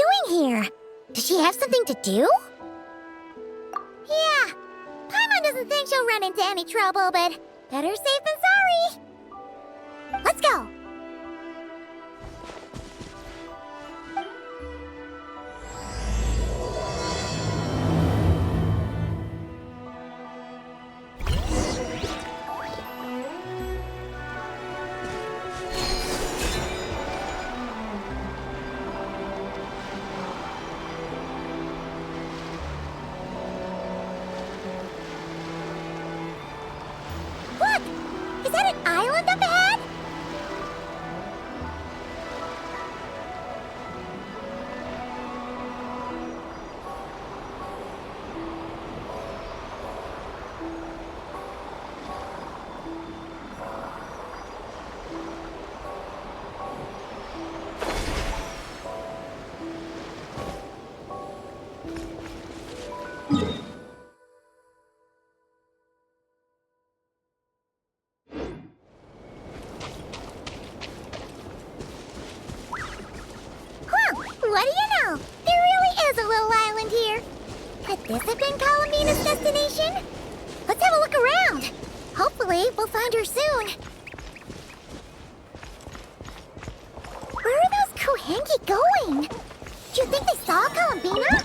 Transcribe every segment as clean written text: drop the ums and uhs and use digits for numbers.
doing here? Does she have something to do? Yeah. Paimon doesn't think she'll run into any trouble, but better safe than sorry. Let's go. Look! Is that an island up ahead? What do you know? There really is a little island here. Could this have been Colomina's destination? Let's have a look around. Hopefully, we'll find her soon. Where are those Kohenki going? Do you think they saw Columbina?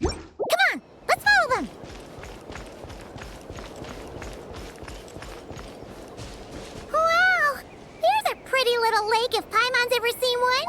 Come on, let's follow them. Wow, here's a pretty little lake if Paimon's ever seen one.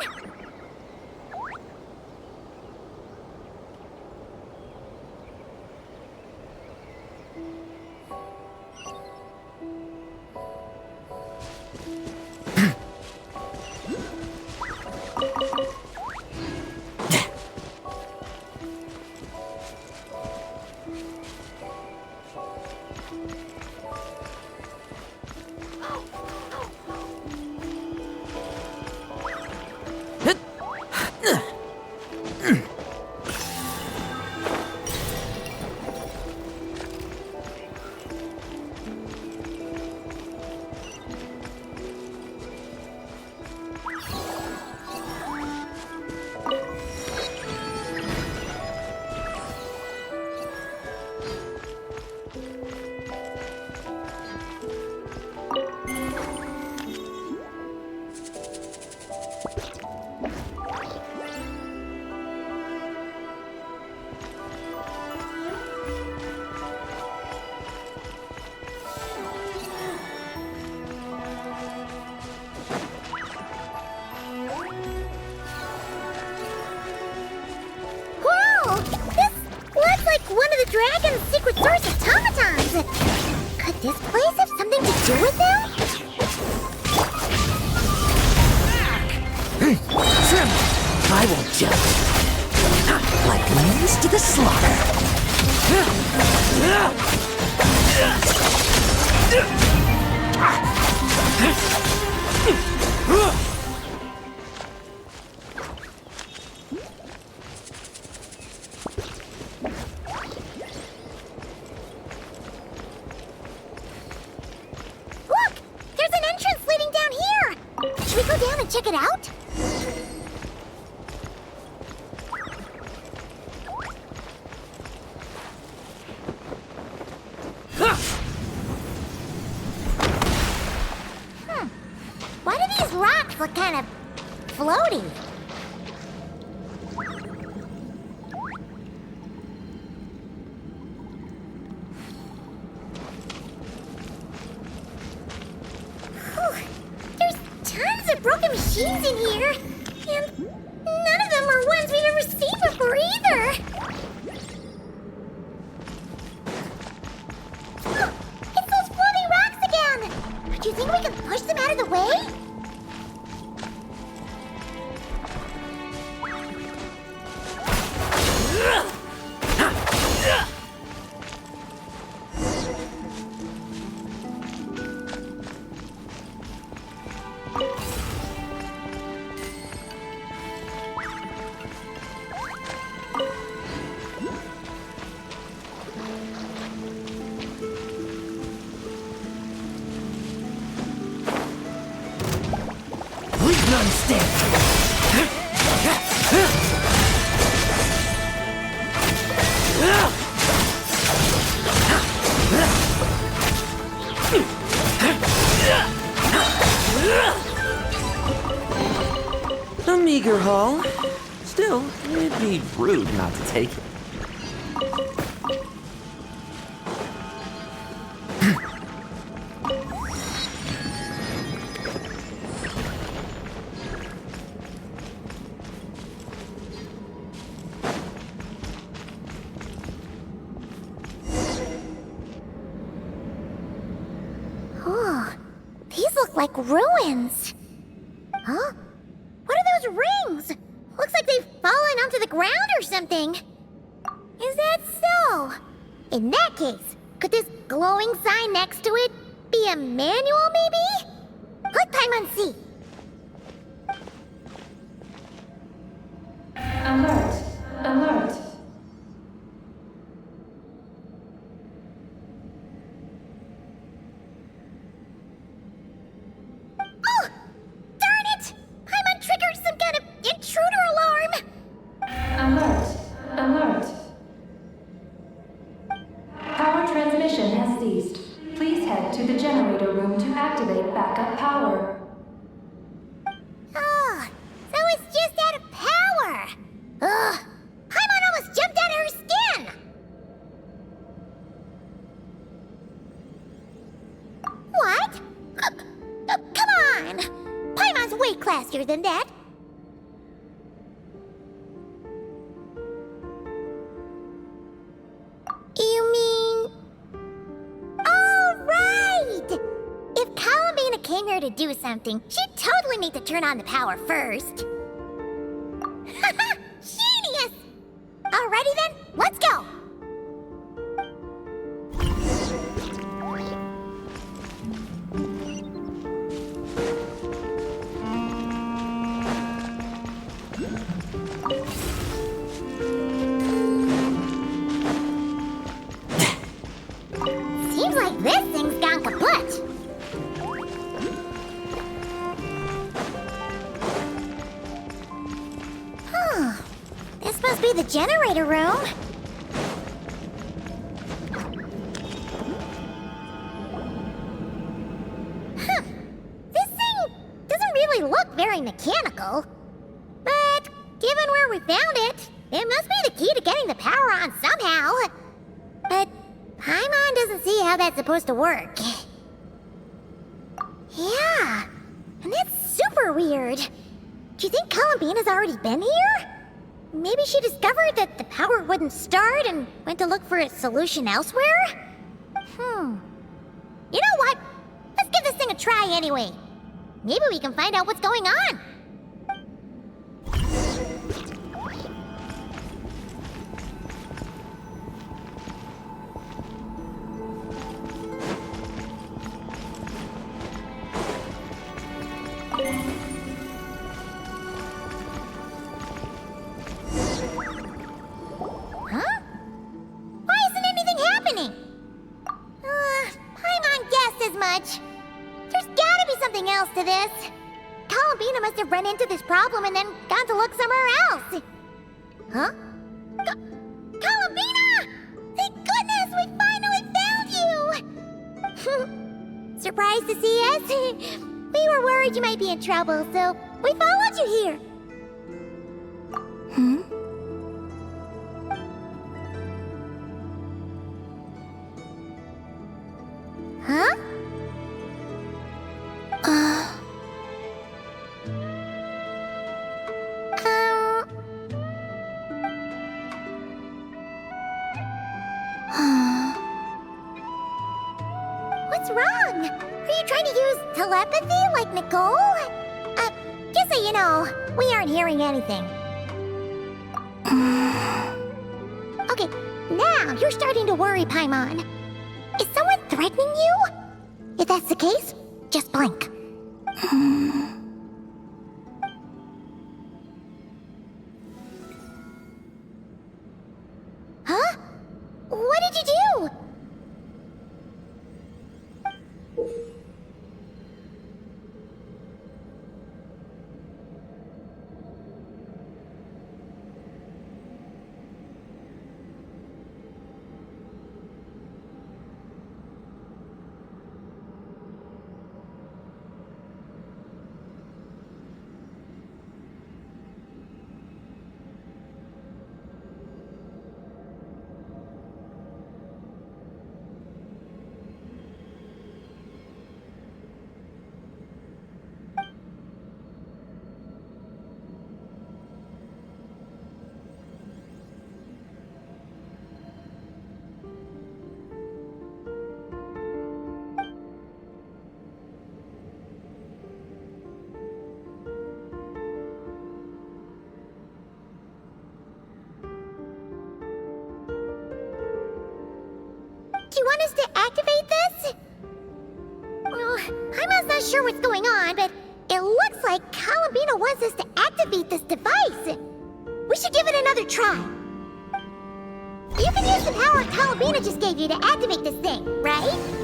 Dragon's secret source automatons! Could this place have something to do with them? I won't judge. Like lambs to the slaughter. Check it out? Why do these rocks look kind of floaty? Broken machines in here, and none of them are ones we've ever seen before either. Oh, it's those floating rocks again! Do you think we can push them out of the way? None stand. A meager haul. Still, it'd be rude not to take it. Oh, these look like ruins. Huh? What are those rings? Looks like they've fallen onto the ground or something. Is that so? In that case, could this glowing sign next to it be a manual, maybe? Let Paimon see. Alert! Alert! Oh! Darn it! Paimon triggered some kind of intruder alarm! Alert! Alert! Power transmission has ceased. Please head to the generator room to activate backup power. Oh, so it's just out of power! Ugh! Paimon almost jumped out of her skin! What? Come on! Paimon's way classier than that. You mean... All right! If Columbina came here to do something, she'd totally need to turn on the power first. Genius! Alrighty then, let's go! Seems like this thing's gone kaput. Huh. This must be the generator room. Huh. This thing doesn't really look very mechanical. But given where we found it, it must be the key to getting the power on somehow. But Paimon doesn't see how that's supposed to work. Yeah, and that's super weird. Do you think Columbina's already been here? Maybe she discovered that the power wouldn't start and went to look for a solution elsewhere? You know what? Let's give this thing a try anyway. Maybe we can find out what's going on. Huh? Why isn't anything happening? Paimon guessed as much. There's gotta be something else to this. Columbina must have run into this problem and then gone to look somewhere else. Huh? Columbina! Thank goodness we finally found you! Surprised to see us? We were worried you might be in trouble, so we followed you here. Huh? What's wrong? Are you trying to use telepathy like Nicole? Just so you know, we aren't hearing anything. Okay, now you're starting to worry, Paimon. Is someone threatening you? If that's the case, just blink. Huh? What did you do? want us to activate this? Well, I'm not sure what's going on, but it looks like Columbina wants us to activate this device. We should give it another try. You can use the power Columbina just gave you to activate this thing, right?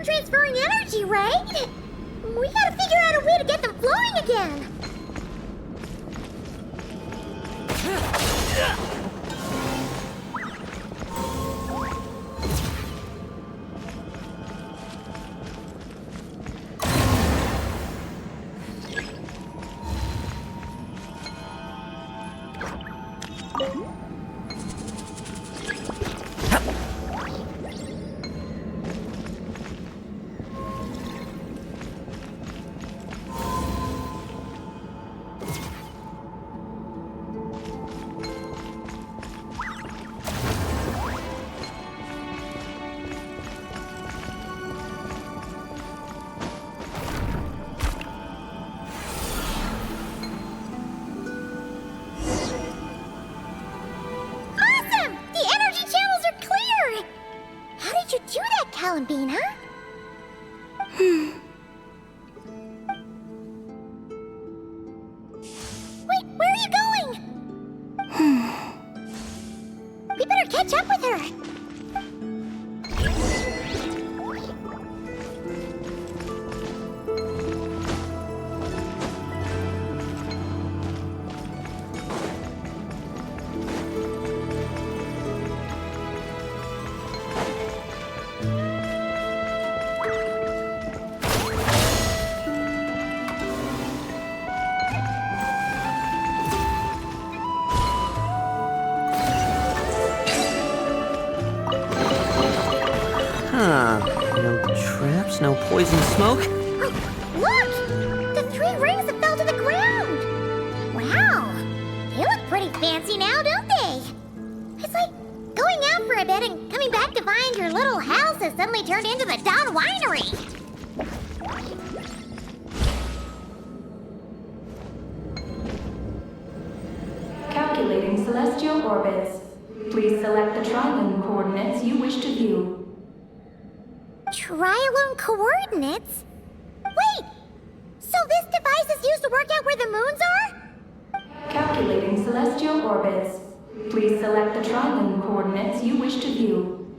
Transferring energy, right? We gotta figure out a way to get them flowing again. Columbina? Wait, where are you going? We better catch up with her. No traps, no poison smoke. Look! The 3 rings that fell to the ground! Wow! They look pretty fancy now, don't they? It's like going out for a bit and coming back to find your little house has suddenly turned into the Dawn Winery. Calculating celestial orbits. Please select the trilane coordinates you wish to view. Trilane coordinates? Wait! So this device is used to work out where the moons are? Calculating celestial orbits. Please select the trilane coordinates you wish to view.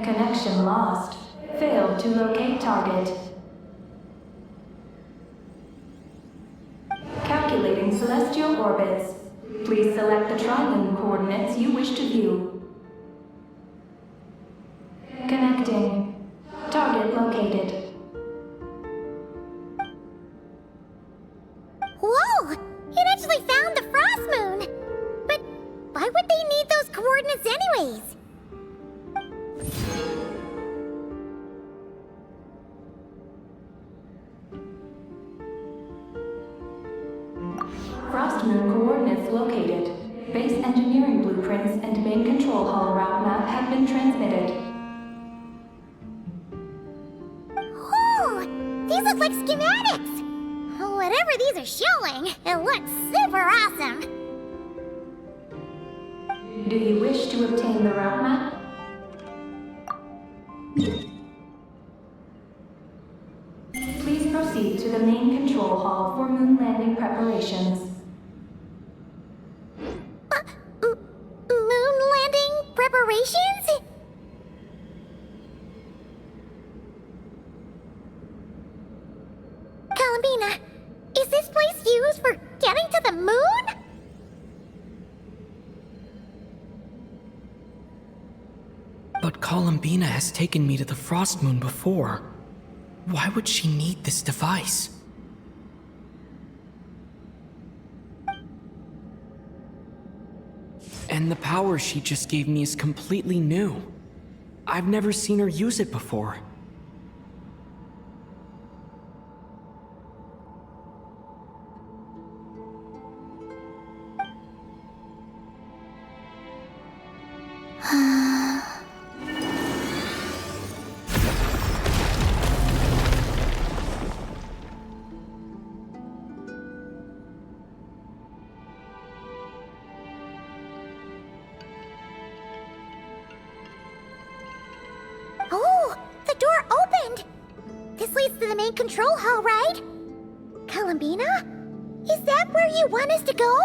Connection lost. Failed to locate target. Calculating celestial orbits. Please select the trilane coordinates you wish to view. Connecting. Target located. Whoa! It actually found the frost moon! But why would they need those coordinates anyways? Frost moon coordinates located. Base engineering blueprints and main control hall route map have been transmitted. Oh! These look like schematics! Whatever these are showing, it looks super awesome! Do you wish to obtain the route map? Please proceed to the main control hall for moon landing preparations. Moon landing preparations? Columbina, is this place used for getting to the moon? But Columbina has taken me to the Frost Moon before. Why would she need this device? And the power she just gave me is completely new. I've never seen her use it before. Oh, the door opened! This leads to the main control hall, right? Columbina? Is that where you want us to go?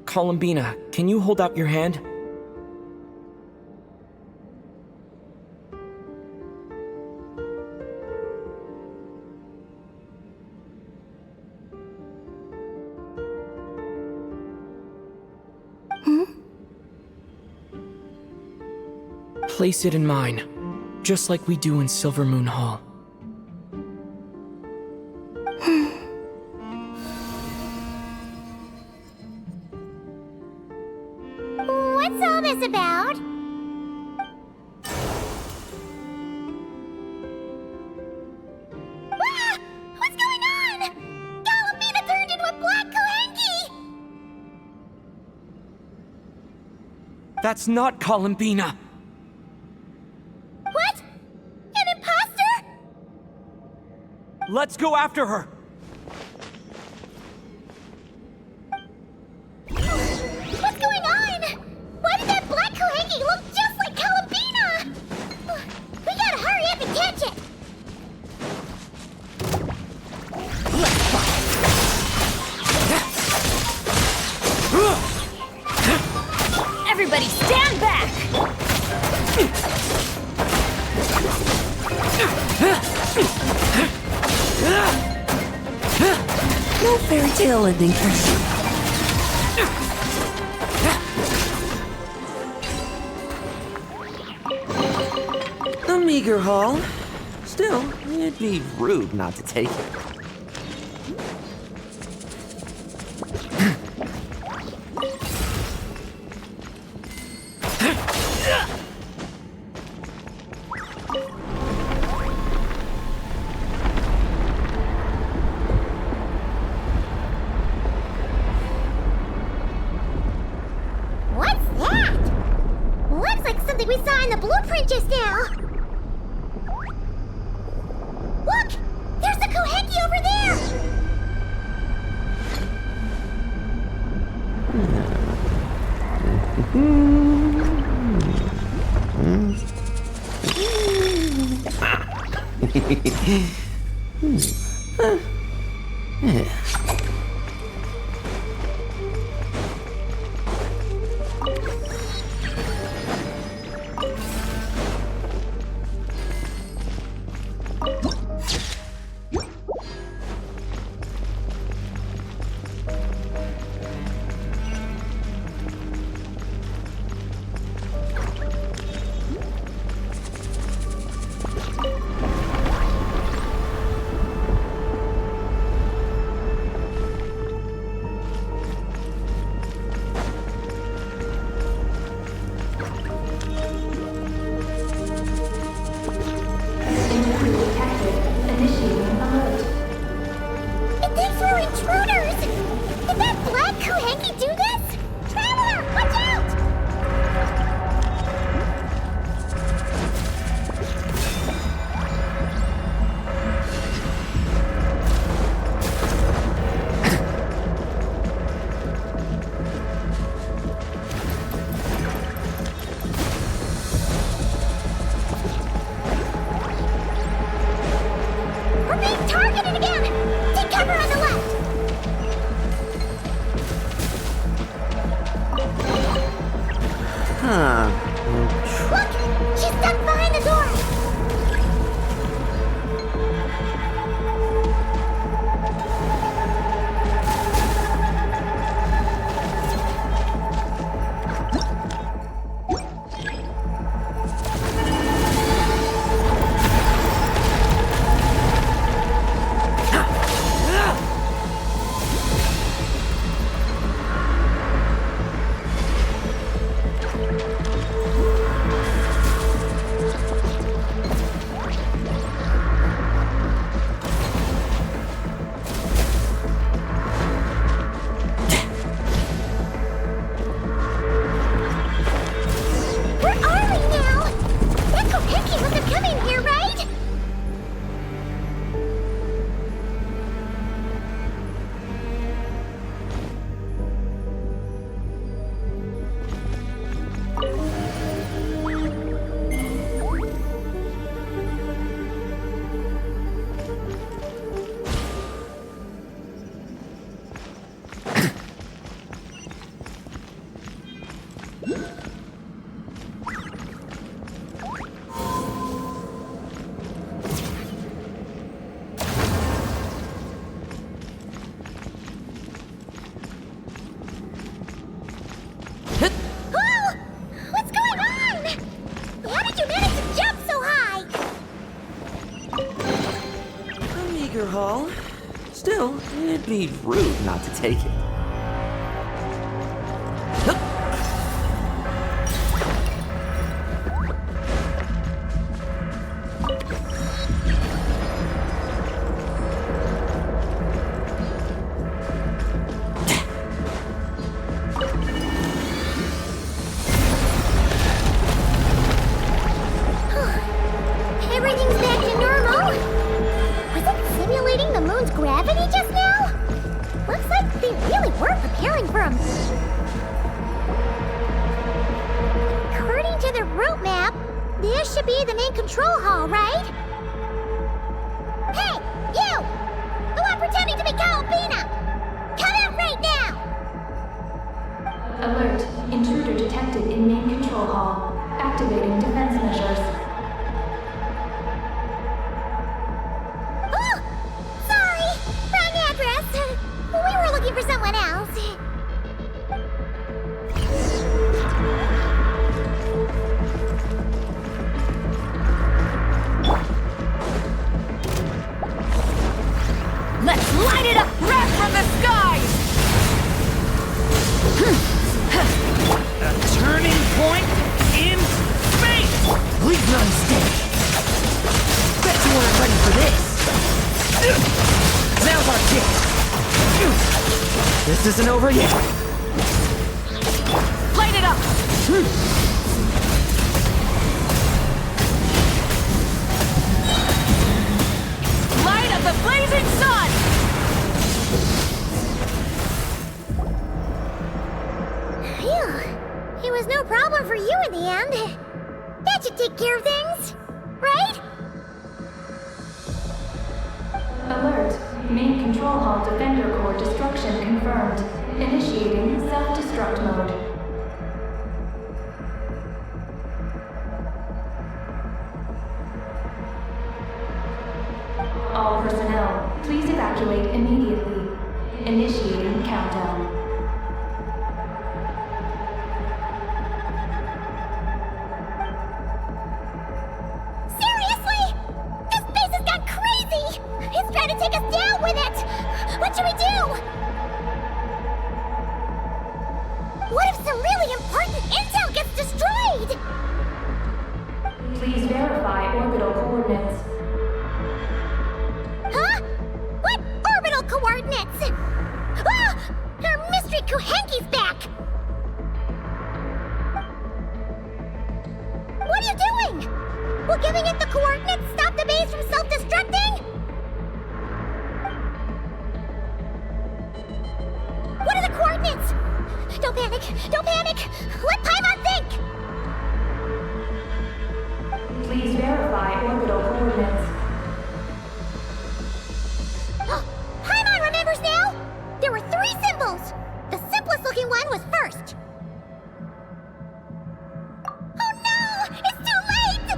Columbina, can you hold out your hand? Place it in mine, just like we do in Silver Moon Hall. What's all this about? Ah! What's going on? Columbina turned into a black Kalanki! That's not Columbina! What? An imposter? Let's go after her! What's going on? Why did that black Kalanki look just like Columbina? We gotta hurry up and catch it! Everybody stand back! No fairy tale ending for you. A meager haul. Still, it'd be rude not to take it. What's that? Looks like something we saw in the blueprint just now. Look! There's the Kalanki over there! Still, it'd be rude not to take it. Everything's back to normal. Was it simulating the moon's gravity just now? Looks like they really were preparing for him. According to the route map, this should be the main control hall, right? Hey, you! The one pretending to be Calpina! Come out right now! Alert. Intruder detected in main control hall. Activating defense measures. Oh! Sorry! Wrong address! We were looking for someone else. Let's light it up right from the skies! A turning point in space! Leave me on stage! Bet you weren't ready for this! Now's our chance! This isn't over yet! Light it up! Light of the blazing sun! Phew. It was no problem for you in the end. That should take care of things, right? Main control hall defender core destruction confirmed. Initiating self-destruct mode. All personnel, please evacuate immediately. Initiating countdown. Seriously? This base has gone crazy! It's trying to take us down with it! What should we do? What if some really important intel gets destroyed? Please verify orbital coordinates. Huh? What orbital coordinates? Ah! Our mystery Kuhenki's back! What are you doing? Will giving it the coordinates stop the base from self-destructing? What are the coordinates? Don't panic! Don't panic! Let Paimon think! Please verify orbital coordinates. Paimon remembers now! There were 3 symbols! The simplest looking one was first. Oh no! It's too late!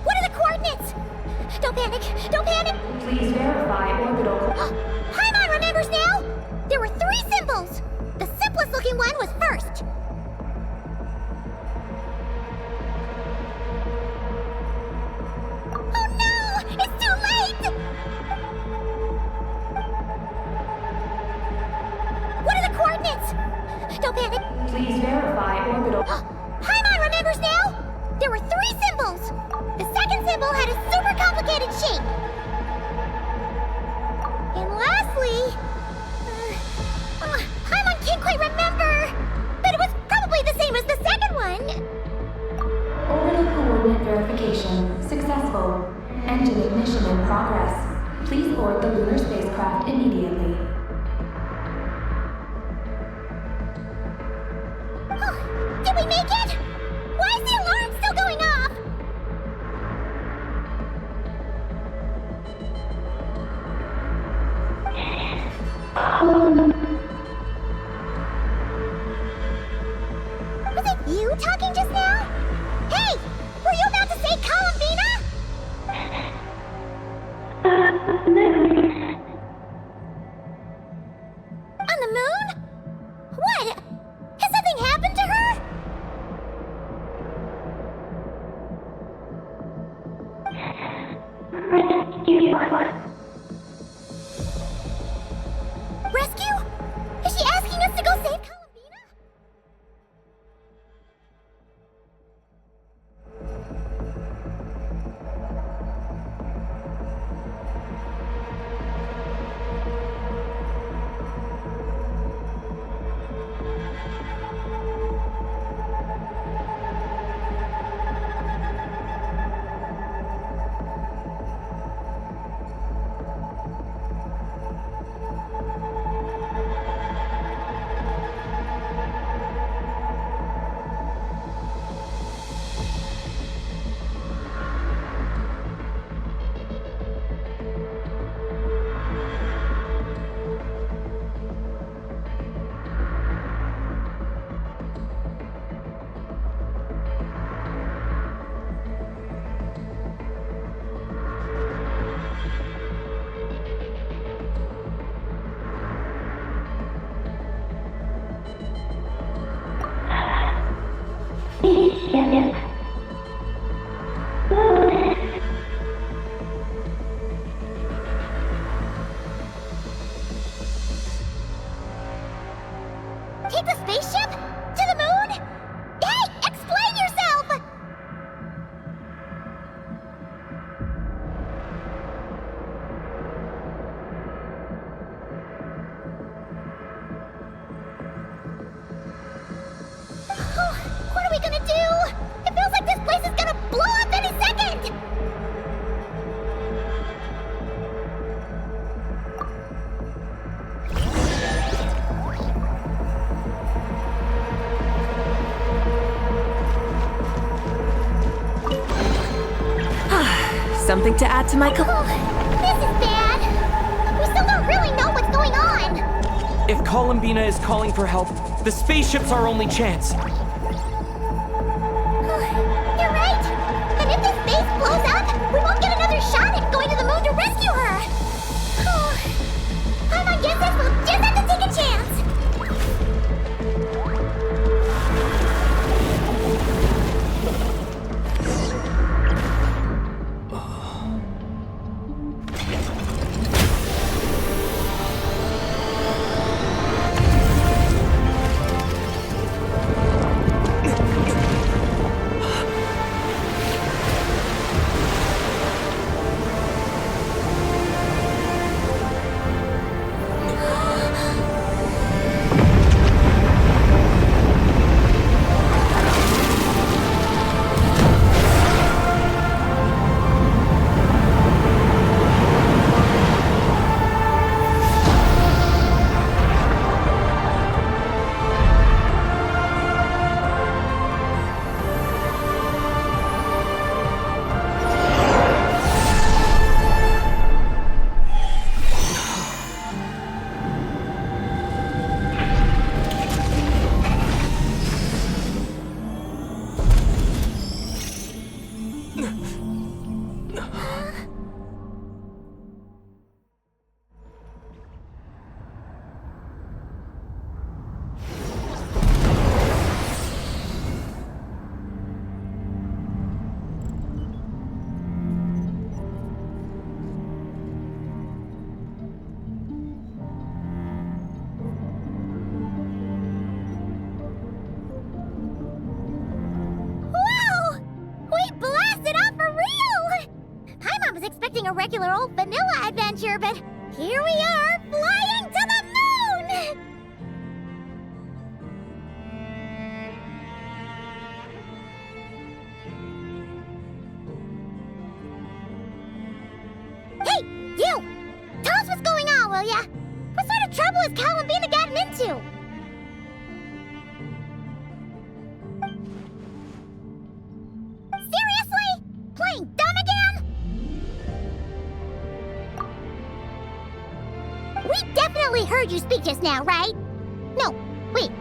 What are the coordinates? Don't panic! Don't panic! Please verify orbital Paimon remembers now! There were 3 symbols! The simplest looking one was first. Oh no! It's too late! What are the coordinates? Don't panic! Please verify orbital. Paimon remembers now! There were 3 symbols! The second symbol had a super complicated shape. And lastly... Paimon can't quite remember! But it was probably the same as the second one! Orbital coordinate verification successful. Engine ignition in progress. Please board the lunar spacecraft immediately. Did we make it? Why is the alarm still going off? Was it you talking just now? Hey! Were you about to say Columbina? On the moon? What? Has something happened to her? Rescue? Is she asking us to go save Columbina? Take the spaceship? To the moon? Hey, explain yourself! What are we gonna do? It feels like this place is gonna blow up any second! something to add to my This is bad. We still don't really know what's going on. If Columbina is calling for help, the spaceship's our only chance. You're right. And if this base blows up, we won't get another shot at going to the moon to rescue her. Paimon guesses we'll just have to take a chance. A regular old vanilla adventure, but here we are, flying to the moon! Hey, you! Tell us what's going on, will ya? What sort of trouble has Columbina gotten into? Seriously? Playing dumb again? We definitely heard you speak just now, right? No, wait.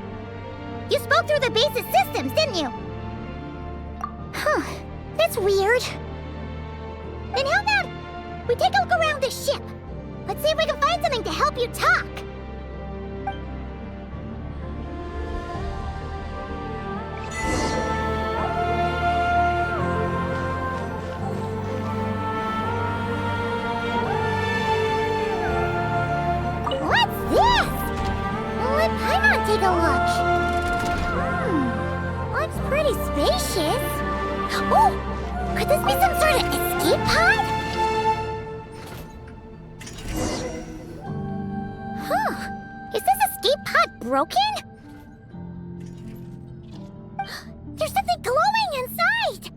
You spoke through the base's systems, didn't you? Huh, that's weird. Then how about we take a look around the ship? Let's see if we can find something to help you talk. Take a look. Looks pretty spacious. Oh, could this be some sort of escape pod? Huh. Is this escape pod broken? There's something glowing inside.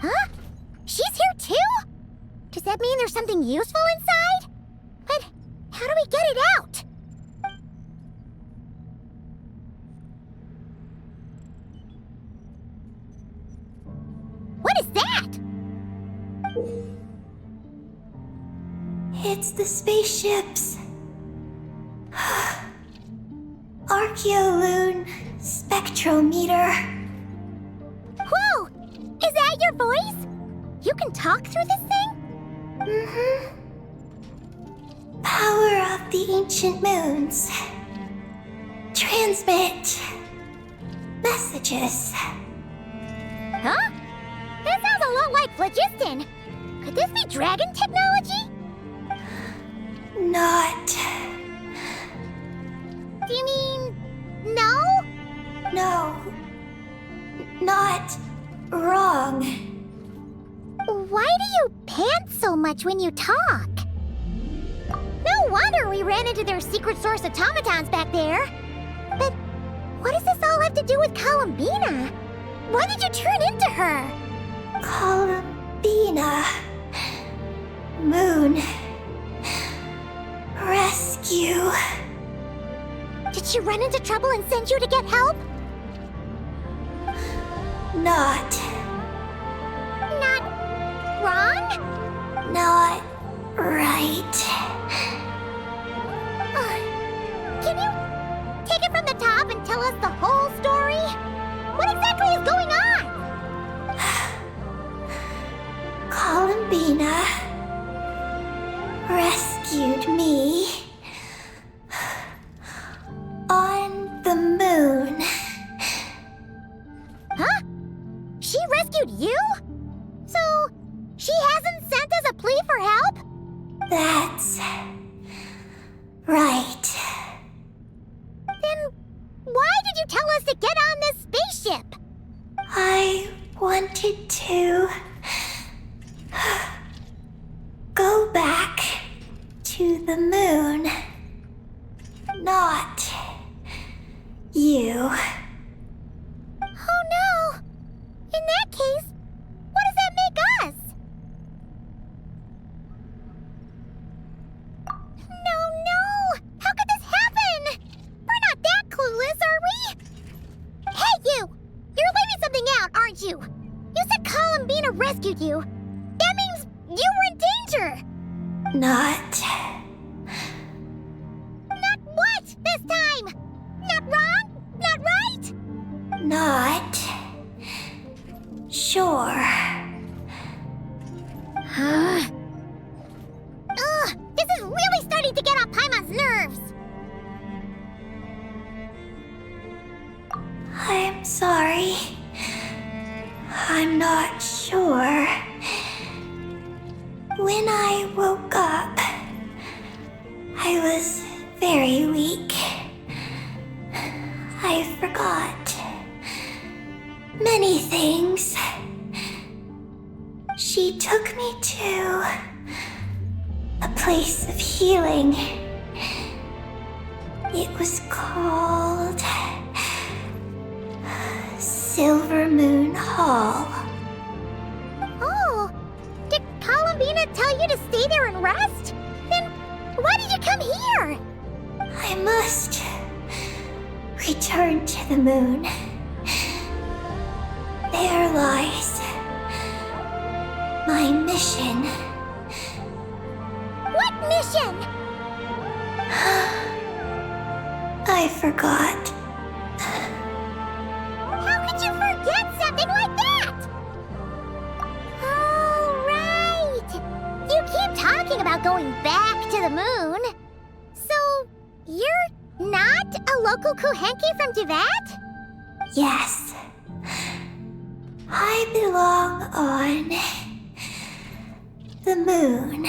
Huh? She's here too? Does that mean there's something useful inside? But how do we get it out? What is that? It's the spaceship's Archeoloon spectrometer. Whoa! Is that your voice? You can talk through this thing? Mm-hmm. Power of the ancient moons. Transmit messages. Huh? That sounds a lot like phlogiston. Could this be dragon technology? Not. Do you mean no? No. Not wrong. Why do you pant so much when you talk? wonder we ran into their secret source automatons back there. But what does this all have to do with Columbina? Why did you turn into her? Columbina. Moon. Rescue. Did she run into trouble and send you to get help? Not Wrong? Not right. Can you take it from the top and tell us the whole story? What exactly is going on? Columbina rescued me on the moon. Huh? She rescued you? So, she hasn't sent us a plea for help? That's right. Then why did you tell us to get on this spaceship? I wanted to go back to the moon. Not you. Oh no! In that case, what does that make us? No! How could this happen? We're not that clueless, are we? Hey, you! You're leaving something out, aren't you? You said Columbina rescued you. That means you were in danger! Not Not what this time? Not wrong? Not right? Not sure. Ugh! This is really starting to get on Paimon's nerves! I'm sorry. I'm not sure. When I woke up, I was very weak. I forgot many things. She took me to a place of healing. It was called Silver Moon Hall. Oh! Did Columbina tell you to stay there and rest? Then why did you come here? I must return to the moon. There lies my mission. What mission? I forgot. How could you forget something like that? Oh, right! You keep talking about going back to the moon. So, you're not a local Kuhenki from Duvat? Yes. I belong on the moon.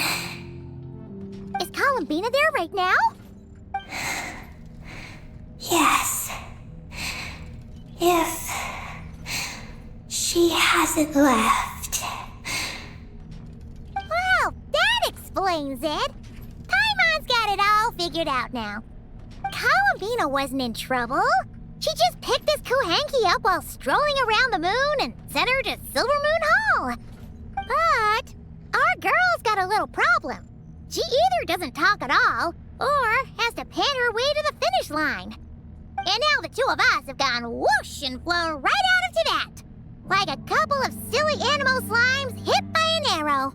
Is Columbina there right now? Yes. If she hasn't left. Well, that explains it. Paimon's got it all figured out now. Columbina wasn't in trouble. She just picked this Kuhenki up while strolling around the moon and sent her to Silver Moon Hall. But our girl's got a little problem. She either doesn't talk at all, or has to pant her way to the finish line. And now the two of us have gone whoosh and flown right out of Tibet, like a couple of silly animal slimes hit by an arrow.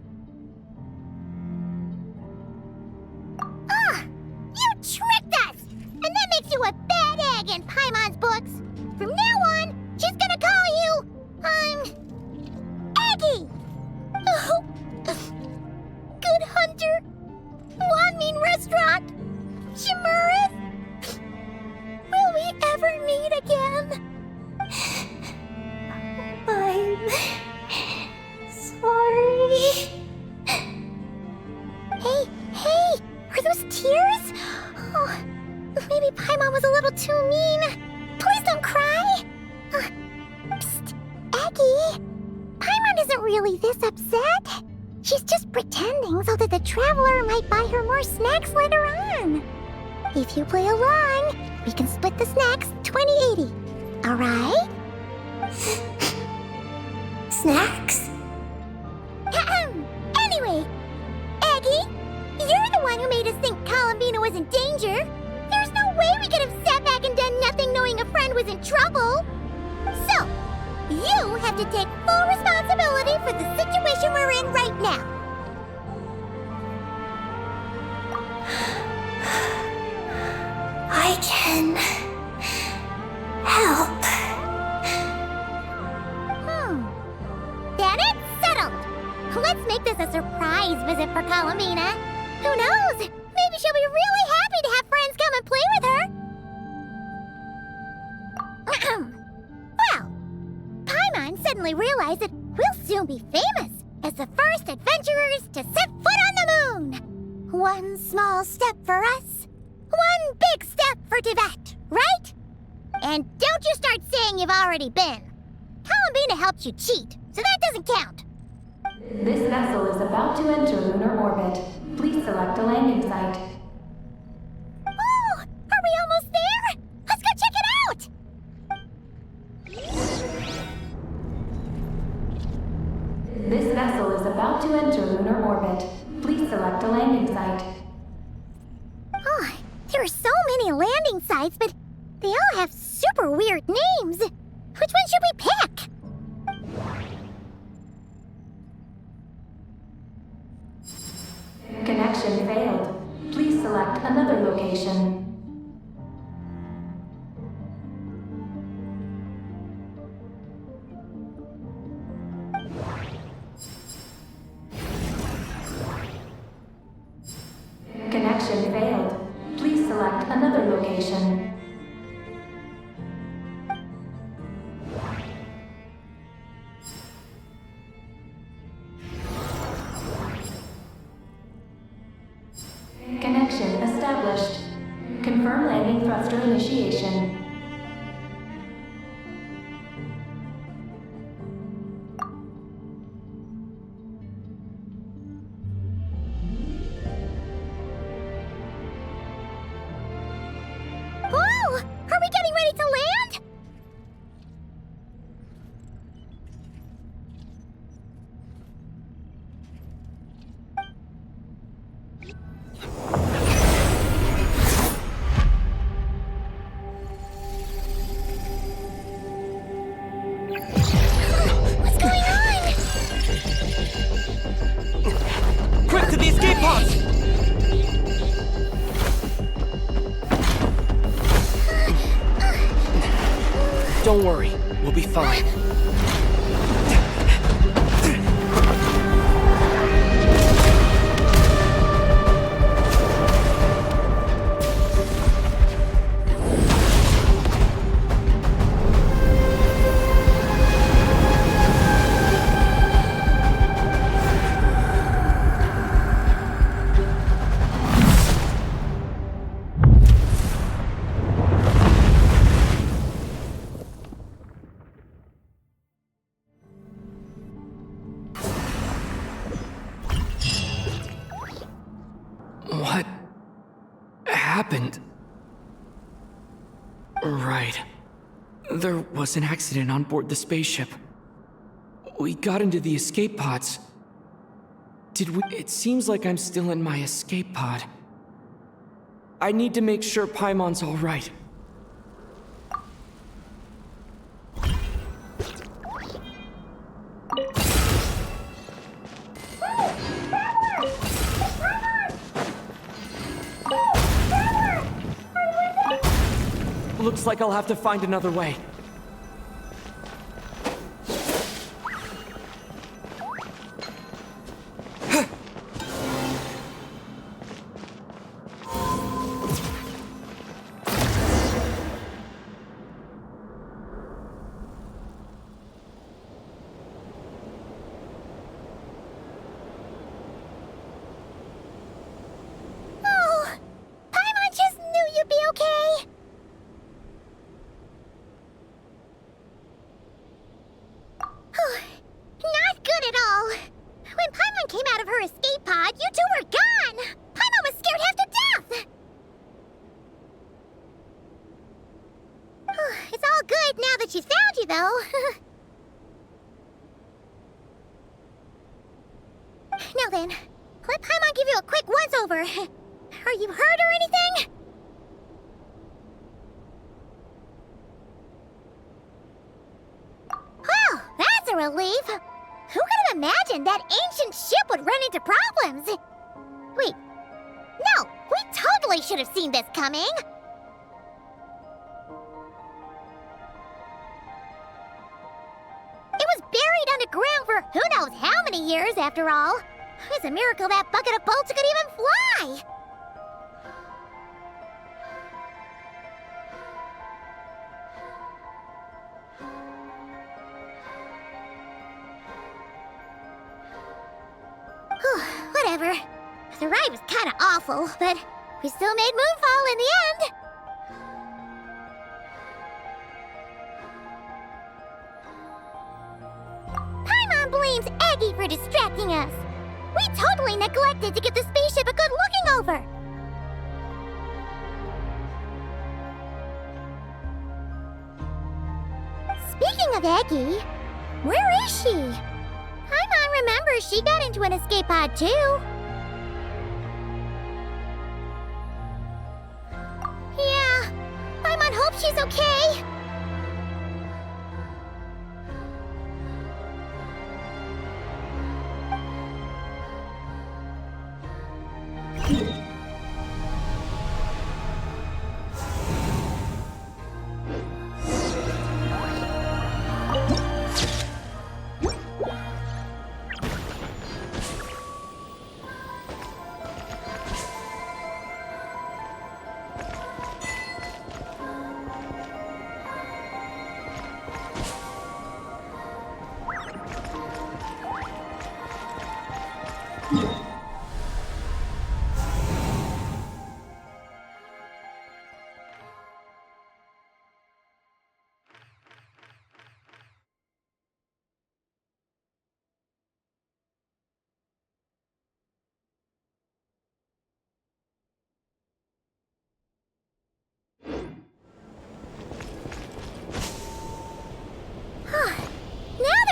You tricked us! And that makes you a bad egg in Paimon's books. From now on, she's gonna call you, Eggy! Oh, Good Hunter, Wanmin Restaurant, Chimuras. Will we ever meet again? I'm sorry. Hey, are those tears? Oh, maybe Paimon was a little too mean. Please don't cry. Psst, Eggy. Paimon isn't really this upset. She's just pretending so that the traveler might buy her more snacks later on. If you play along, we can split the snacks 20-80. Alright? Snacks? Anyway, Aggie, you're the one who made us think Columbina was in danger. There's no way we could have sat back and done nothing knowing a friend was in trouble. So, you have to take full responsibility for the situation we're in right now. I can help. Then it's settled. Let's make this a surprise visit for Columbina. Who knows? Maybe she'll be really happy to have friends come and play with her. Well, Paimon suddenly realized that we'll soon be famous as the first adventurers to set foot on the moon. One small step for us, one big step for Tibet, right? And don't you start saying you've already been. Columbina helped you cheat, so that doesn't count. This vessel is about to enter lunar orbit. Please select a landing site. Oh, are we almost there? Let's go check it out! This vessel is about to enter lunar orbit. Please select a landing site. Oh, there are so many landing sites, but they all have super weird names. Which one should we pick? Connection failed. Please select another location. Connection failed. Please select another location. Connection established. Confirm landing thruster initiation. Whoa! Are we getting ready to land? What's going on? Quick to the escape pods! Don't worry, we'll be fine. What happened? Right. There was an accident on board the spaceship. We got into the escape pods. Did we? It seems like I'm still in my escape pod. I need to make sure Paimon's all right. Looks like I'll have to find another way. Oh, Paimon just knew you'd be okay. that she found you, though. Now then, let Paimon give you a quick once-over. Are you hurt or anything? Well, that's a relief. Who could have imagined that ancient ship would run into problems? Wait, no, we totally should have seen this coming. It was buried underground for who knows how many years, after all. It's a miracle that bucket of bolts could even fly. Whatever. The ride was kinda awful, but we still made Moonfall in the end. Paimon blames Aggie for distracting us. We totally neglected to give the spaceship a good looking over. Speaking of Aggie, where is she? Paimon remembers she got into an escape pod too. Yeah, Paimon hopes she's okay.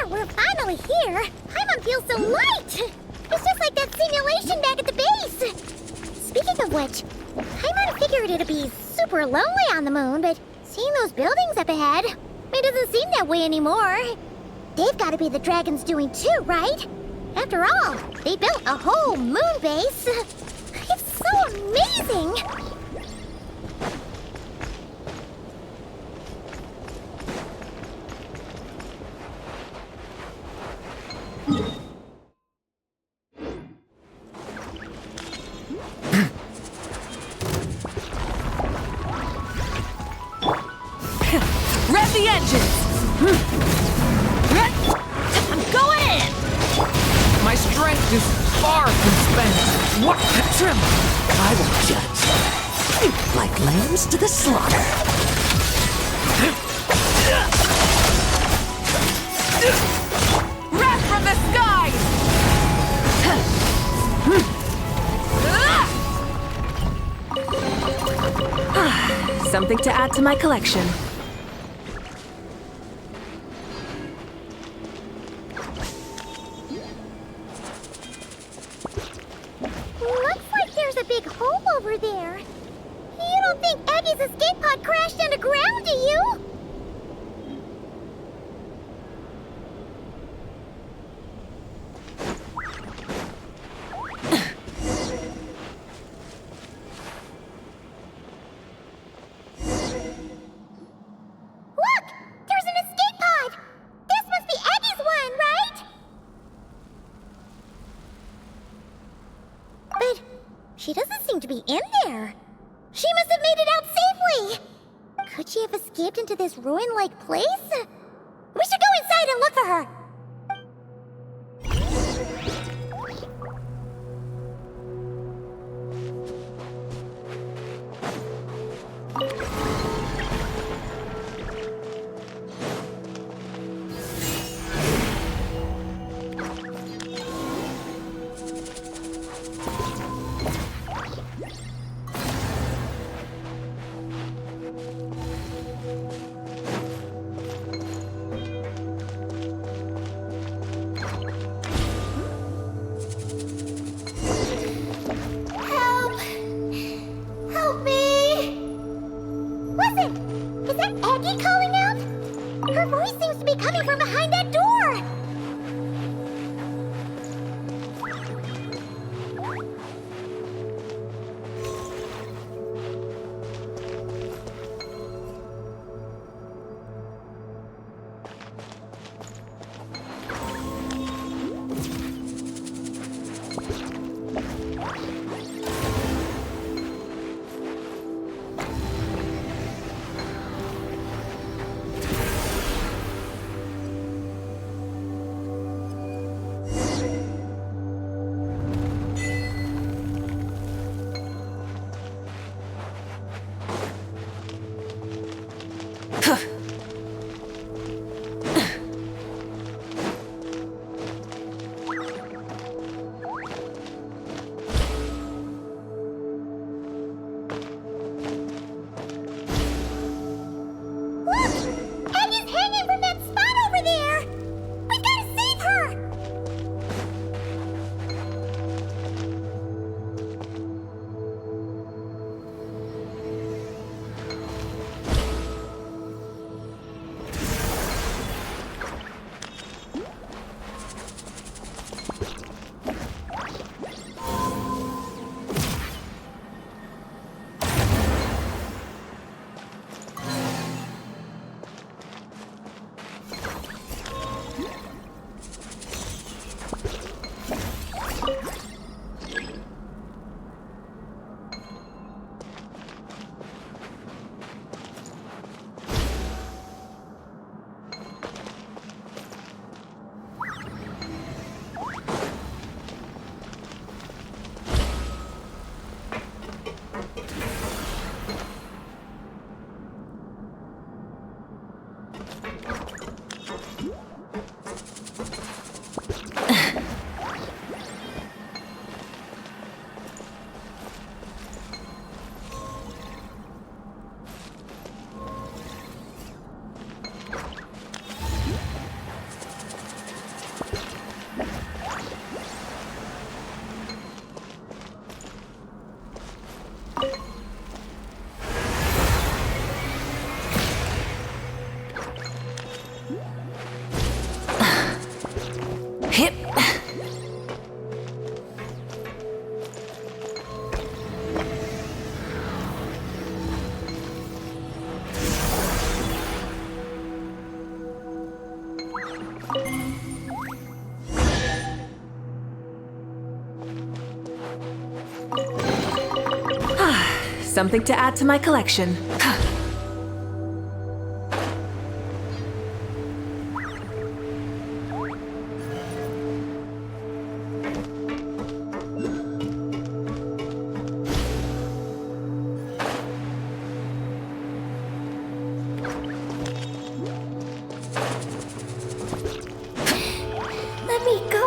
We're finally here. Paimon feels so light. It's just like that simulation back at the base. Speaking of which, Paimon figured it'd be super lonely on the moon, but seeing those buildings up ahead, it doesn't seem that way anymore. They've got to be the dragon's doing too, right? After all, they built a whole moon base. It's so amazing. Rev the engines! I'm going in! My strength is far from spent. What? Tremble! I will judge. Like lambs to the slaughter. Rev from the skies! Something to add to my collection. Looks like there's a big hole over there. You don't think Aggie's escape pod crashed underground, do you? Look! There's an escape pod! This must be Aggie's one, right? But she doesn't seem to be in there. She must have made it out safely. Could she have escaped into this ruin-like place? We should go inside and look for her. voice seems to be coming from behind that door! Something to add to my collection. Let me go.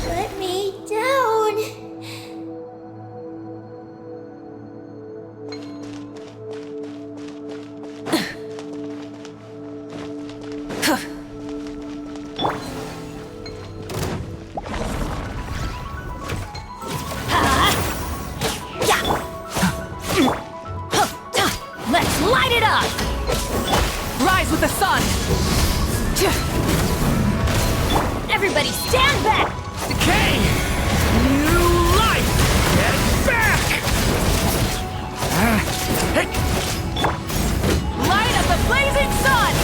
Let me down. Let's light it up! Rise with the sun! Everybody stand back! Decay! New life! Get back! Light of the blazing sun!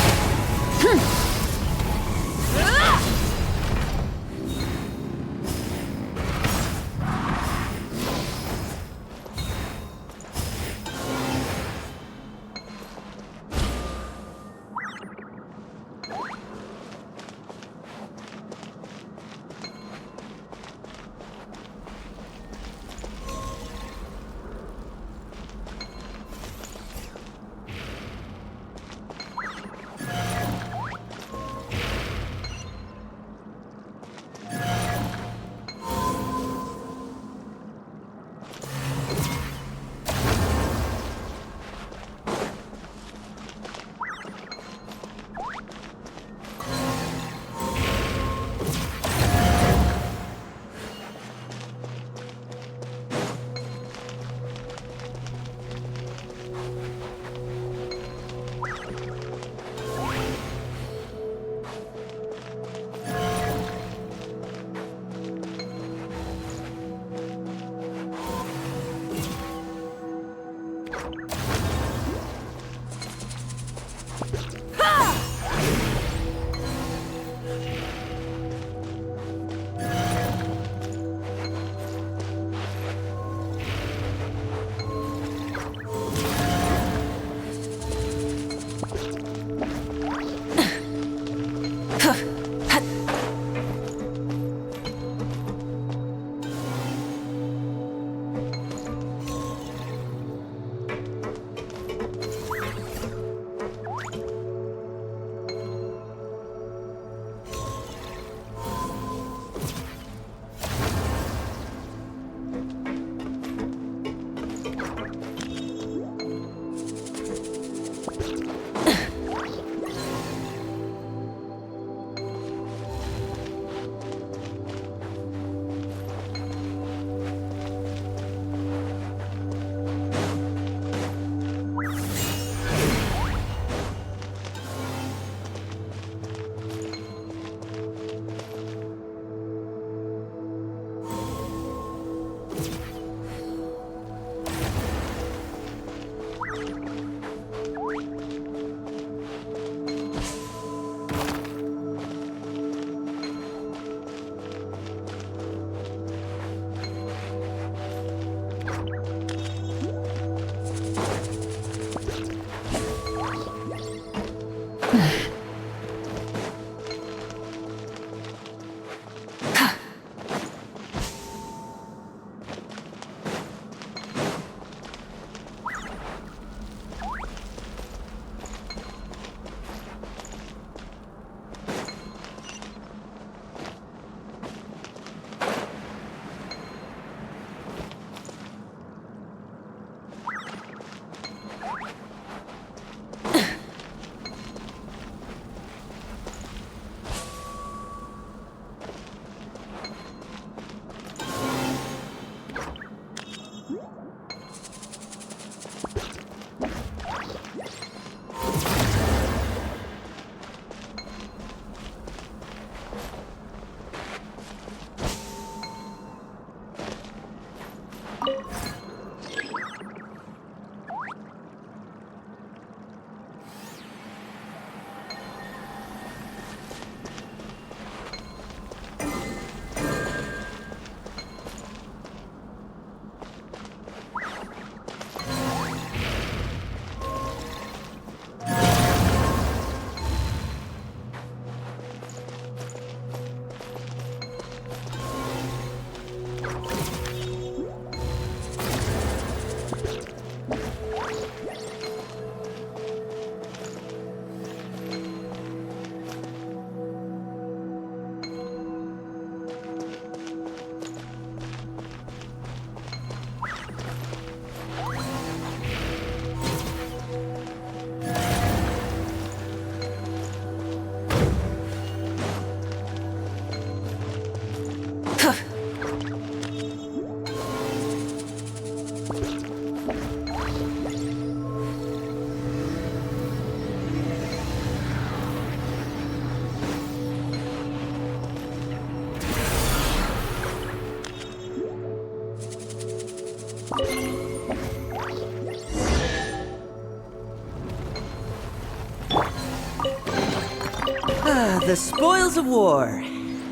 The spoils of war.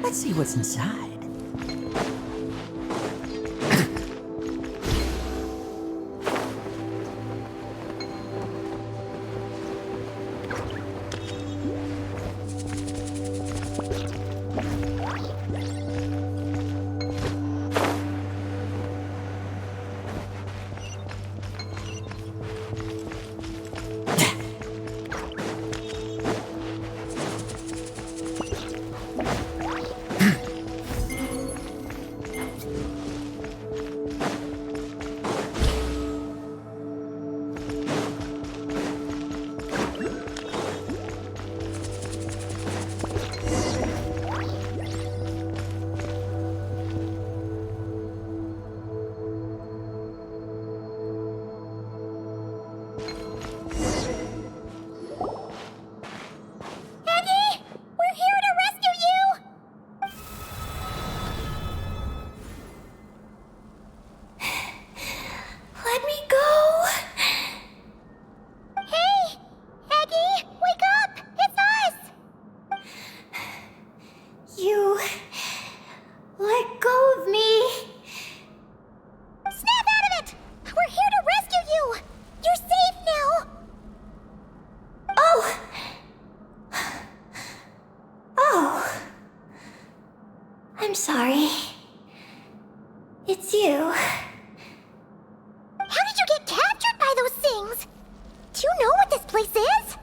Let's see what's inside. I'm sorry. It's you. How did you get captured by those things? Do you know what this place is?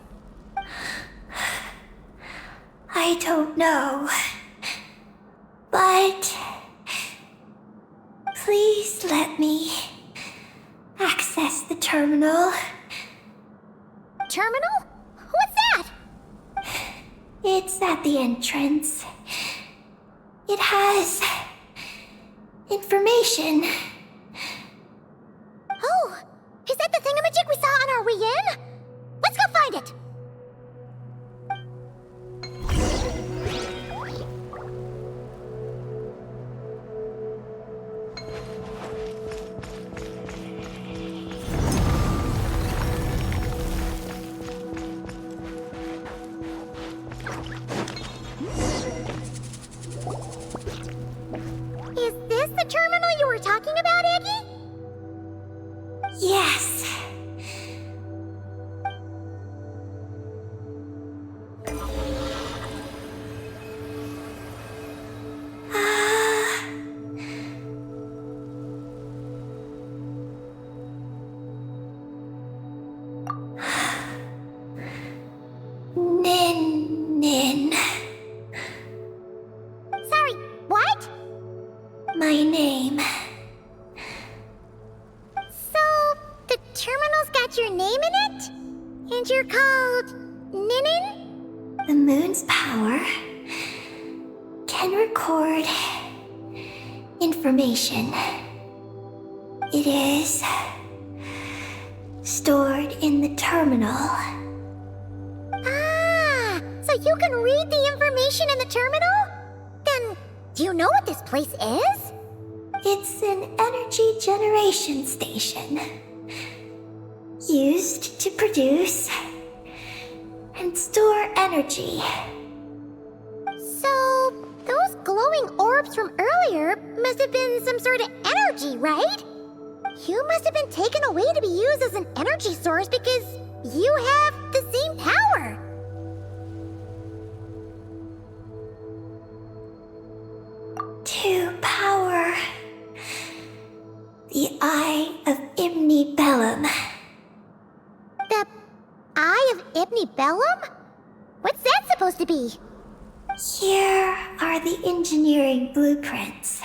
I don't know. But please let me access the terminal. Terminal? What's that? It's at the entrance. It has information. Oh, is that the thingamajig we saw on our way in? Let's go find it. Is this the terminal you were talking about, Eggy? Yes. Nin. Sorry, what? My name. So, the terminal's got your name in it? And you're called Ninin? The moon's power can record information. It is stored in the terminal. Ah, so you can read the information in the terminal? Then, do you know what this place is? It's an energy generation station used to produce and store energy. So, those glowing orbs from earlier must have been some sort of energy, right? You must have been taken away to be used as an energy source because you have the same power. To power the Eye of Bellum. The Eye of Bellum? What's that supposed to be? Here are the engineering blueprints.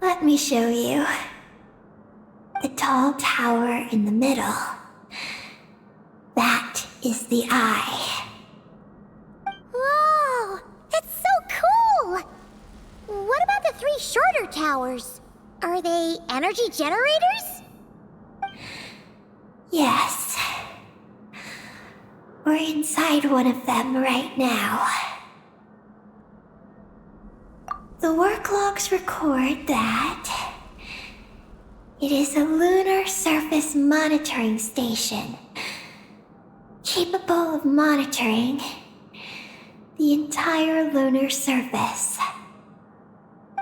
Let me show you. The tall tower in the middle. That is the eye. Whoa, that's so cool! What about the 3 shorter towers? Are they energy generators? Yes. We're inside one of them right now. The work logs record that it is a lunar surface monitoring station, capable of monitoring the entire lunar surface.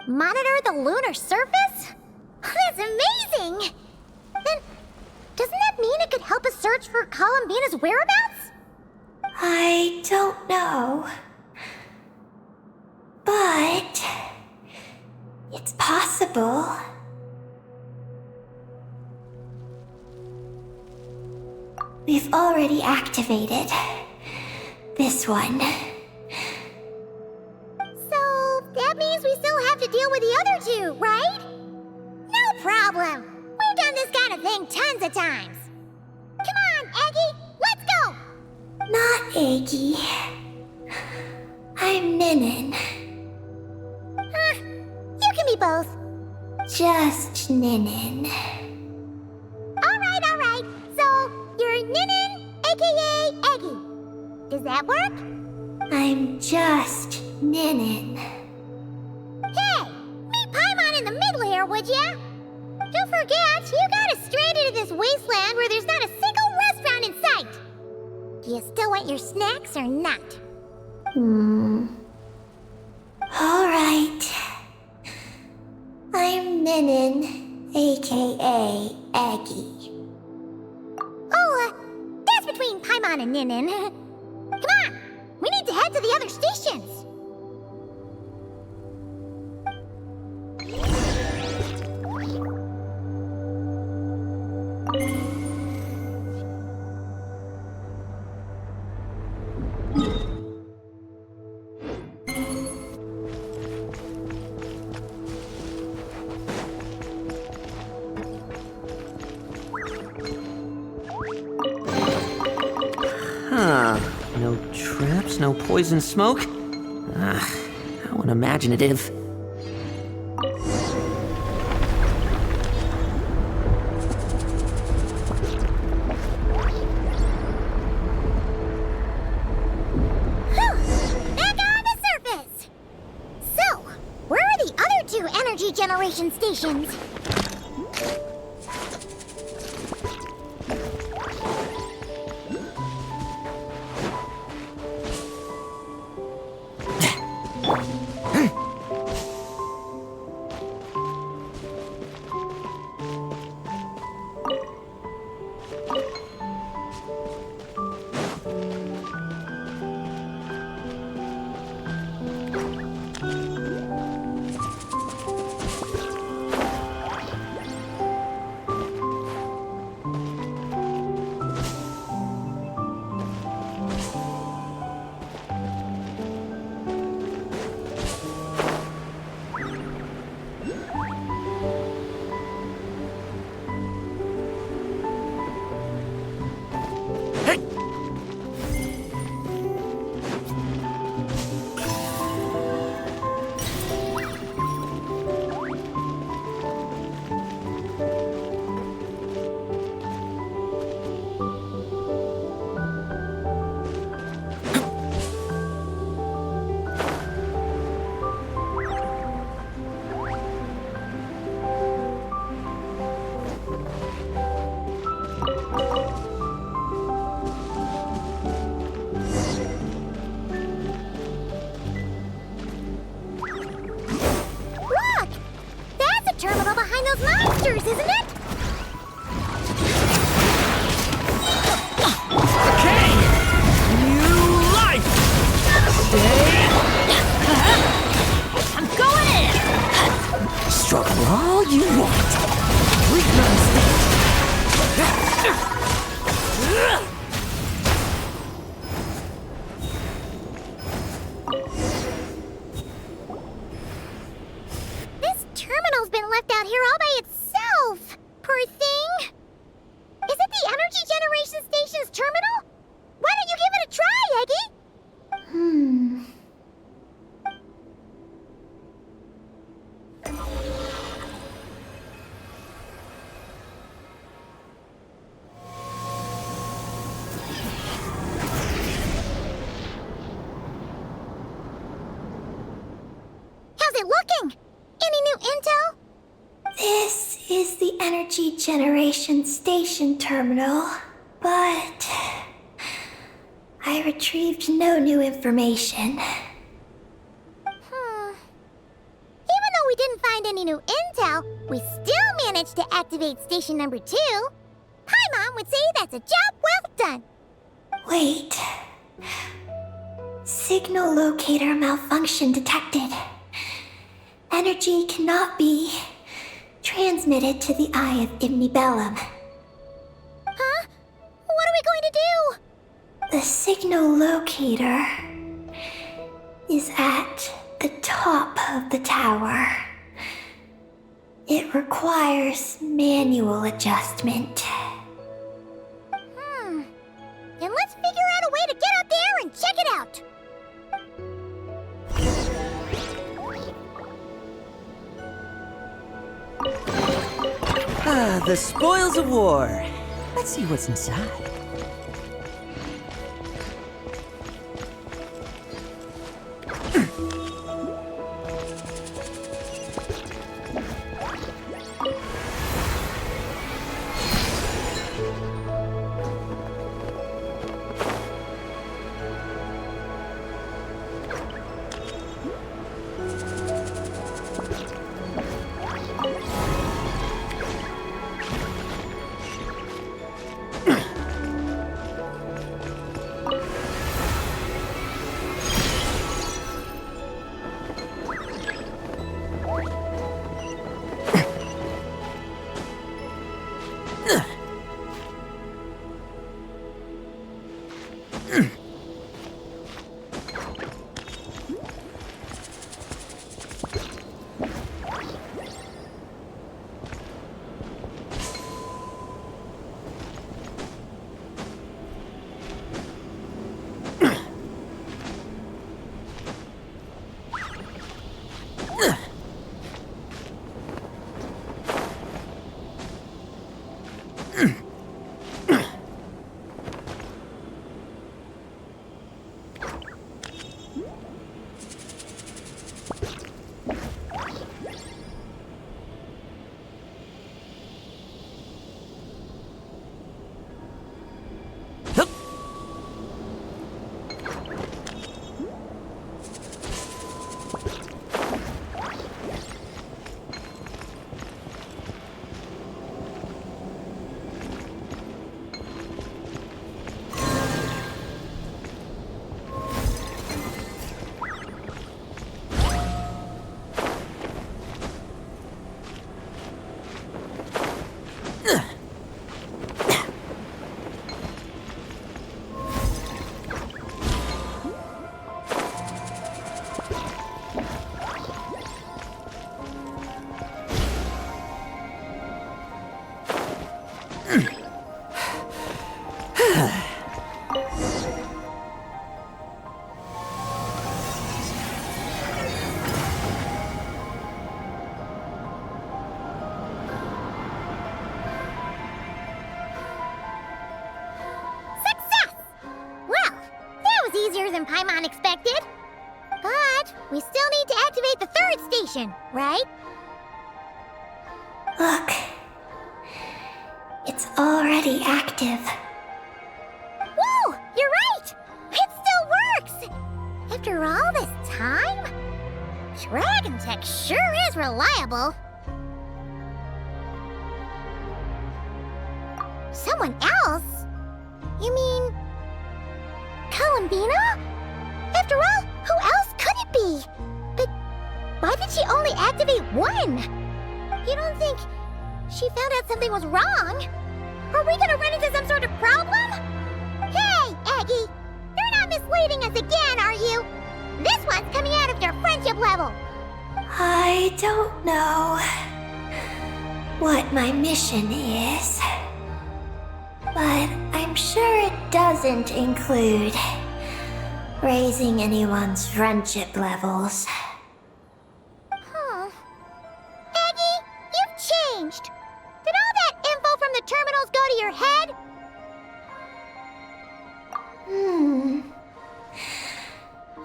Monitor the lunar surface? That's amazing! Then, doesn't that mean it could help us search for Columbina's whereabouts? I don't know. But it's possible. We've already activated this one. So, that means we still have to deal with the other two, right? No problem. We've done this kind of thing tons of times. Come on, Aggie, let's go! Not Aggie. I'm Ninin. You can be both. Just Ninin. Alright. So, you're Ninin, aka Aggie. Does that work? I'm just Ninin. Hey, meet Paimon in the middle here, would ya? Don't forget, you got us stranded in this wasteland where there's not a single restaurant in sight. Do you still want your snacks or not? Alright. I'm Ninin, aka Aggie. Oh, that's between Paimon and Ninin. Come on, we need to head to the other stations. No traps, no poison smoke? How unimaginative. Back on the surface! So, where are the other two energy generation stations? energy generation station terminal, but I retrieved no new information. Even though we didn't find any new intel, we still managed to activate station number 2. Paimon would say that's a job well done. Wait. Signal locator malfunction detected. Energy cannot be transmitted to the eye of Imnibellum. Huh? What are we going to do? The signal locator is at the top of the tower. It requires manual adjustment. Then let's figure out a way to get up there and check it out. Ah, the spoils of war. Let's see what's inside. Than Paimon expected. But we still need to activate the 3rd station, right? Look. It's already active. Whoa! You're right! It still works! After all this time? Dragon Tech sure is reliable. Someone else? You mean... Columbina? After all, who else could it be? But why did she only activate 1? You don't think she found out something was wrong? Are we gonna run into some sort of problem? Hey, Aggie! You're not misleading us again, are you? This one's coming out of your friendship level. I don't know what my mission is. But I'm sure it doesn't include raising anyone's friendship levels. Aggie, you've changed. Did all that info from the terminals go to your head?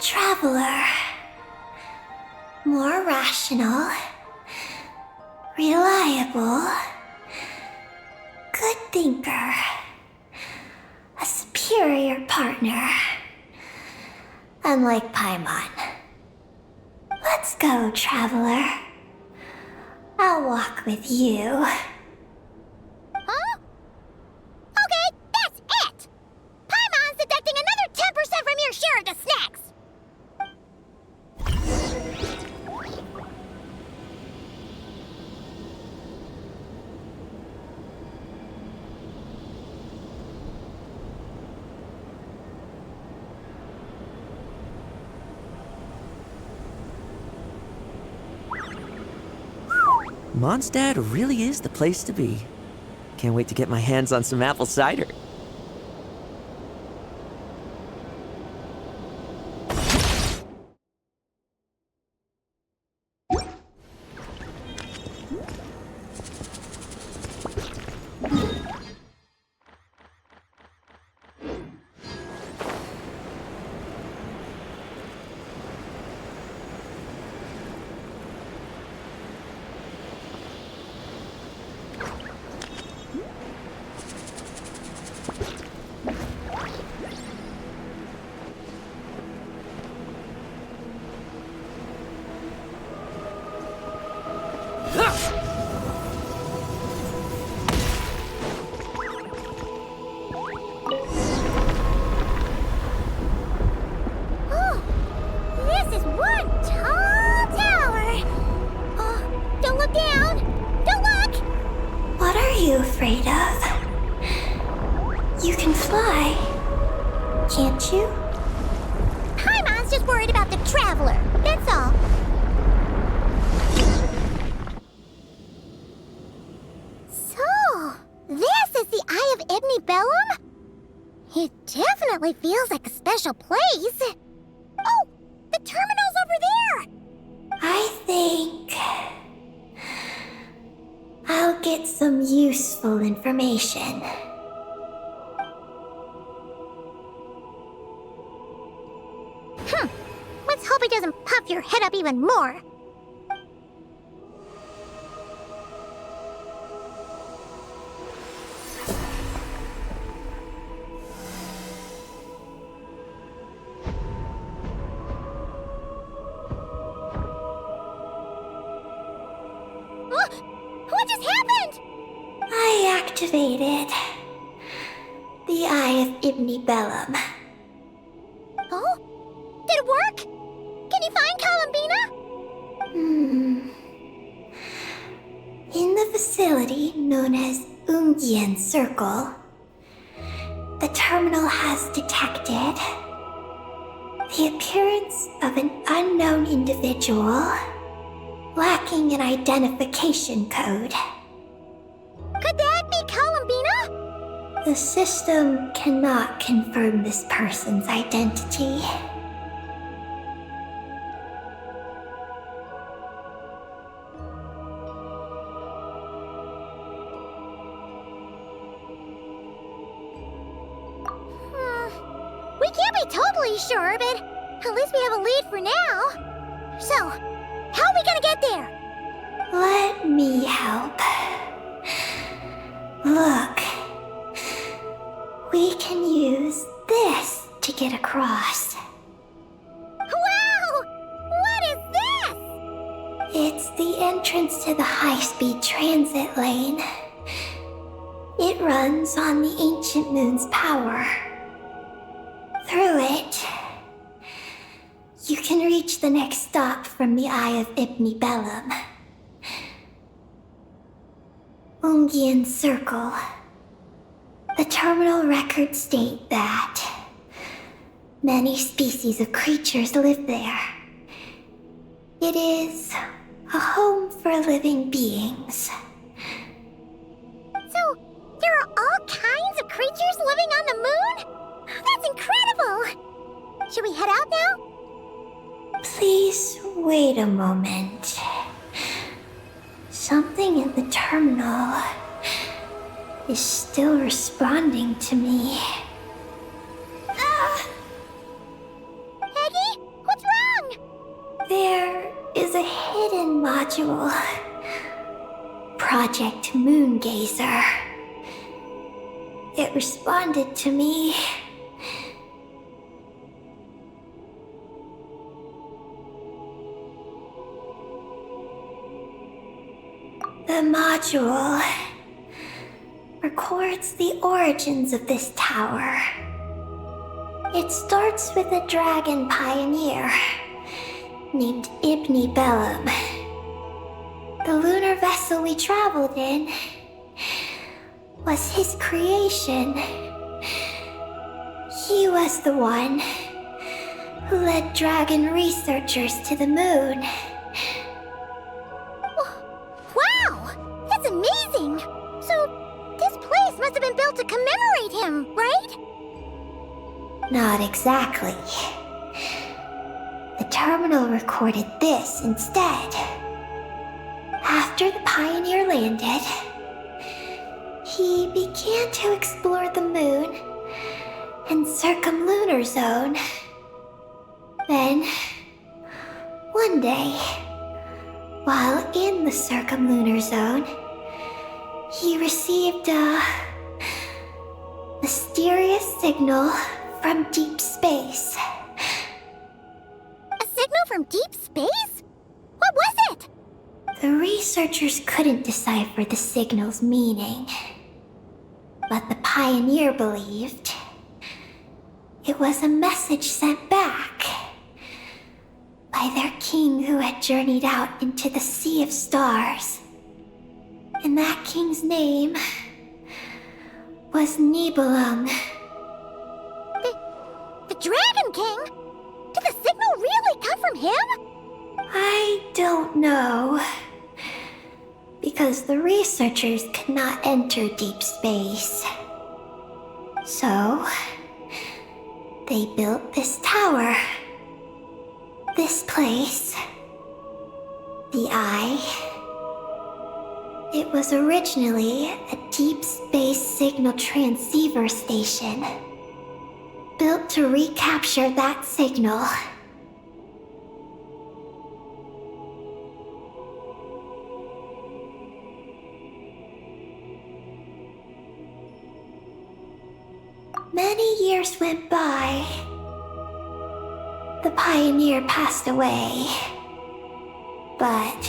Traveler. More rational. Reliable. good thinker. A superior partner. Unlike Paimon. Let's go, traveler. I'll walk with you. Huh? Okay, that's it! Paimon's deducting another 10% from your share of the snacks! Mondstadt really is the place to be. Can't wait to get my hands on some apple cider. This is one tall tower! Don't look down! Don't look! What are you afraid of? You can fly, can't you? Paimon's just worried about the traveler, that's all. So, this is the Eye of Ibni Bellum? It definitely feels like a special place. Oh, the terminal's over there! I think I'll get some useful information. Let's hope it doesn't puff your head up even more. What just happened? I activated the Eye of Ibni Bellum. Oh? Did it work? Can you find Columbina? In the facility known as Ungyen Circle, the terminal has detected the appearance of an unknown individual lacking an identification code. Could that be Columbina? The system cannot confirm this person's identity. We can't be totally sure, but at least we have a lead for now. So, how are we gonna get there? Let me help. Look. We can use this to get across. Wow! What is this? It's the entrance to the high-speed transit lane. It runs on the ancient moon's power. Through it, you can reach the next stop from the Eye of Ibni Bellum. Ungyen Circle. The terminal records state that many species of creatures live there. It is a home for living beings. So, there are all kinds of creatures living on the moon? That's incredible! Should we head out now? Please wait a moment. Something in the terminal is still responding to me. Peggy, what's wrong? There is a hidden module. Project Moongazer. it responded to me. The module records the origins of this tower. It starts with a dragon pioneer named Ibni Bellum. The lunar vessel we traveled in was his creation. He was the one who led dragon researchers to the moon. Wow! That's amazing! So, this place must have been built to commemorate him, right? Not exactly. The terminal recorded this instead. After the pioneer landed, he began to explore the moon and circumlunar zone. Then, one day, while in the circumlunar zone, he received a mysterious signal from deep space. A signal from deep space? What was it? The researchers couldn't decipher the signal's meaning, but the pioneer believed it was a message sent back by their king who had journeyed out into the Sea of Stars. And that king's name was Nibelung. The Dragon King? Did the signal really come from him? I don't know. Because the researchers could not enter deep space. So, they built this tower. This place. The Eye. It was originally a deep space signal transceiver station, built to recapture that signal. Many years went by. The pioneer passed away, but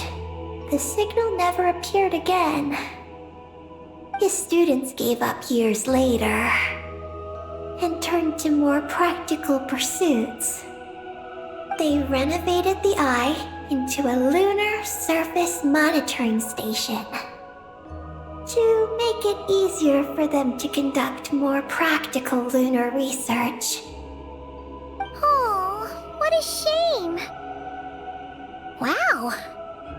the signal never appeared again. His students gave up years later and turned to more practical pursuits. They renovated the Eye into a lunar surface monitoring station to make it easier for them to conduct more practical lunar research. Oh, what a shame. Wow.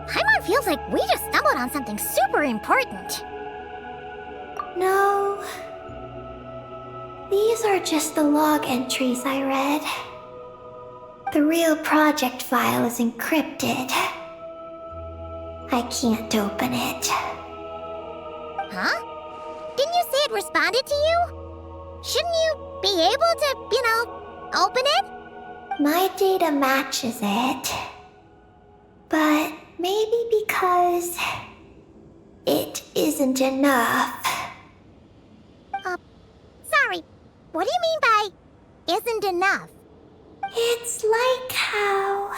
Paimon feels like we just stumbled on something super important. No. These are just the log entries I read. The real project file is encrypted. I can't open it. Huh? Didn't you say it responded to you? Shouldn't you be able to, open it? My data matches it. But maybe because it isn't enough. Sorry. What do you mean by isn't enough? It's like how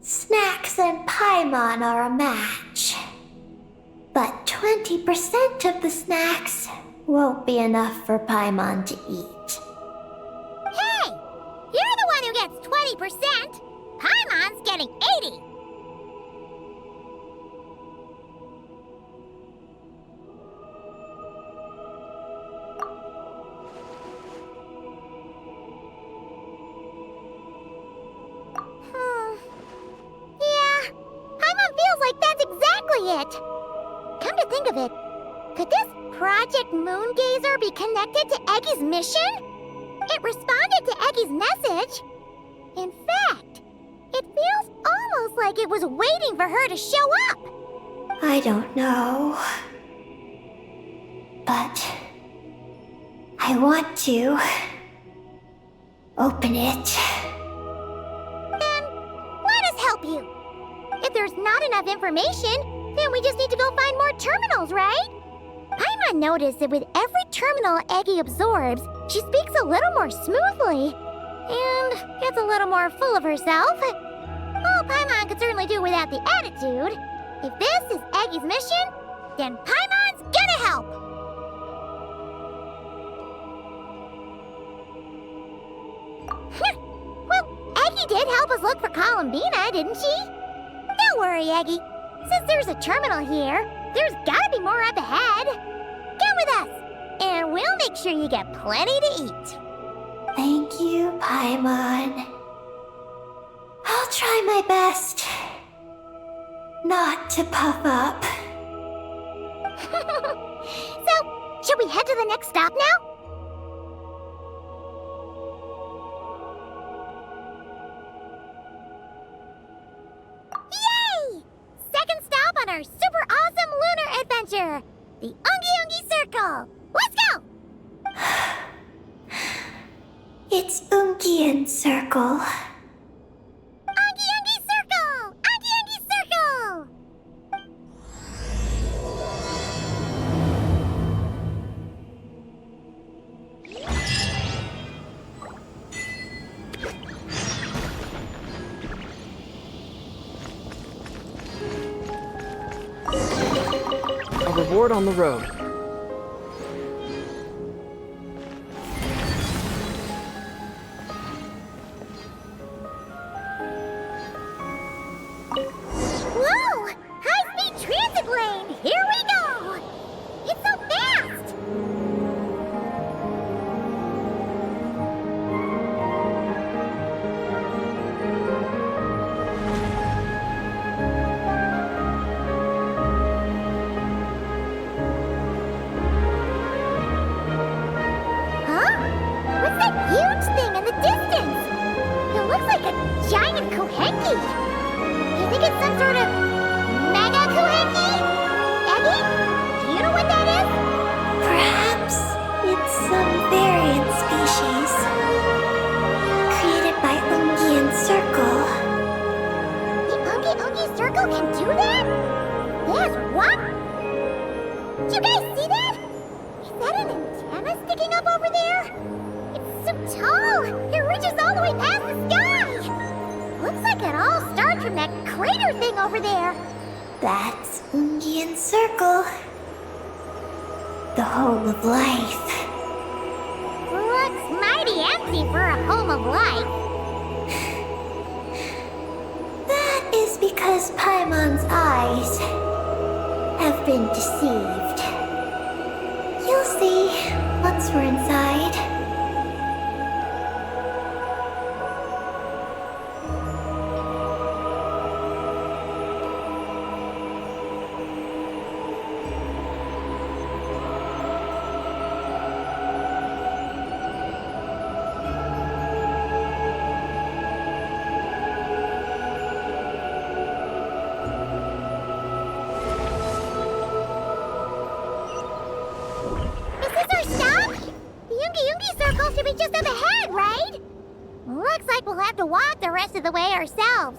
snacks and Paimon are a match. But 20% of the snacks won't be enough for Paimon to eat. Hey! You're the one who gets 20%! Paimon's getting 80! Yeah, Paimon feels like that's exactly it! Come to think of it, could this Project Moongazer be connected to Eggy's mission? It responded to Eggy's message. In fact, it feels almost like it was waiting for her to show up. I don't know. But I want to open it. Then let us help you. If there's not enough information, then we just need to go find more terminals, right? Paimon noticed that with every terminal Aggie absorbs, she speaks a little more smoothly. And gets a little more full of herself. Oh, Paimon could certainly do without the attitude. If this is Aggie's mission, then Paimon's gonna help! Well, Aggie did help us look for Columbina, didn't she? Don't worry, Aggie. Since there's a terminal here, there's gotta be more up ahead. Come with us, and we'll make sure you get plenty to eat. Thank you, Paimon. I'll try my best not to puff up. So, should we head to the next stop now? Yay! Second stop on our super awesome lunar adventure, the Ungi Ungi Circle. Let's go! It's Ungian Circle. Ungi Ungi Circle! Ungi Ungi Circle! A reward on the road. Whoa! High-speed transit lane! Here we go! It's so fast! Huh? What's that huge thing in the distance? It looks like a giant Kohenki. You think it's some sort of mega Kohenki? Aggie? Do you know what that is? Perhaps it's some variant species created by Ungian Circle. The Ungi Ungi Circle can do that? Yes, what? Do you guys see that? Is that an antenna sticking up over there? It's so tall! It reaches all the way past the sky! Looks like it all starts from that crater thing over there. That's Ungian Circle, the home of life. Looks mighty empty for a home of life. That is because Paimon's eyes have been deceived. You'll see once we're inside. Is this our stop? The Ungi Ungi Circle should be just up ahead, right? Looks like we'll have to walk the rest of the way ourselves.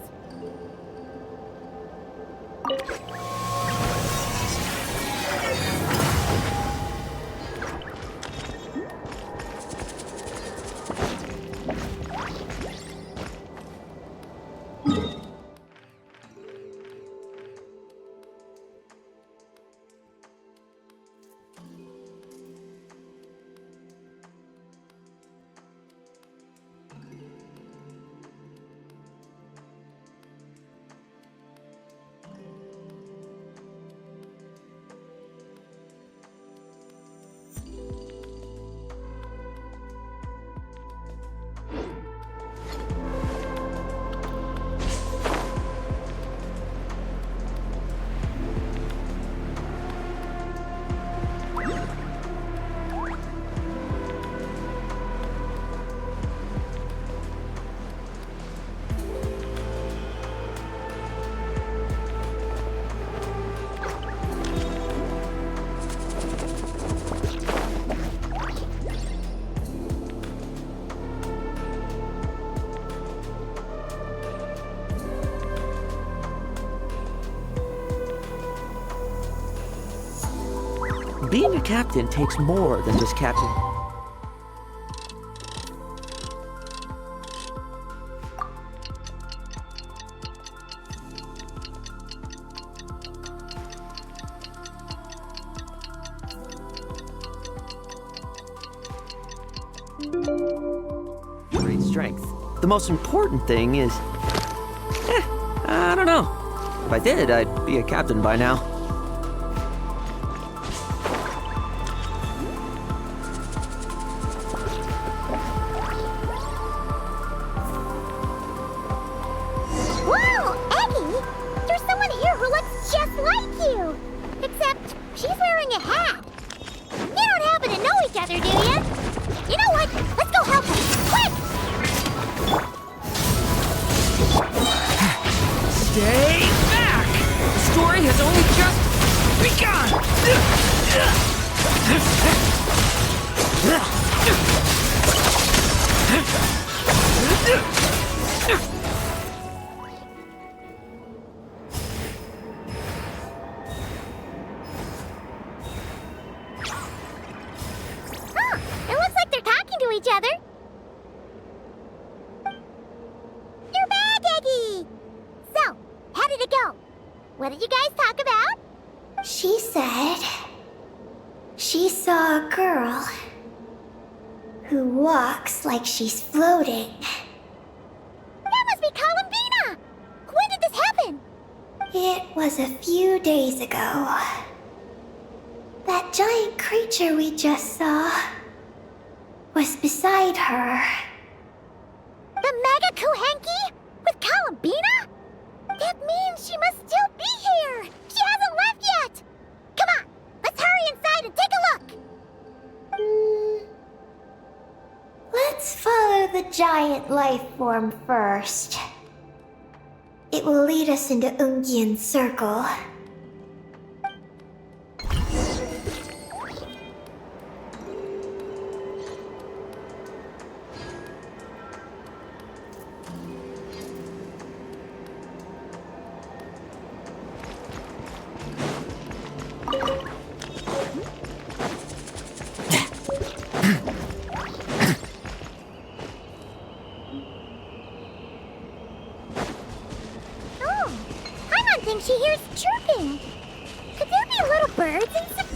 being a captain takes more than just captain. Great strength. The most important thing is... I don't know. If I did, I'd be a captain by now. Whoa, Eggie! There's someone here who looks just like you! Except she's wearing a hat. You don't happen to know each other, do you? You know what? Let's go help her. Quick! Stay back! The story has only just begun! Huh, it looks like they're talking to each other. You're back, Eggie! So, how did it go? What did you guys talk about? She said she saw a girl who walks like she's floating. That must be Columbina! When did this happen? It was a few days ago. That giant creature we just saw was beside her. The Mega Kuhenki? With Columbina? That means she must still be here! She hasn't left yet! Come on, let's hurry inside and take a look! Let's follow the giant life form first. It will lead us into Ungyen's circle. Oh, Paimon thinks she hears chirping. Could there be little birds and some...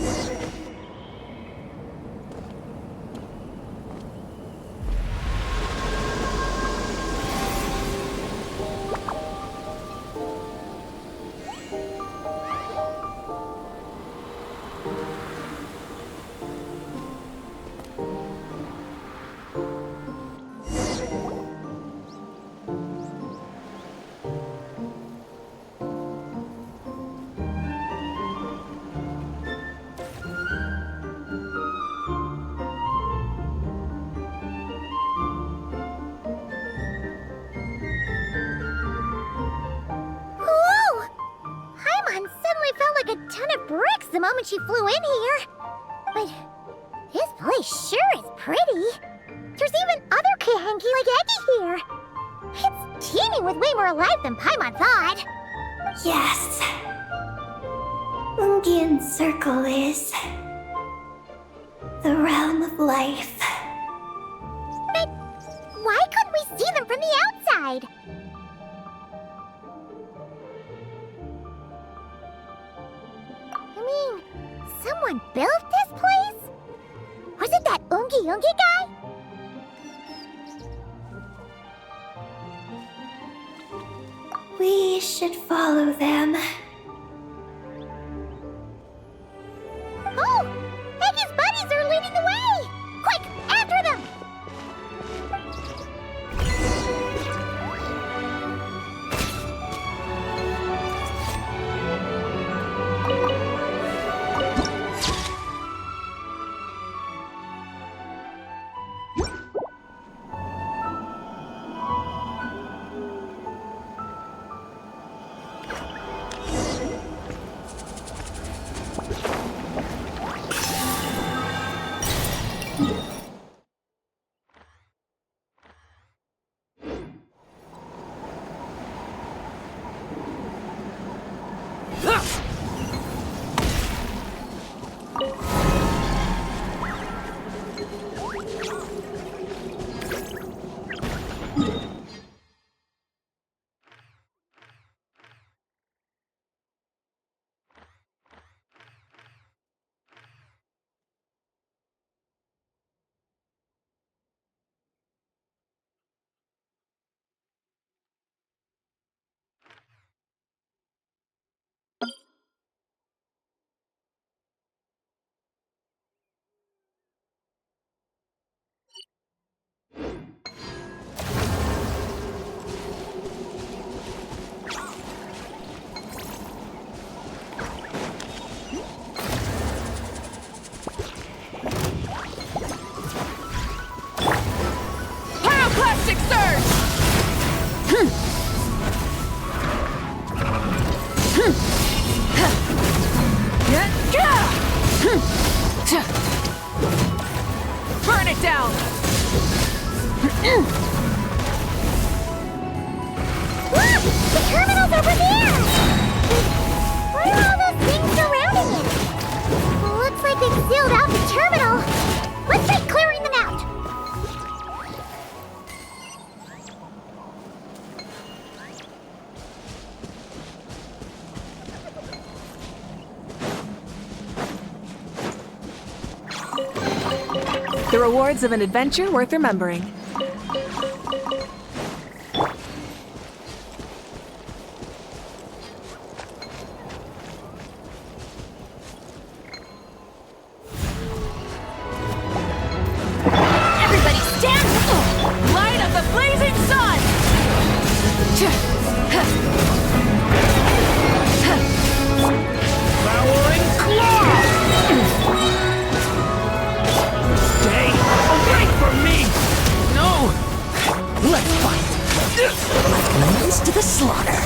Whoa! Paimon suddenly felt like a ton of bricks the moment she flew in here. But this place sure is pretty. There's even other Kuhenki like Eggie here. It's teeming with way more life than Paimon thought. Yes. Ungyen's circle is the realm of life. But why couldn't we see them from the outside? I mean, someone built this place? Was it that Ungi guy? We should follow them. Oh! Eggie's buddies are leading the way! Quick, after them! Burn it down! Look! The terminal's over there! What are all those things surrounding it? Looks like they've sealed out the terminal. Let's try clearing them out. The rewards of an adventure worth remembering. Everybody stand! Light up the blazing sun! Flowering claw! Stay away from me! No! Let's fight! Like lambs to the slaughter!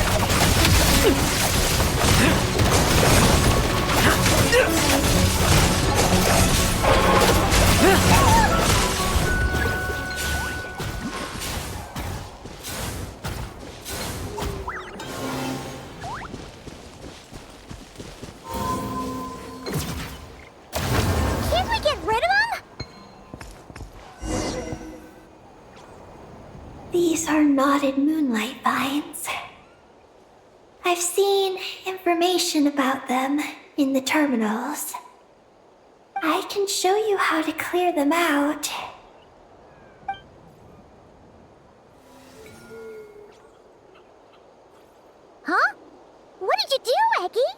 Can't we get rid of them? These are knotted moonlight vines. I've seen information about them in the terminals. I can show you how to clear them out. Huh? What did you do, Eggie?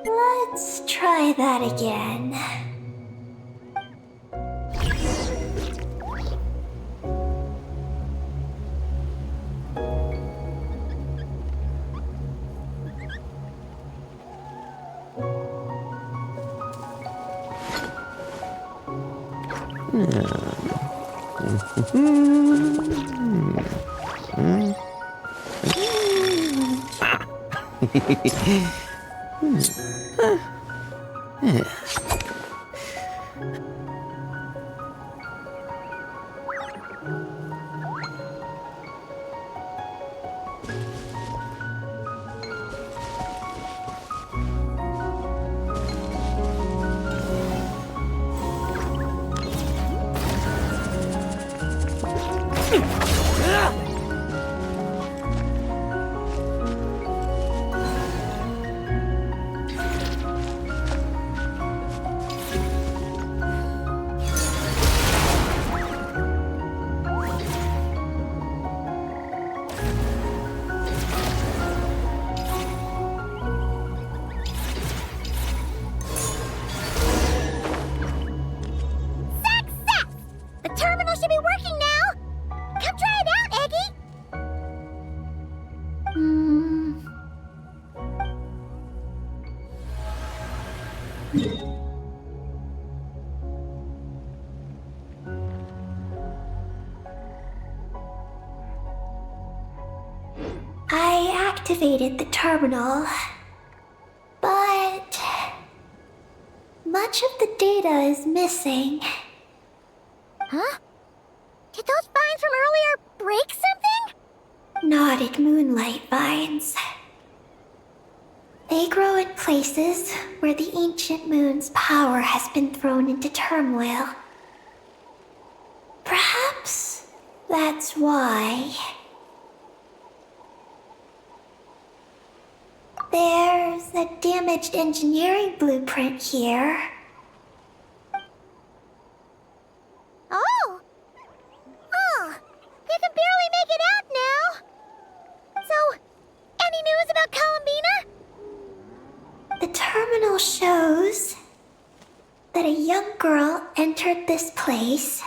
Let's try that again. Success! The terminal should be working now! Come try it out, Eggie! I activated the terminal, but much of the data is missing. Huh? Did those vines from earlier break something? Knotted moonlight vines. They grow in places where the ancient moon's power has been thrown into turmoil. Perhaps that's why. There's a damaged engineering blueprint here. Oh! Oh! You can barely make it out now! So, any news about Columbina? The terminal shows that a young girl entered this place,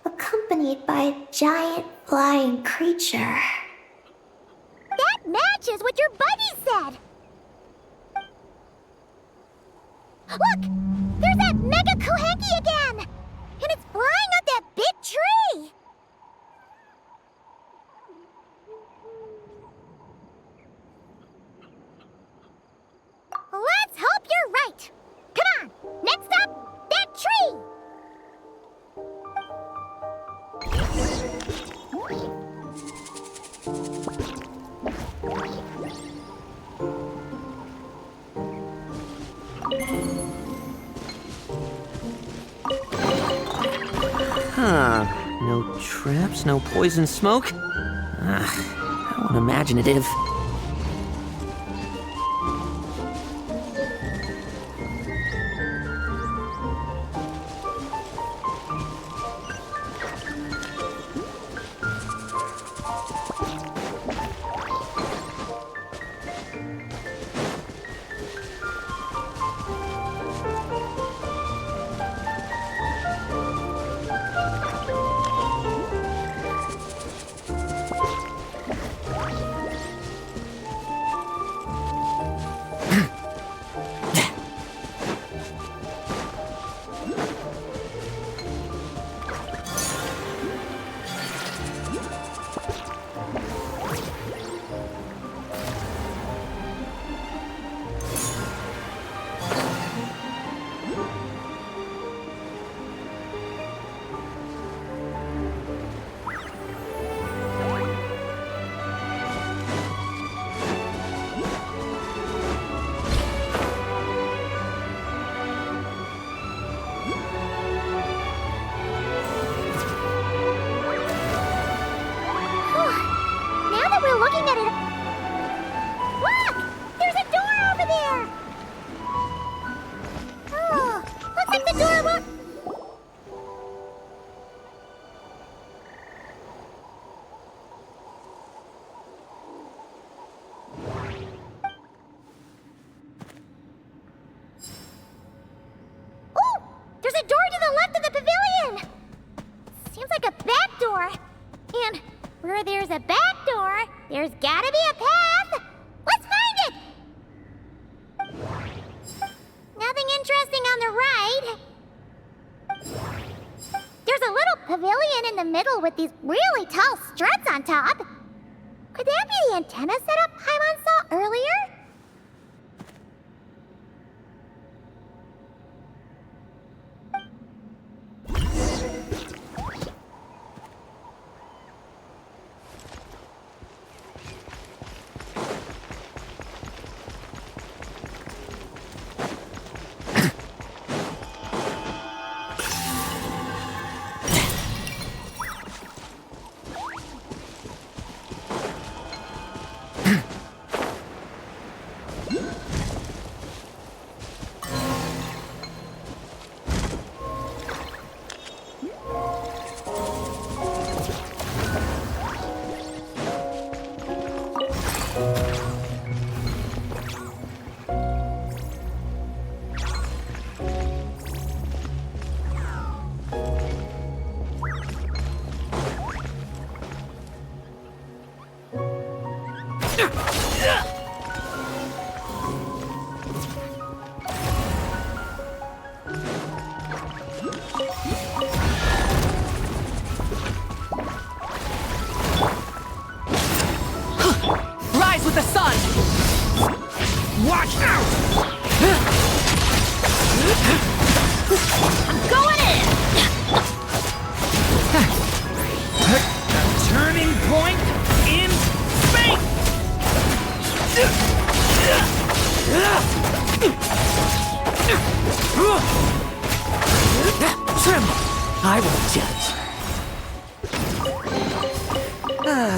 accompanied by a giant flying creature. That matches what your buddy said! Look! There's that Mega Kuhenki again! And it's flying Huh. No traps, no poison smoke? How unimaginative. Now that we're looking at it... Look! There's a door over there! Oh, looks like the door won't... Oh! There's a door to the left of the pavilion! Seems like a back door. And where there's a back door, there's gotta be a path! Let's find it! Nothing interesting on the right. There's a little pavilion in the middle with these really tall struts on top. Could that be the antenna setup Paimon saw earlier? Rise with the sun! Watch out! I'm going in! A turning point in space! Tremble! I won't judge.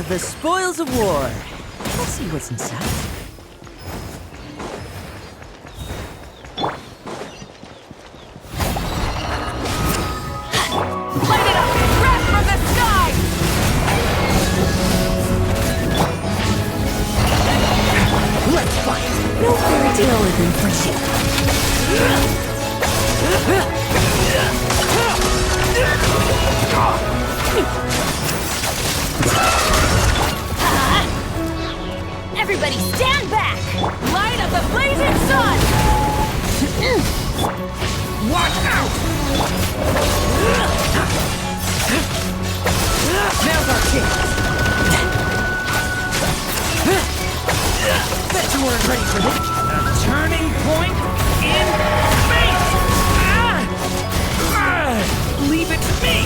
The spoils of war. Let's see what's inside. Light it up! Crash from the sky! Let's fight! No fairy tale isn't for you. Everybody stand back! Light of the blazing sun! Watch out! Now's our chance! Bet you weren't ready for this! A turning point in space! Leave it to me!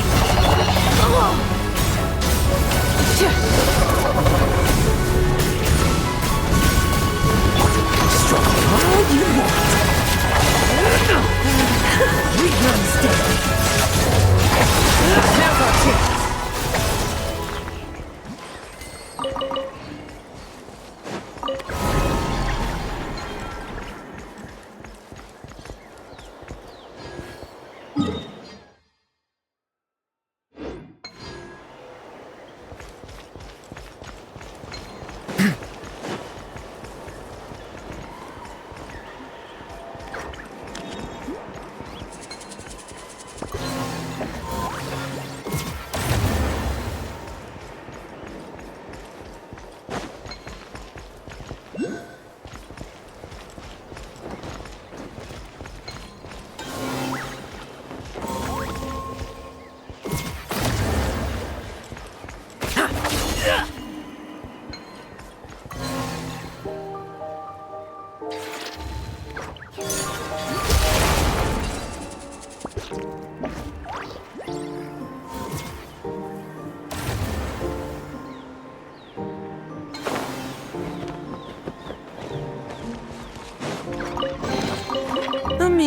Strong all you want. We run steady. Now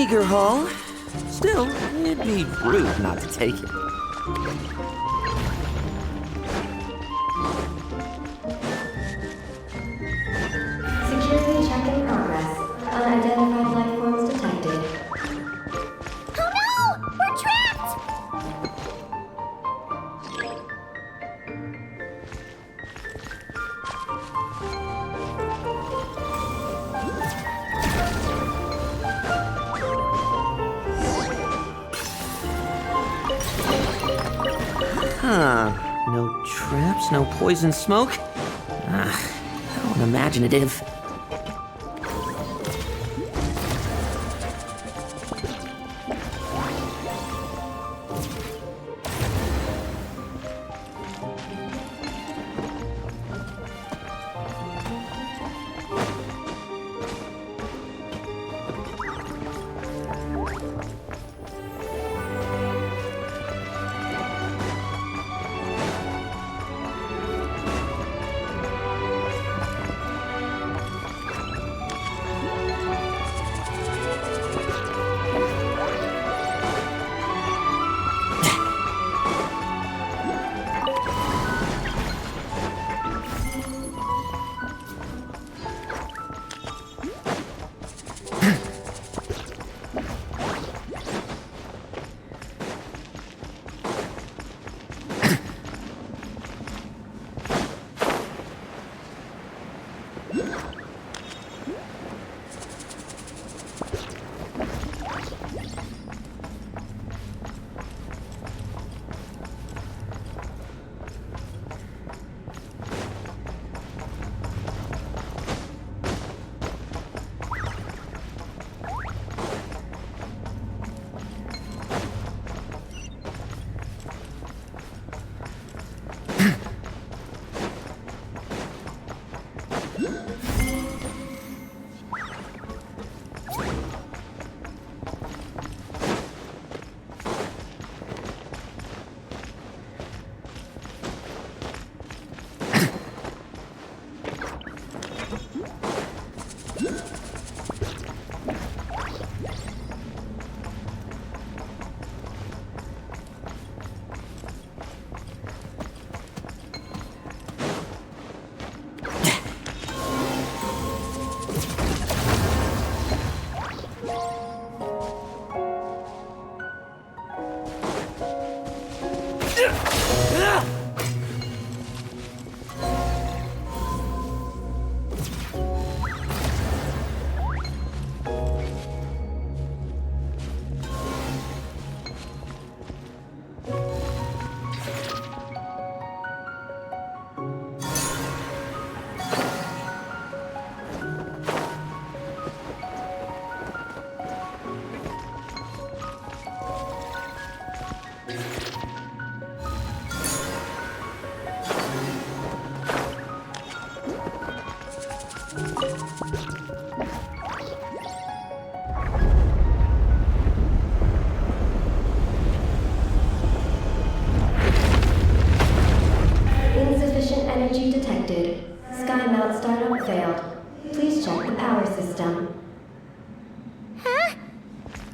meager haul. Still, it'd be rude not to take it. Security check in progress. Unidentified life forms detected. Oh no! We're trapped! Huh. No traps, no poison smoke. How unimaginative. Insufficient energy detected. Sky mount startup failed. Please check the power system. Huh?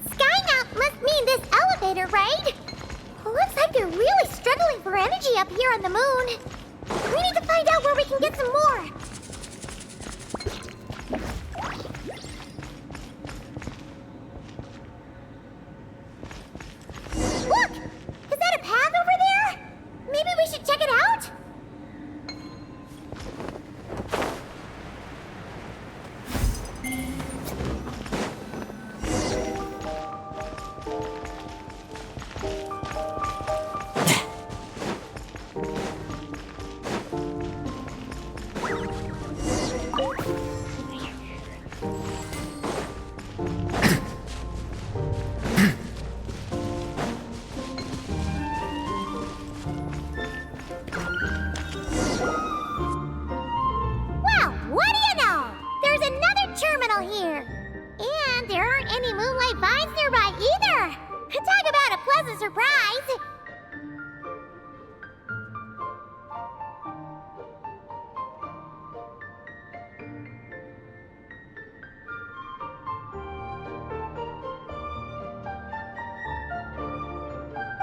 Skymount must mean this elevator, right? Looks like they're really struggling for energy up here on the moon. We need to find out where we can get some more. Look! Is that a path over there? Maybe we should check it out? Well, what do you know? There's another terminal here. And there aren't any moonlight vines nearby either. Talk about a pleasant surprise.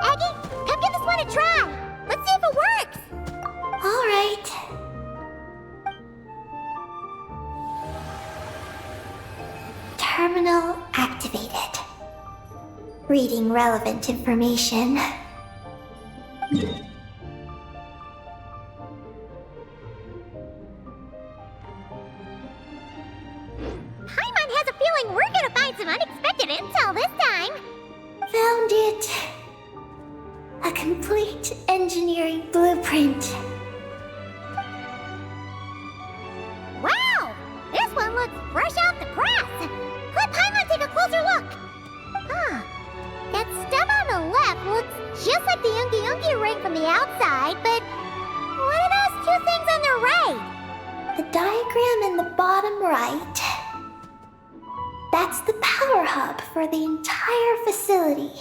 Aggie, come give this one a try. Let's see if it works. All right. Terminal activated. Reading relevant information. Paimon has a feeling we're gonna find some unexpected intel this time. Found it. A complete engineering blueprint. Wow! This one looks fresh off the press. Let Paimon take a closer look. Huh. That stem on the left looks just like the Ungi ring from the outside, but what are those two things on the right? The diagram in the bottom right. That's the power hub for the entire facility.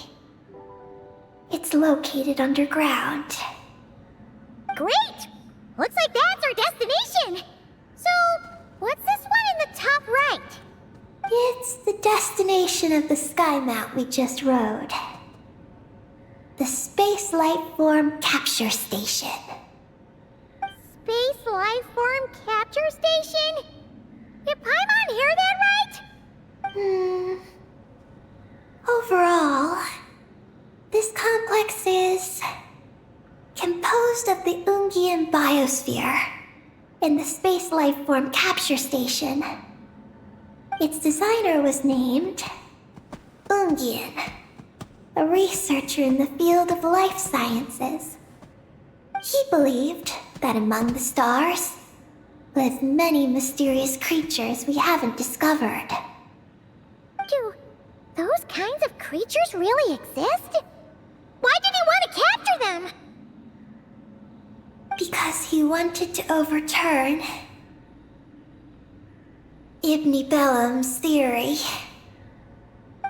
It's located underground. Great! Looks like that's our destination. So, what's this one in the top right? It's the destination of the sky mount we just rode. The Space Life Form Capture Station. Space Life Form Capture Station? Did Paimon hear that right? Overall, this complex is composed of the Ungian biosphere and the Space Life Form Capture Station. Its designer was named Ungian, a researcher in the field of life sciences. He believed that among the stars lived many mysterious creatures we haven't discovered. Do those kinds of creatures really exist? Why did he want to capture them? Because he wanted to overturn Ibn Bellum's theory.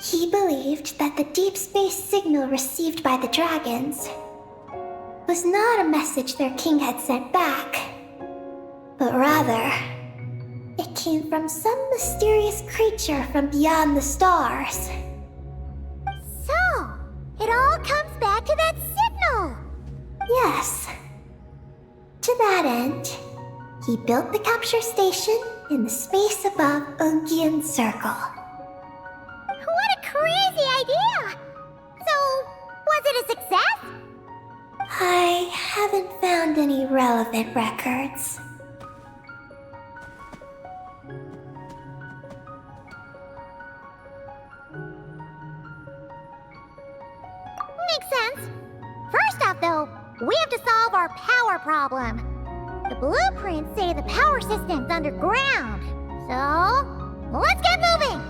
He believed that the deep space signal received by the dragons was not a message their king had sent back, but rather, it came from some mysterious creature from beyond the stars. So, it all comes back to that signal. Yes. To that end, he built the capture station in the space above Ungian Circle. What a crazy idea! So, was it a success? I haven't found any relevant records. Makes sense. First off, though, we have to solve our power problem. The blueprints say the power system's underground. So, let's get moving!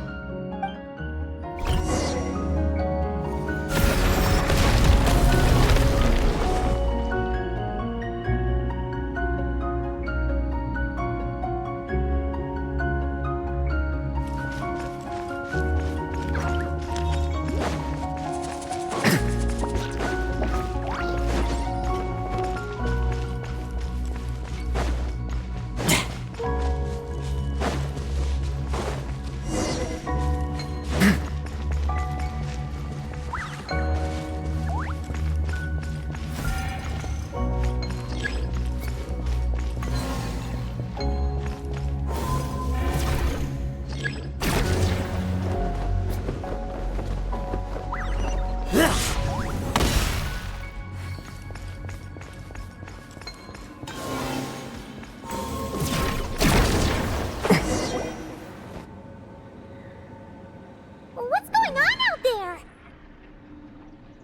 What's going on out there?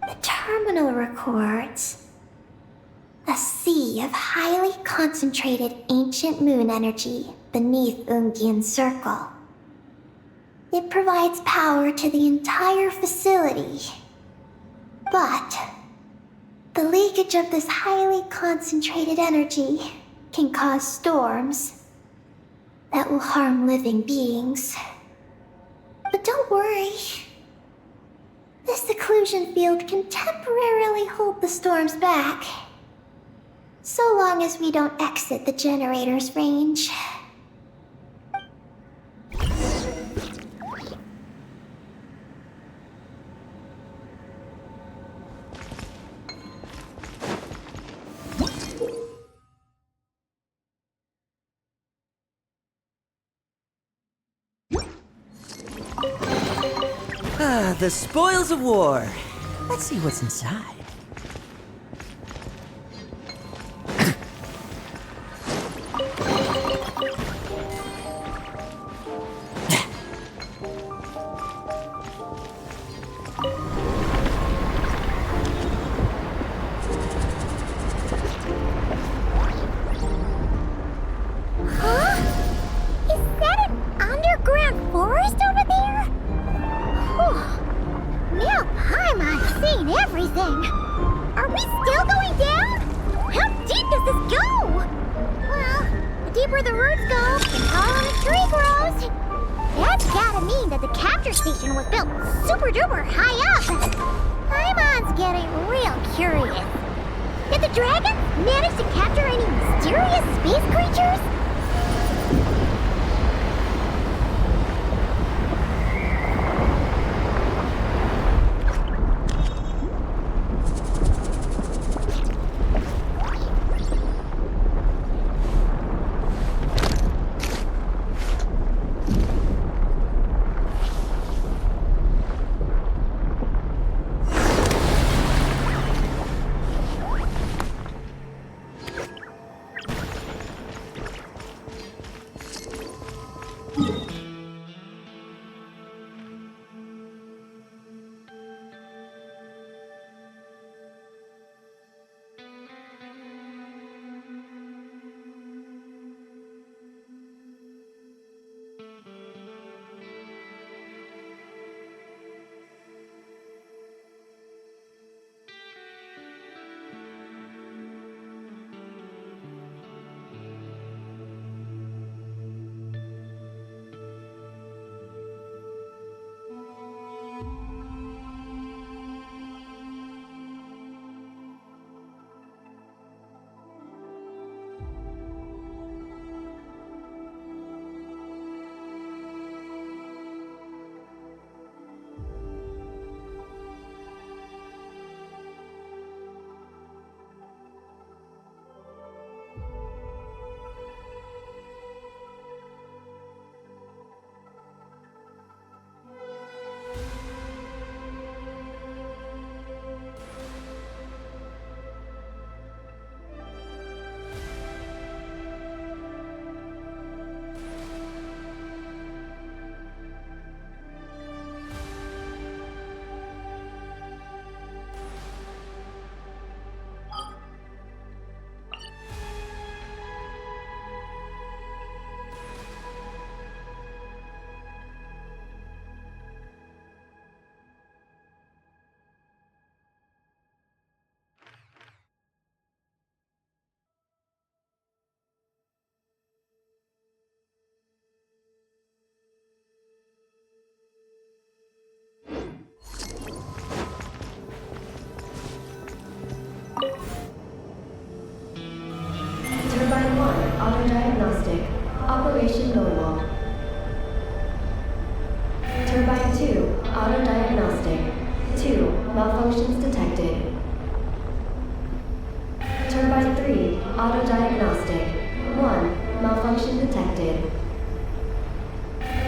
The terminal records a sea of highly concentrated ancient moon energy beneath Ungian Circle. It provides power to the entire facility. But the leakage of this highly concentrated energy can cause storms that will harm living beings. But don't worry. This seclusion field can temporarily hold the storms back, so long as we don't exit the generator's range. The spoils of war. Let's see what's inside. Huh? Is that an underground forest over there? Whew. Now Paimon's seen everything. Are we still going down? How deep does this go? Well, the deeper the roots go, the taller the tree grows. That's gotta mean that the capture station was built super duper high up. Paimon's getting real curious. Did the dragon manage to capture any mysterious space creatures? Turbine 1, auto-diagnostic. Operation normal. Turbine 2, auto-diagnostic. 2, malfunctions detected. Turbine 3, auto-diagnostic. 1, malfunction detected.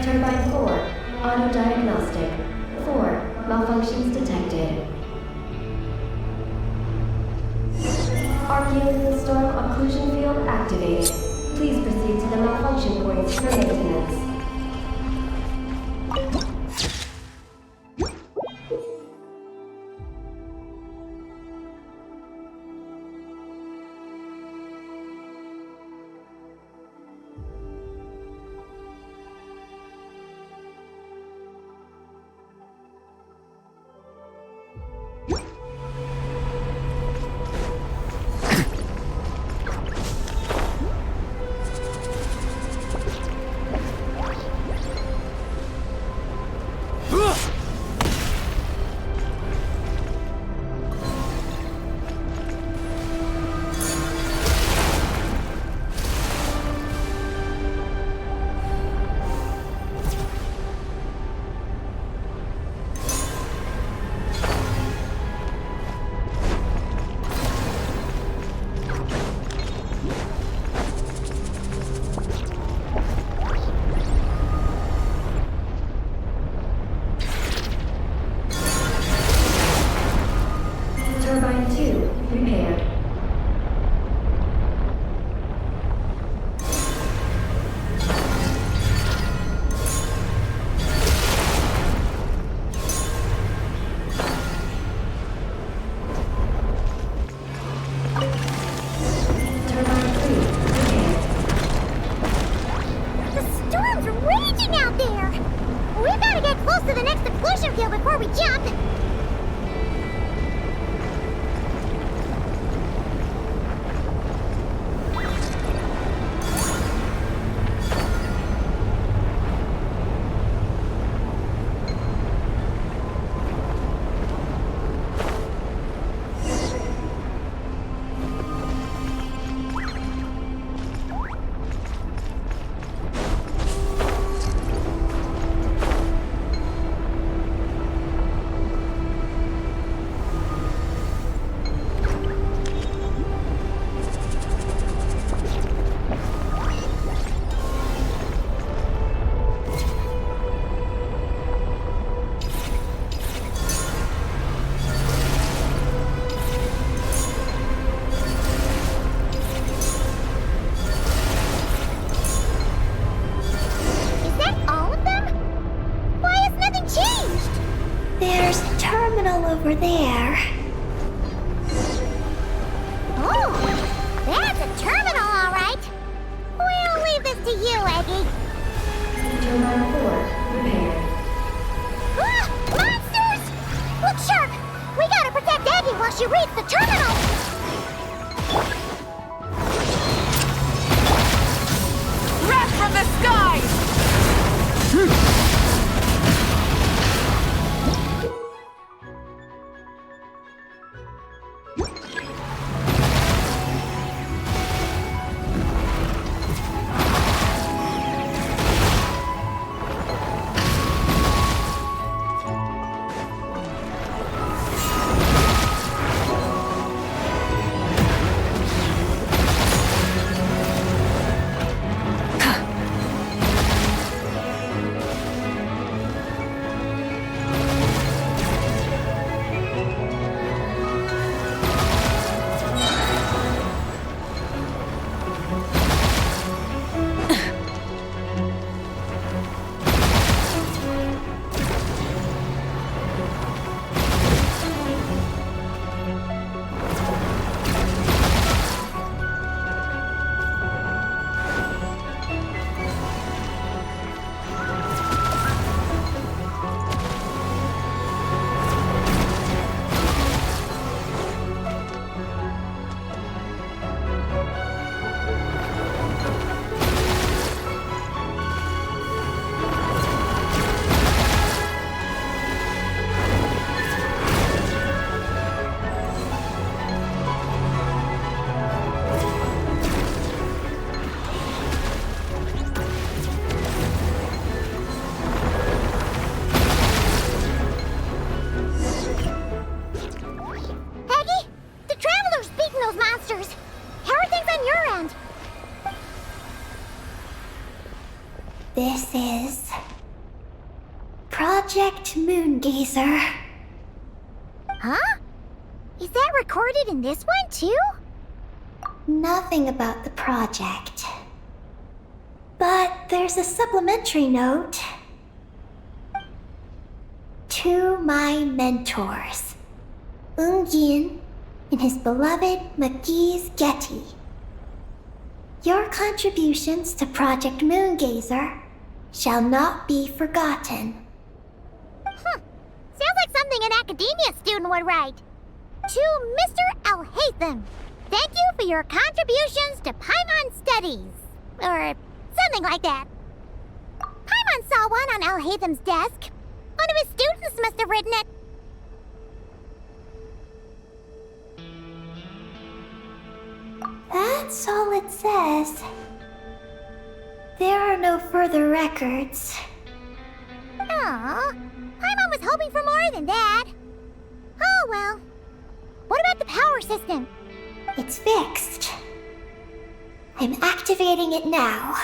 Turbine 4, auto-diagnostic. 4, malfunctions detected. Archaean storm occlusion field activated. Please proceed to the malfunction points for maintenance. while she reads the terminal! Wrath from the skies! This is Project Moongazer. Huh? Is that recorded in this one, too? Nothing about the project. But there's a supplementary note. To my mentors, Ungin and his beloved McGee's Getty. Your contributions to Project Moongazer shall not be forgotten. Sounds like something an academia student would write. To Mr. Alhaitham, thank you for your contributions to Paimon Studies. Or something like that. Paimon saw one on Alhaitham's desk. One of his students must have written it. That's all it says. There are no further records. Aw, Paimon was hoping for more than that. Oh well. What about the power system? It's fixed. I'm activating it now.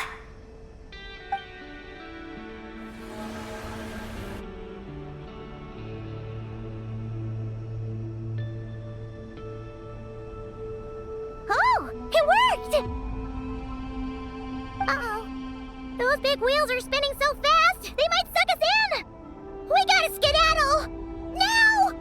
Oh, it worked! Uh-oh. Those big wheels are spinning so fast, they might suck us in! We gotta skedaddle! Now!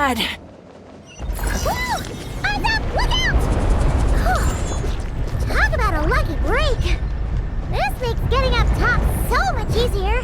bad. Whoa! Eyes up! Look out! Whew. Talk about a lucky break. This makes getting up top so much easier.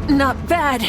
Not bad.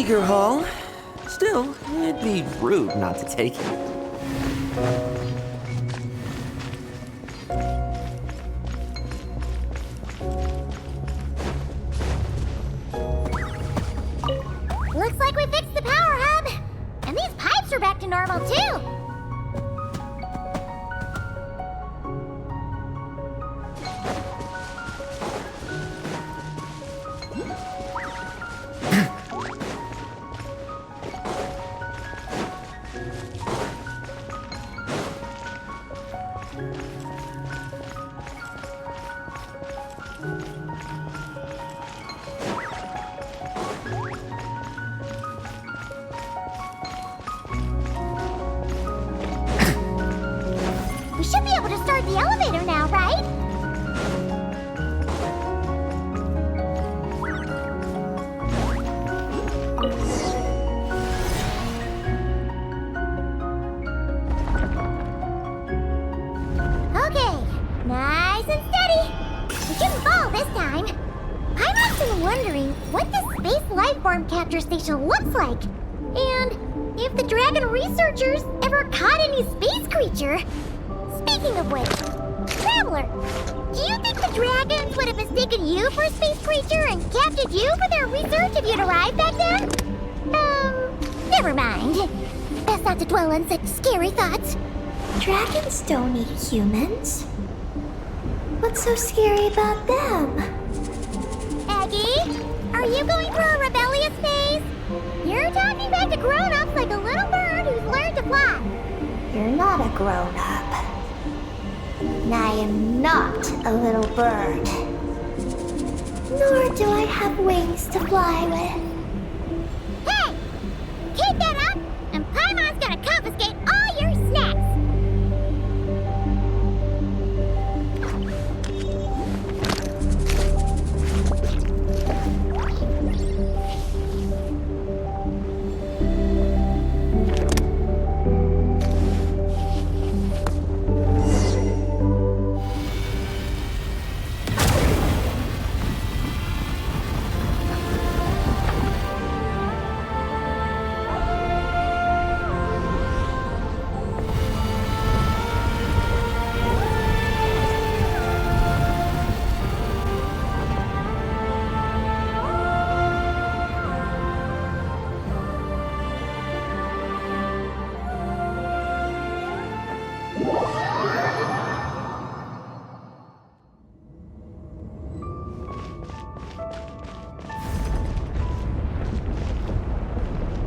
Meager haul. Still, it'd be rude not to take it. Looks like we fixed the power hub. And these pipes are back to normal, too. We should be able to start the elevator now, right? Okay, nice and steady. We shouldn't fall this time. I've been wondering what this space lifeform capture station looks like. And if the dragon researchers ever caught any space creature. Speaking of which, Traveler, do you think the dragons would have mistaken you for a space creature and captured you for their research if you'd arrived back then? Never mind. Best not to dwell on such scary thoughts. Dragons don't eat humans. What's so scary about them? Aggie, are you going through a rebellious phase? You're talking back to grown-ups like a little bird who's learned to fly. You're not a grown-up. And I am not a little bird. Nor do I have wings to fly with. Hey! Keep that up, and Paimon's gonna confiscate all your snacks!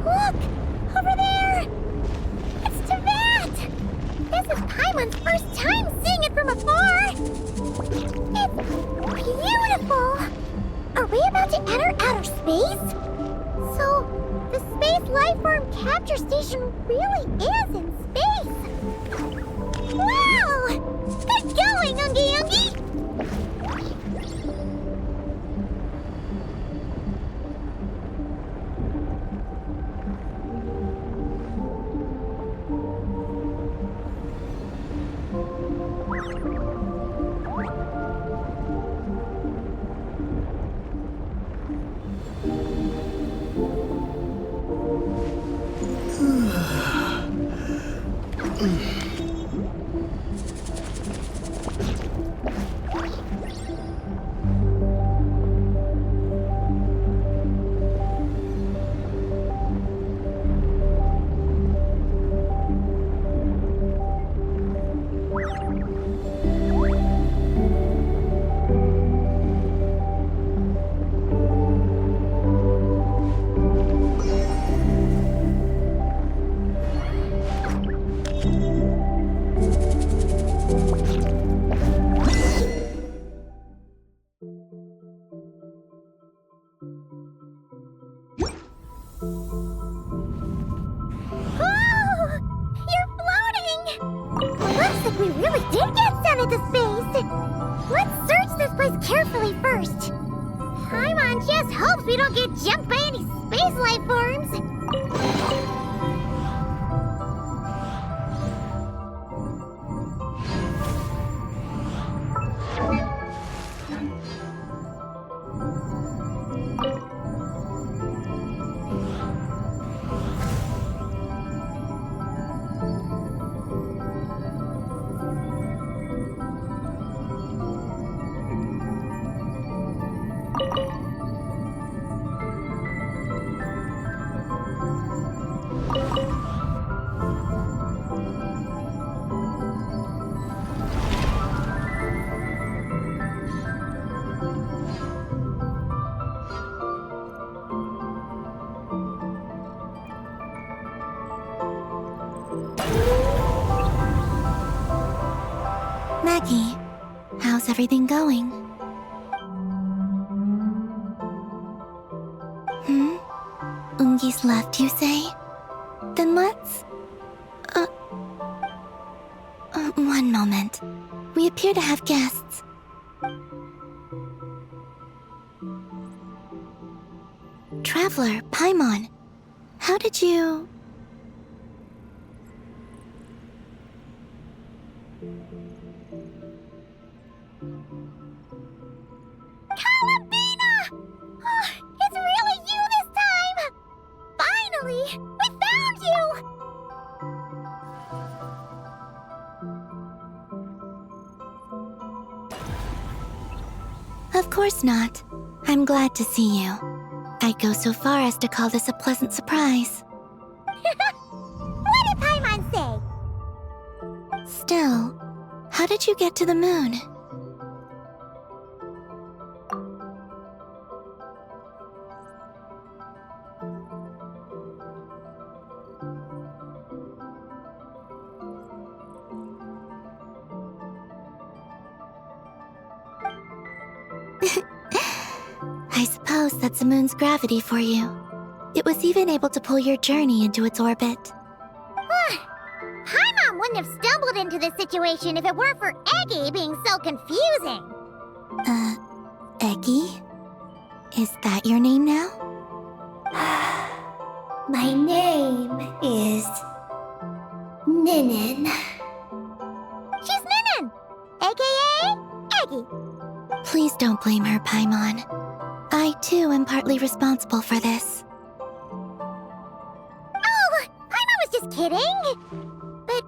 Look! Over there! It's Teyvat! This is Paimon's first time seeing it from afar! It's beautiful! Are we about to enter outer space? So, the space lifeform capture station really is in space! Wow! Good going, Ungie Ungie! We really did get sent into space! Let's search this place carefully first. Paimon just hopes we don't get jumped by any space life forms. Aggie, how's everything going? Ungi's left, you say? Then let's... one moment. We appear to have guests. Traveler, Paimon, how did you... Calabina! Oh, it's really you this time! Finally! We found you! Of course not. I'm glad to see you. I'd go so far as to call this a pleasant surprise. What did Paimon say? Still, how did you get to the moon? I suppose that's the moon's gravity for you. It was even able to pull your journey into its orbit. Paimon wouldn't have stumbled into this situation if it weren't for Eggy being so confusing. Eggy? Is that your name now? My name is Ninin. She's Ninin, aka Eggy. Please don't blame her, Paimon. I, too, am partly responsible for this. Oh, Paimon was just kidding! But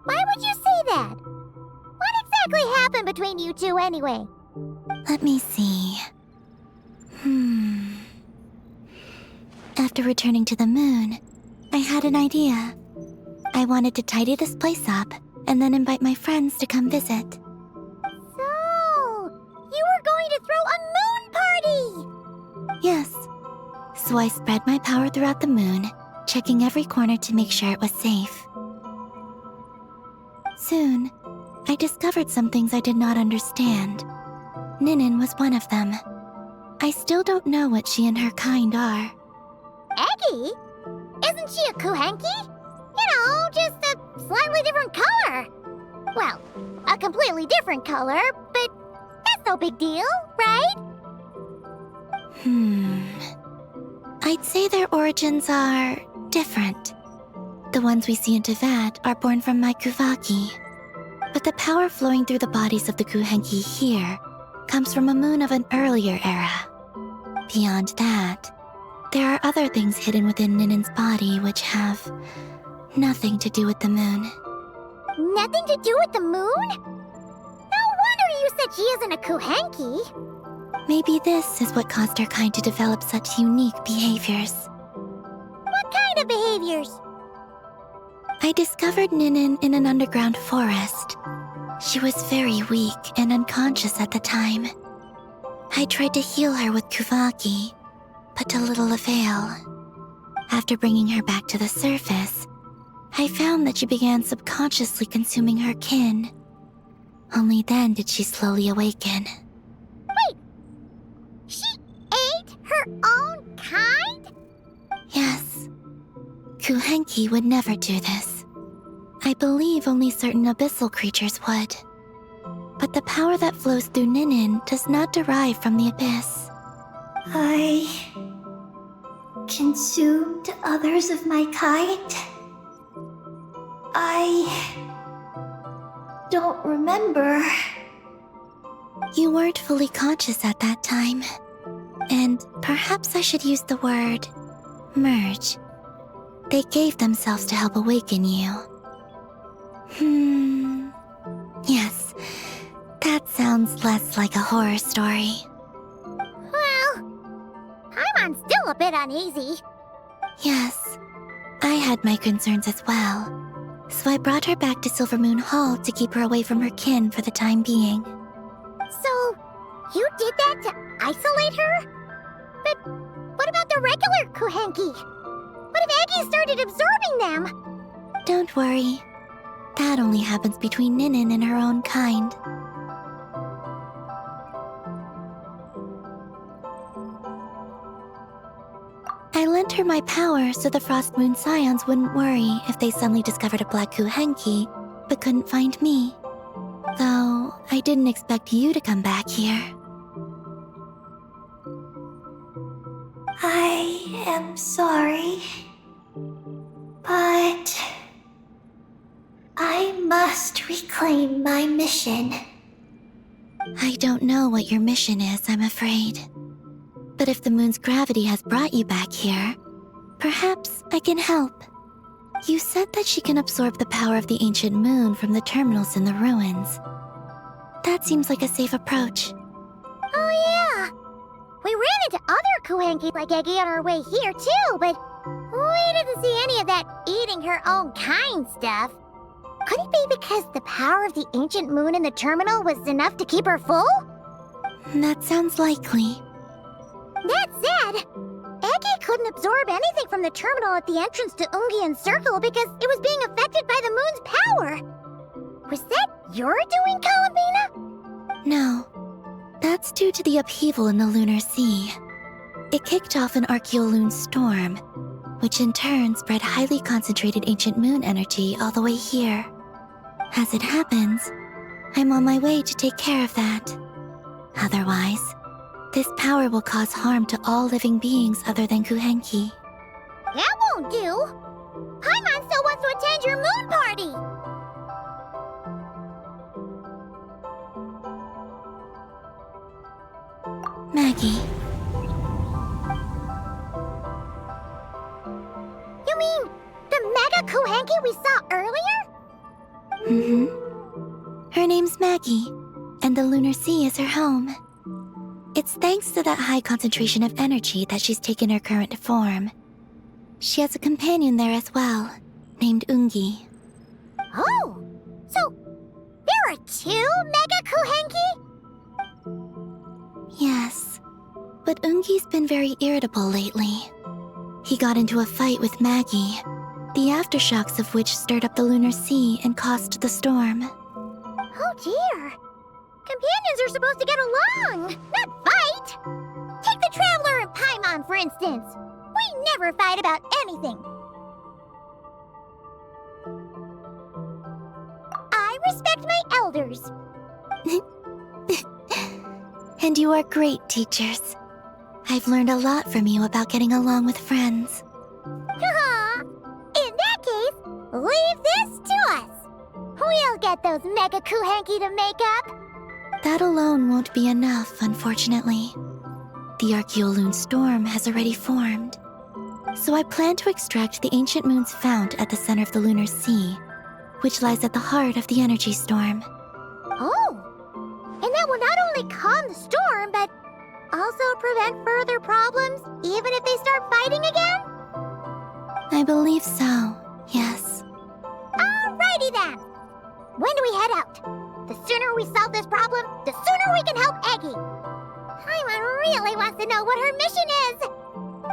why would you say that? What exactly happened between you two, anyway? Let me see. After returning to the moon, I had an idea. I wanted to tidy this place up, and then invite my friends to come visit. So, you were going to throw a moon party! Yes. So I spread my power throughout the moon, checking every corner to make sure it was safe. Soon, I discovered some things I did not understand. Ninin was one of them. I still don't know what she and her kind are. Eggy? Isn't she a Kuhenki? You know, just a slightly different color. Well, a completely different color, but that's no big deal, right? I'd say their origins are different. The ones we see in Tevat are born from my Kuvaki. But the power flowing through the bodies of the Kuhenki here comes from a moon of an earlier era. Beyond that, there are other things hidden within Ninin's body which have nothing to do with the moon. Nothing to do with the moon? No wonder you said she isn't a Kuhenki. Maybe this is what caused her kind to develop such unique behaviors. What kind of behaviors? I discovered Ninin in an underground forest. She was very weak and unconscious at the time. I tried to heal her with Kuvaki, but to little avail. After bringing her back to the surface, I found that she began subconsciously consuming her kin. Only then did she slowly awaken. Wait! She ate her own kind? Yes. Kuhenki would never do this. I believe only certain abyssal creatures would. But the power that flows through Ninin does not derive from the abyss. I consumed others of my kind? I don't remember. You weren't fully conscious at that time. And perhaps I should use the word merge. They gave themselves to help awaken you. Yes, that sounds less like a horror story. Well, Paimon's still a bit uneasy. Yes, I had my concerns as well. So I brought her back to Silvermoon Hall to keep her away from her kin for the time being. So, you did that to isolate her? But what about the regular Kuhenki? What if Aggie started absorbing them? Don't worry. That only happens between Ninin and her own kind. I lent her my power so the Frost Moon Scions wouldn't worry if they suddenly discovered a Black Kuhenki, but couldn't find me. Though, I didn't expect you to come back here. I am sorry, but I must reclaim my mission. I don't know what your mission is, I'm afraid. But if the moon's gravity has brought you back here, perhaps I can help. You said that she can absorb the power of the ancient moon from the terminals in the ruins. That seems like a safe approach. Oh yeah! We ran into other Kuhenki like Eggy on our way here too, but we didn't see any of that eating her own kind stuff. Could it be because the power of the ancient moon in the terminal was enough to keep her full? That sounds likely. That said, Eggy couldn't absorb anything from the terminal at the entrance to Ungian's circle because it was being affected by the moon's power. Was that your doing, Columbina? No. That's due to the upheaval in the lunar sea. It kicked off an Archeoloon storm, which in turn spread highly concentrated ancient moon energy all the way here. As it happens, I'm on my way to take care of that. Otherwise, this power will cause harm to all living beings other than Kuhenki. That won't do! Paimon still wants to attend your moon party! Maggie. You mean the Mega Kuhenki we saw earlier? Mm-hmm. Her name's Maggie, and the lunar sea is her home. It's thanks to that high concentration of energy that she's taken her current form. She has a companion there as well, named Ungi. Oh! So, there are two Mega Kuhenki? Yes, but Ungi's been very irritable lately. He got into a fight with Maggie, the aftershocks of which stirred up the lunar sea and caused the storm. Oh dear! Companions are supposed to get along, not fight! Take the Traveler and Paimon, for instance. We never fight about anything. I respect my elders. And you are great teachers. I've learned a lot from you about getting along with friends. Aw, in that case, leave this to us. We'll get those Mega Kuhenki to make up. That alone won't be enough, unfortunately. The Archeoloon storm has already formed. So I plan to extract the ancient moon's fount at the center of the lunar sea, which lies at the heart of the energy storm. Oh, and that will not only calm the storm, but also prevent further problems, even if they start fighting again? I believe so, yes. Alrighty then. When do we head out? The sooner we solve this problem, the sooner we can help Eggy. Paimon really wants to know what her mission is.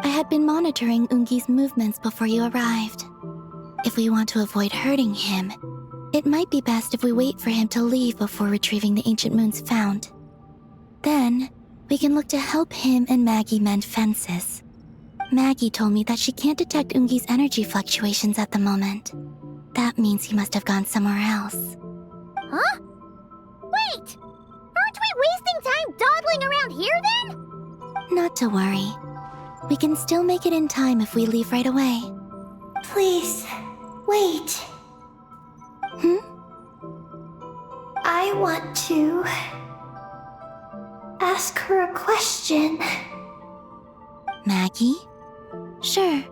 I had been monitoring Ungi's movements before you arrived. If we want to avoid hurting him, it might be best if we wait for him to leave before retrieving the ancient moon's fount. Then, we can look to help him and Maggie mend fences. Maggie told me that she can't detect Ungi's energy fluctuations at the moment. That means he must have gone somewhere else. Huh? Wait! Aren't we wasting time dawdling around here then? Not to worry. We can still make it in time if we leave right away. Please, wait. I want to ask her a question. Maggie? Sure,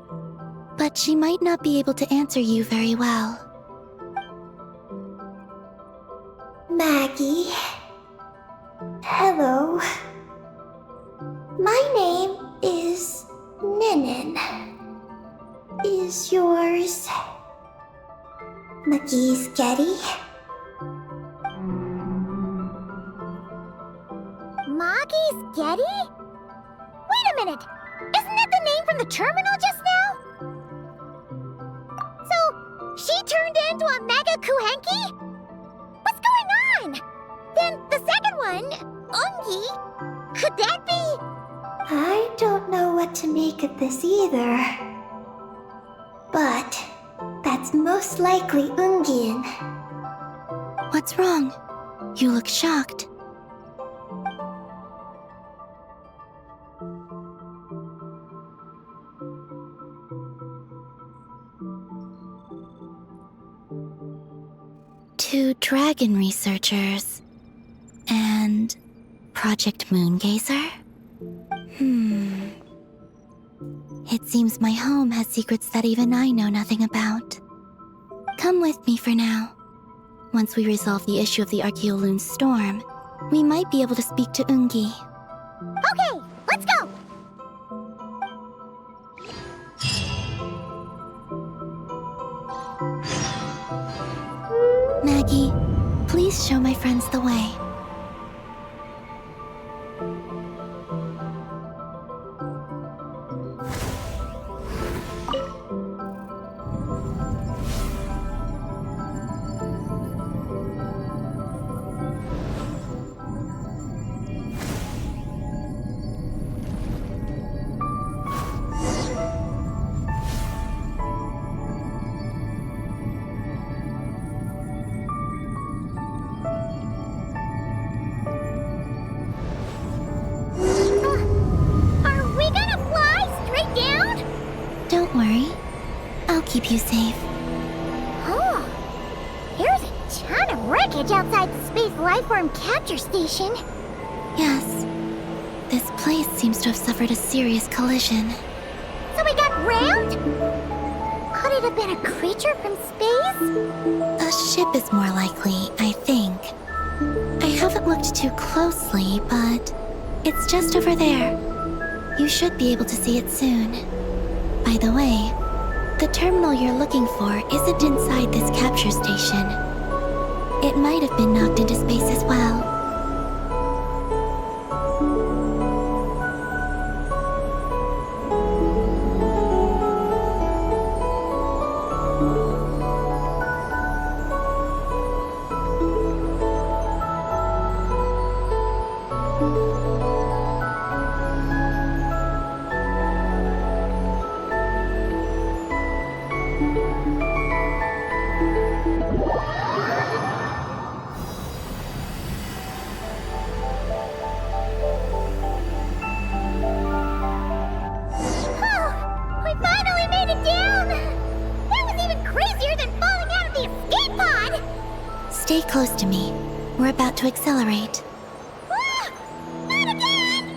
but she might not be able to answer you very well. Maggie. Hello. My name is Ninin. Is yours McGee's Getty? Maggie's Getty? Wait a minute! Isn't that the name from the terminal just now? So, she turned into a mega kuhenki? What's going on? Then the second one, Ungi, could that be? I don't know what to make of this either. But that's most likely Ungian. What's wrong? You look shocked. Two dragon researchers and Project Moongazer? It seems my home has secrets that even I know nothing about. Come with me for now. Once we resolve the issue of the Archaeoloon storm, we might be able to speak to Ungi. Okay, let's go! Maggie, please show my friends the way. Are we gonna fly straight down? Don't worry. I'll keep you safe. Oh, here's a ton of wreckage outside the Space Lifeform Capture Station. Yes. This place seems to have suffered a serious collision. So we got rammed? Could it have been a creature from space? A ship is more likely, I think. I haven't looked too closely, but it's just over there. You should be able to see it soon. By the way, the terminal you're looking for isn't inside this capture station. It might have been knocked into space as well. Stay close to me. We're about to accelerate. Ah! Not again!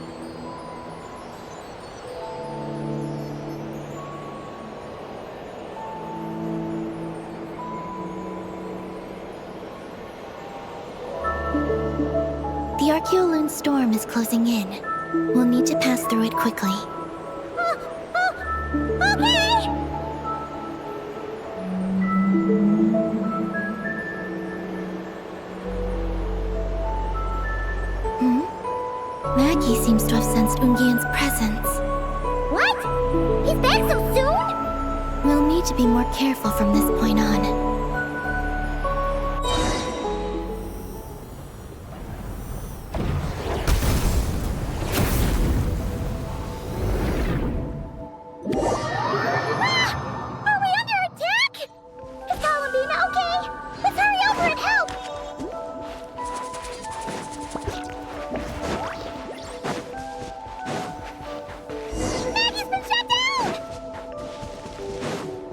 The Archaeoloon storm is closing in. We'll need to pass through it quickly. Okay! Maggie seems to have sensed Ungian's presence. What? He's back so soon? We'll need to be more careful from this point on. Are we under attack? Is Columbina okay? Let's hurry over and help! Maggie's been shut down!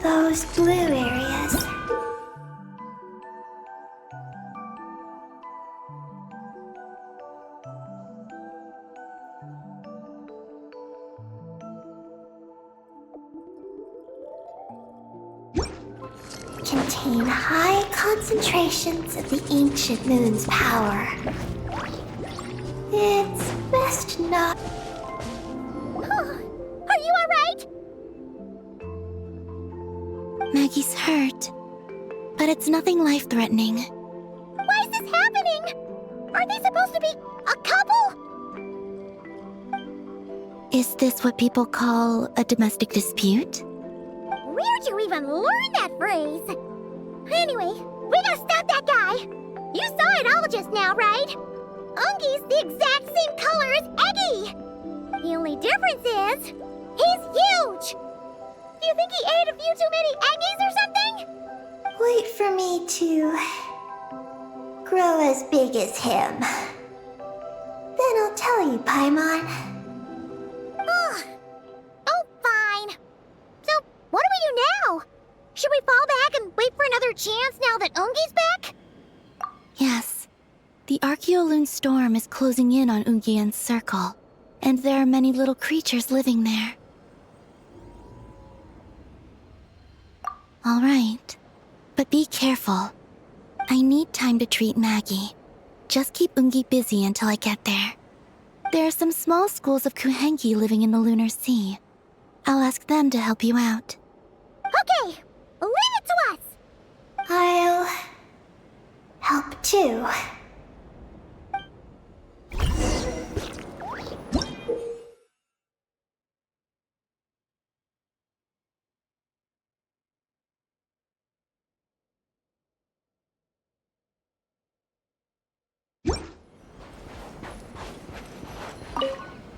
Those blue areas. Contain high concentrations of the ancient moon's power. It's best not. Are you alright? Maggie's hurt, but it's nothing life-threatening. Why is this happening? Are they supposed to be a couple? Is this what people call a domestic dispute? Where'd you even learn that phrase? Anyway, we gotta stop that guy! You saw it all just now, right? Ungi's the exact same color as Eggy! The only difference is, he's huge! Do you think he ate a few too many Eggies or something? Wait for me to grow as big as him. Then I'll tell you, Paimon. Ugh. Oh, fine. So, what do we do now? Should we fall back and wait for another chance now that Ungi's back? Yes. The Archeoloon storm is closing in on Ungian's circle, and there are many little creatures living there. All right. But be careful. I need time to treat Maggie. Just keep Ungi busy until I get there. There are some small schools of Kuhenki living in the Lunar Sea. I'll ask them to help you out. Okay, leave it to us! I'll help too.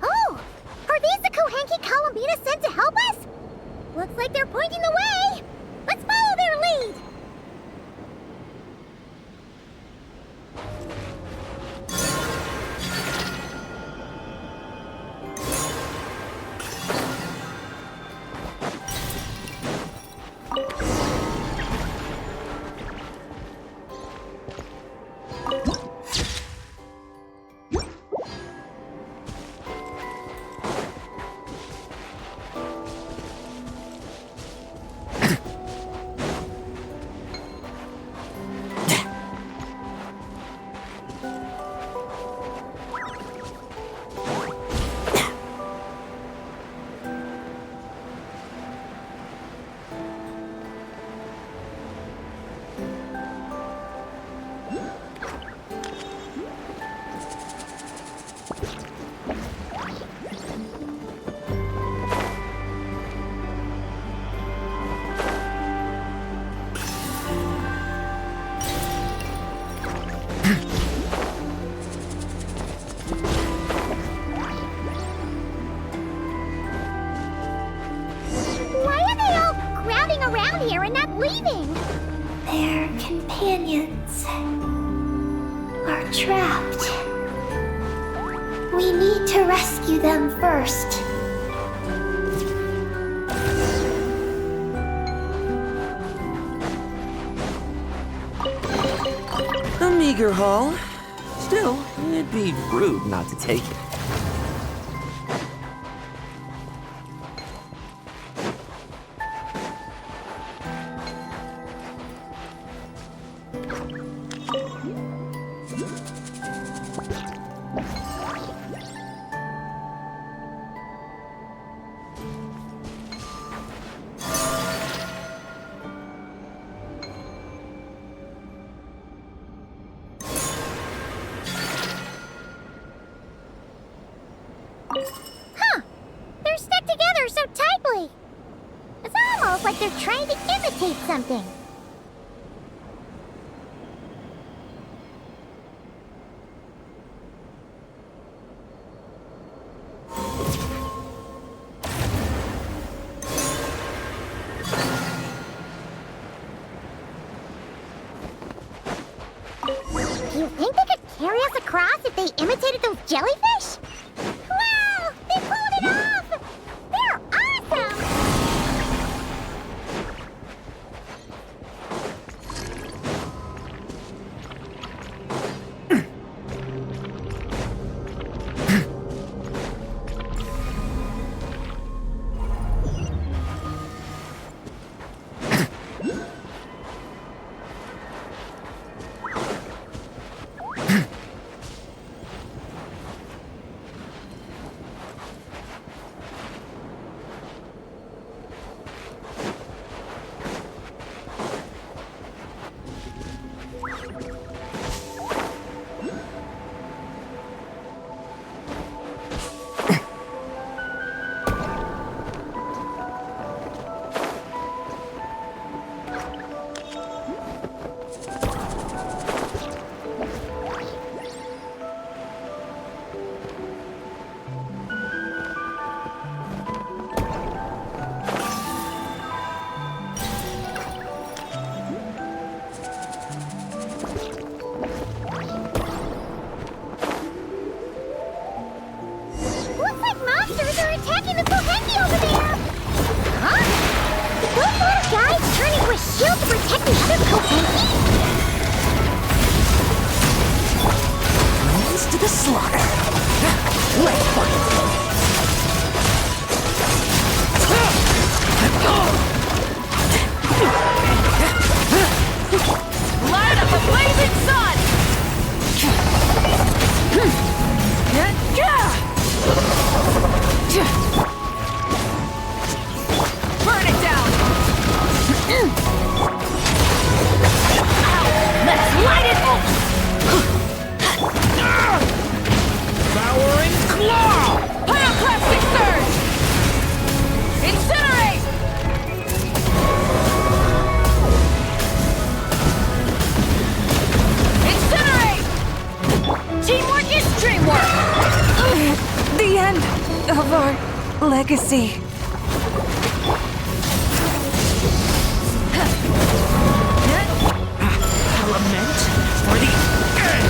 Oh! Are these the Kuhenki Columbina sent to help us? Looks like they're pointing the way! Let's follow their lead! Why are they all crowding around here and not leaving? Their companions are trapped. We need to rescue them first. A meager haul. Still, it'd be rude not to take it. Huh! They're stuck together so tightly! It's almost like they're trying to imitate something. Do you think they could carry us across if they imitated those jellyfish? Wow! They pulled it off! They're awesome! slaughter. Let's fight. Light up a blazing sun! Burn it down! Let's light it up! Devouring claw! Pyroclastic surge! Incinerate! Incinerate! Teamwork is dreamwork! The end of our legacy. Lament for the end!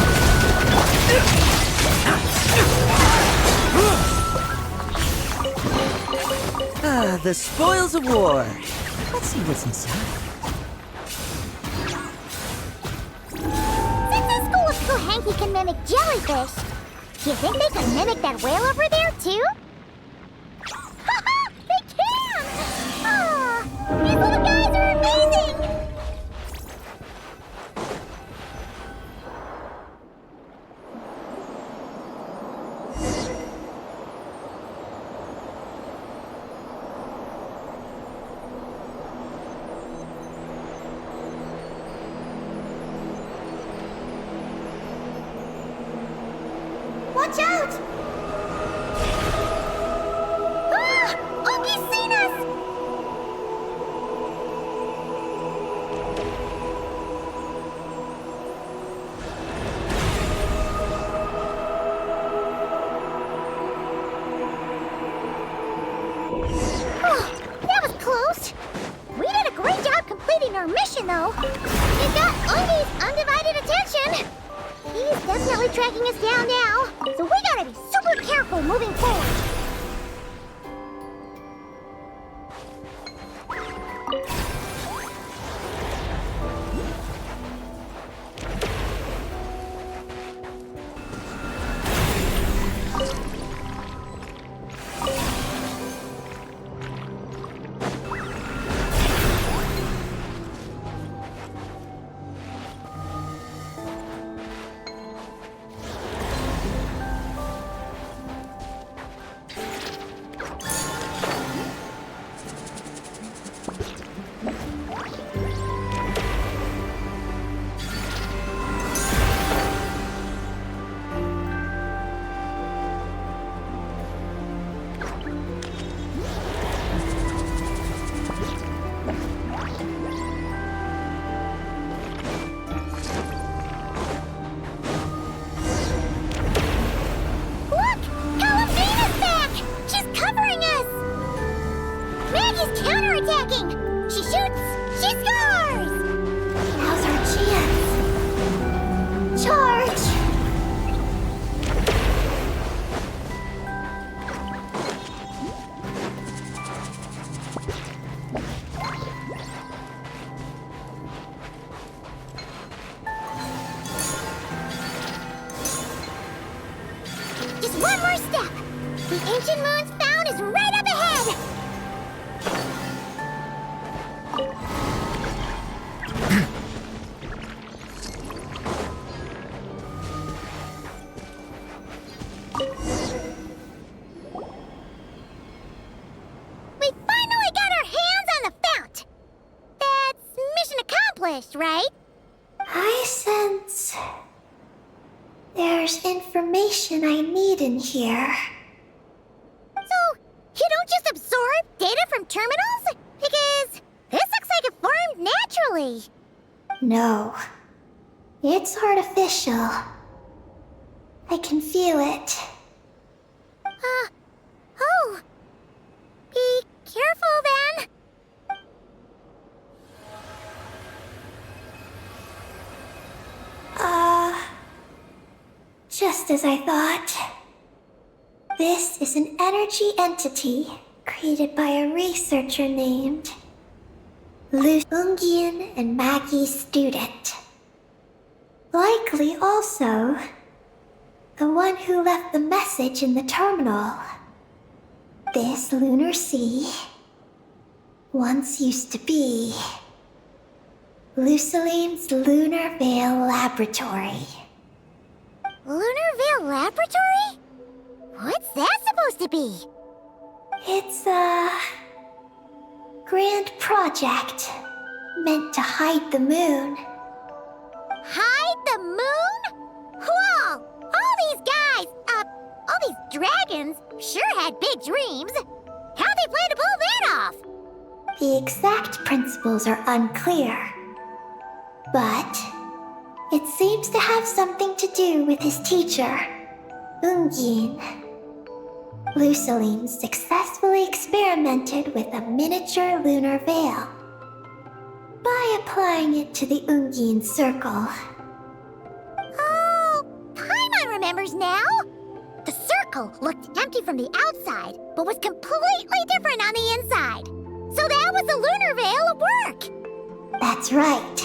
The spoils of war. Let's see what's inside. Since the school of Kohanki can mimic jellyfish, do you think they can mimic that whale over there, too? Haha! They can! Ah, these little guys are amazing! Watch out! Ah! Oki's seen us! Oh, that was close. We did a great job completing our mission, though. We've got Oki's undivided attention. He's definitely tracking us down now, so we gotta be super careful moving forward. Counterattacking! She shoots! She scores! Now's our chance. Charge! Just one more step! The ancient moon's found is right up ahead! We finally got our hands on the fount! That's mission accomplished, right? I sense there's information I need in here. So, you don't just absorb data from terminals? Because this looks like it formed naturally. No. It's artificial. I can feel it. Oh. Be careful then. Just as I thought. This is an energy entity created by a researcher named Ungian and Maggie's student. Likely also The one who left the message in the terminal. This lunar sea once used to be Luciline's Lunar Veil Laboratory. Lunar Veil Laboratory? What's that supposed to be? It's a grand project meant to hide the moon. Hide the moon? Whoa! All these guys, all these dragons sure had big dreams. How'd they plan to pull that off? The exact principles are unclear, but it seems to have something to do with his teacher, Ungin. Luciline successfully experimented with a miniature lunar veil by applying it to the Ungin circle. Oh, Paimon remembers now. The circle looked empty from the outside, but was completely different on the inside. So that was the lunar veil at work. That's right.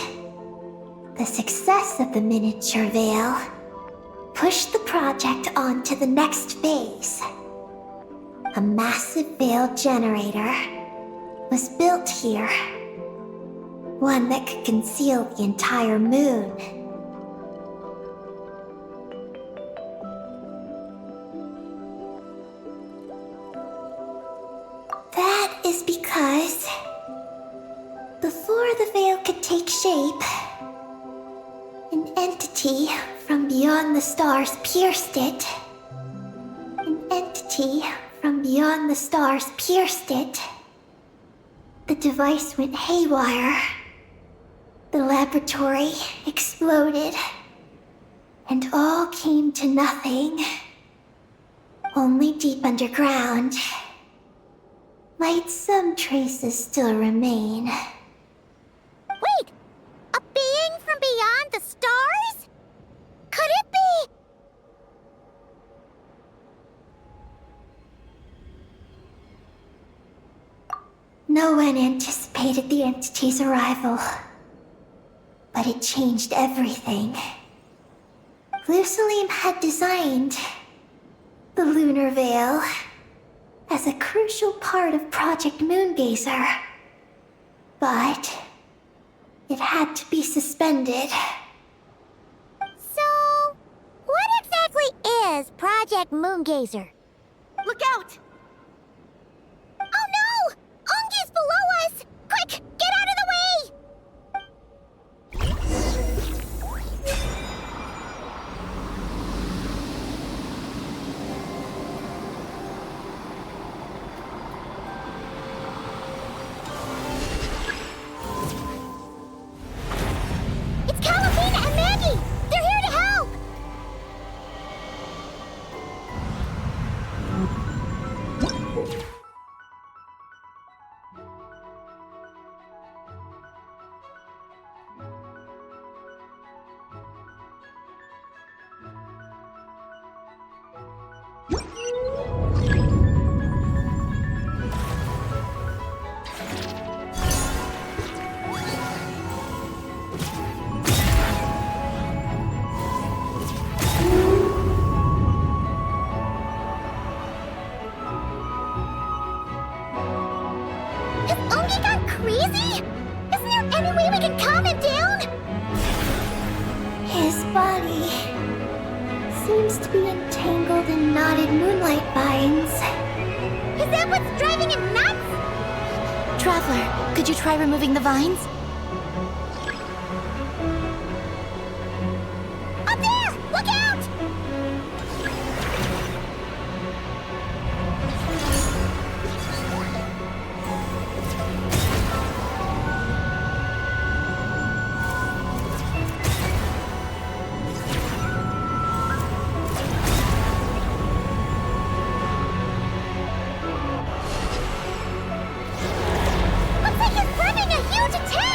The success of the miniature veil pushed the project on to the next phase. A massive veil generator was built here. One that could conceal the entire moon. That is because before the veil could take shape, an entity from beyond the stars pierced it. An entity from beyond the stars pierced it. The device went haywire. The laboratory exploded. And all came to nothing. Only deep underground might some traces still remain. Wait! A being from beyond the stars? Could it be? No one anticipated the entity's arrival, but it changed everything. Luciline had designed the lunar veil as a crucial part of Project Moongazer, but it had to be suspended. So, what exactly is Project Moongazer? Look out! Oh no! Ungi's below us! Quick, get out of the way! It's Calafina and Maggie! They're here to help! Has Ungi gone crazy? Isn't there any way we can calm him down? His body seems to be entangled in knotted moonlight vines. Is that what's driving him nuts? Traveler, could you try removing the vines? Up there! Look out! Looks like he's planning a huge attack!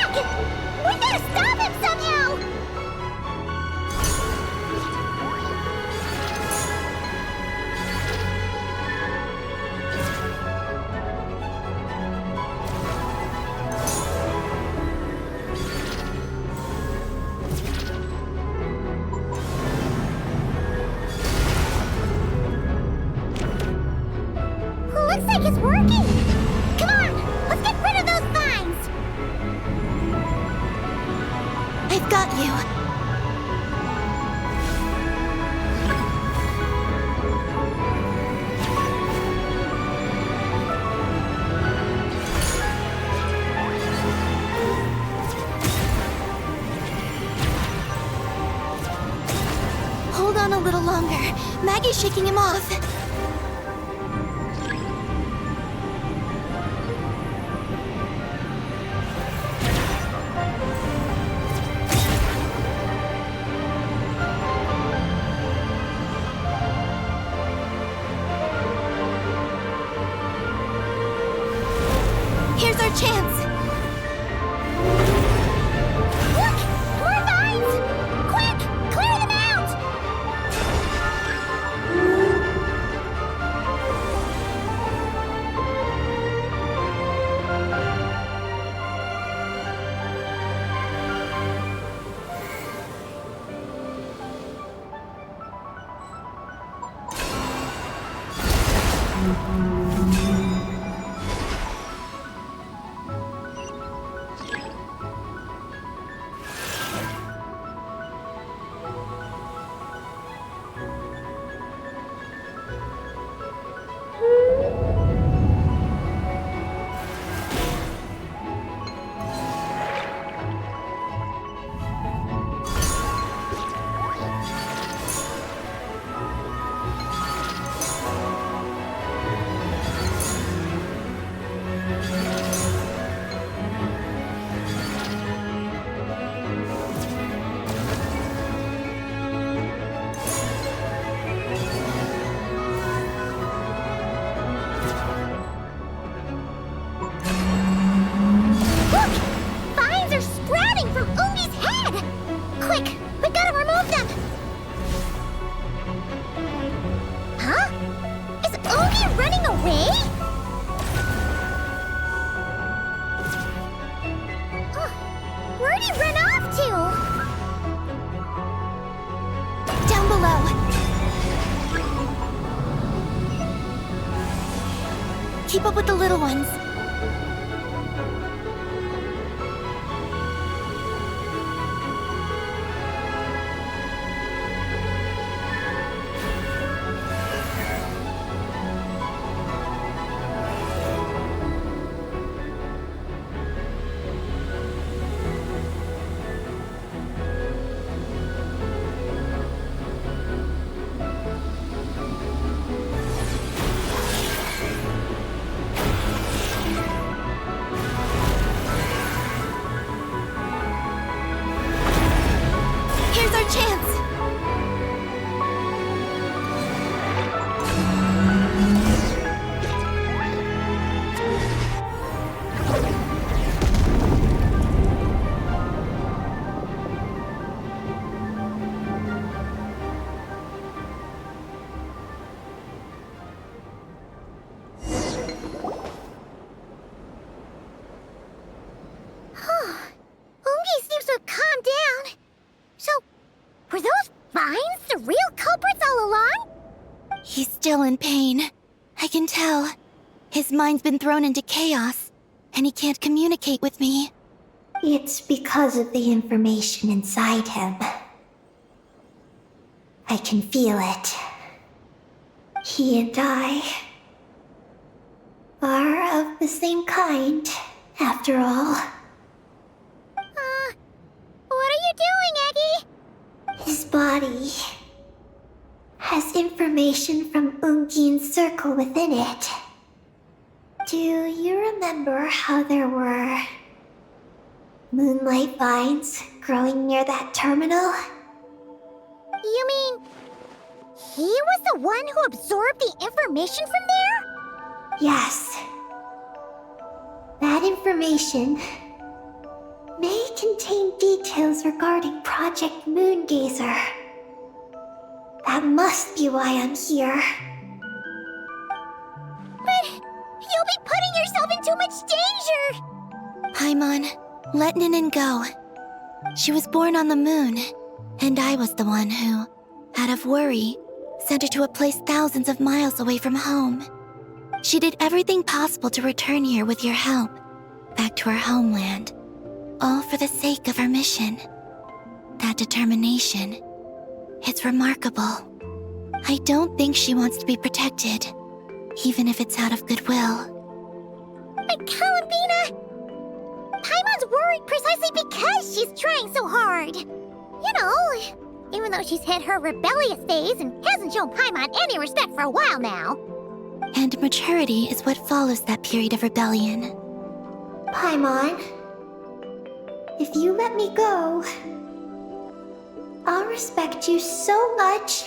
you. Hold on a little longer. Maggie's shaking him off. Here's our chance. Look! More vines! Quick! Clear them out! Keep up with the little ones. He's still in pain. I can tell. His mind's been thrown into chaos, and he can't communicate with me. It's because of the information inside him. I can feel it. He and I are of the same kind, after all. What are you doing, Eggy? His body has information from Ungin's circle within it. Do you remember how there were moonlight vines growing near that terminal? You mean he was the one who absorbed the information from there? Yes. That information may contain details regarding Project Moongazer. That must be why I'm here. But you'll be putting yourself in too much danger! Paimon, let Ninin go. She was born on the moon, and I was the one who, out of worry, sent her to a place thousands of miles away from home. She did everything possible to return here with your help, back to her homeland, all for the sake of her mission. That determination. It's remarkable. I don't think she wants to be protected, even if it's out of goodwill. But Columbina! Paimon's worried precisely because she's trying so hard. You know, even though she's hit her rebellious phase and hasn't shown Paimon any respect for a while now. And maturity is what follows that period of rebellion. Paimon, if you let me go, I'll respect you so much,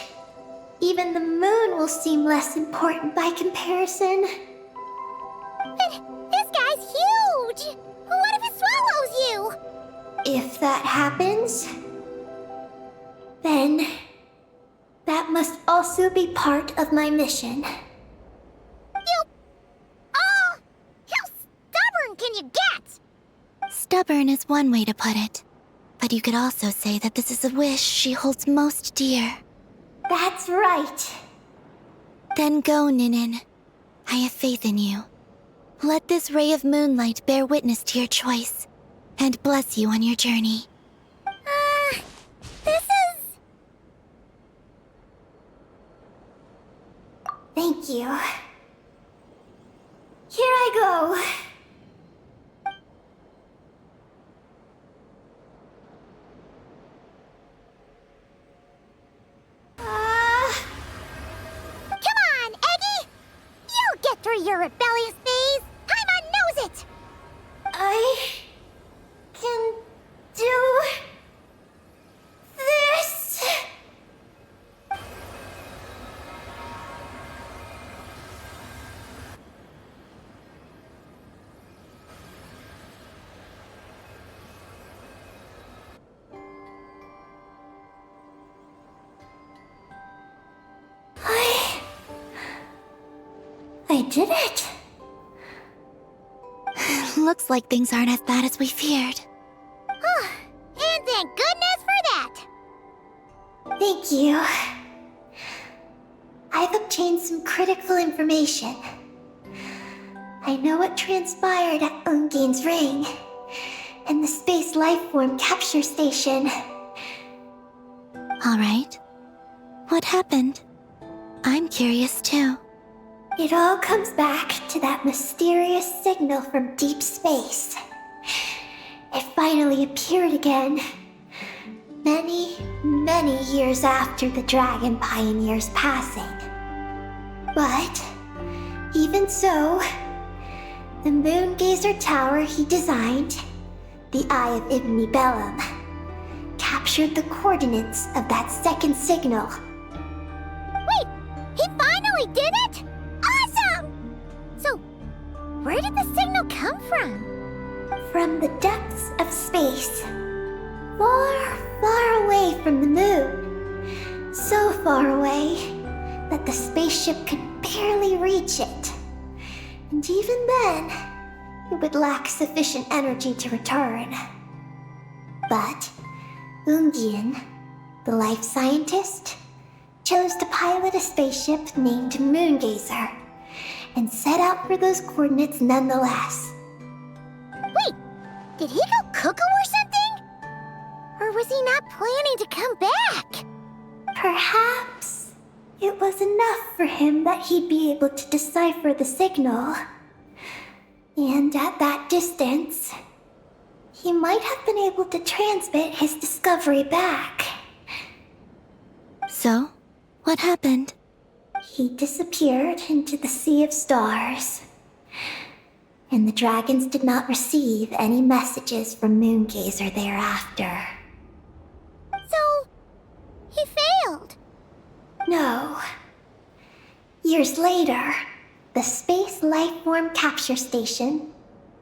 even the moon will seem less important by comparison. But this guy's huge! What if it swallows you? If that happens, then that must also be part of my mission. How stubborn can you get? Stubborn is one way to put it. But you could also say that this is a wish she holds most dear. That's right. Then go, Ninin. I have faith in you. Let this ray of moonlight bear witness to your choice, and bless you on your journey. This is... Thank you. Here I go. Come on, Eggy! You'll get through your rebellious phase! Paimon knows it! I can do this. I did it. Looks like things aren't as bad as we feared. And thank goodness for that! Thank you. I've obtained some critical information. I know what transpired at Ungain's ring and the space lifeform capture station. All right. What happened? I'm curious too. It all comes back to that mysterious signal from deep space. It finally appeared again. Many, many years after the Dragon Pioneer's passing. But, even so, the Moon Gazer Tower he designed, the Eye of Ibn Bellum, captured the coordinates of that second signal. Wait! He finally did it?! Awesome! So, where did the signal come from? From the depths of space. Far, far away from the moon. So far away that the spaceship could barely reach it. And even then, it would lack sufficient energy to return. But Ungien, the life scientist, chose to pilot a spaceship named Moongazer and set out for those coordinates nonetheless. Wait, did he go cuckoo or something? Or was he not planning to come back? Perhaps it was enough for him that he'd be able to decipher the signal. And at that distance, he might have been able to transmit his discovery back. So, what happened? He disappeared into the sea of stars. And the dragons did not receive any messages from Moongazer thereafter. So, he failed. No. Years later, the Space Lifeform Capture Station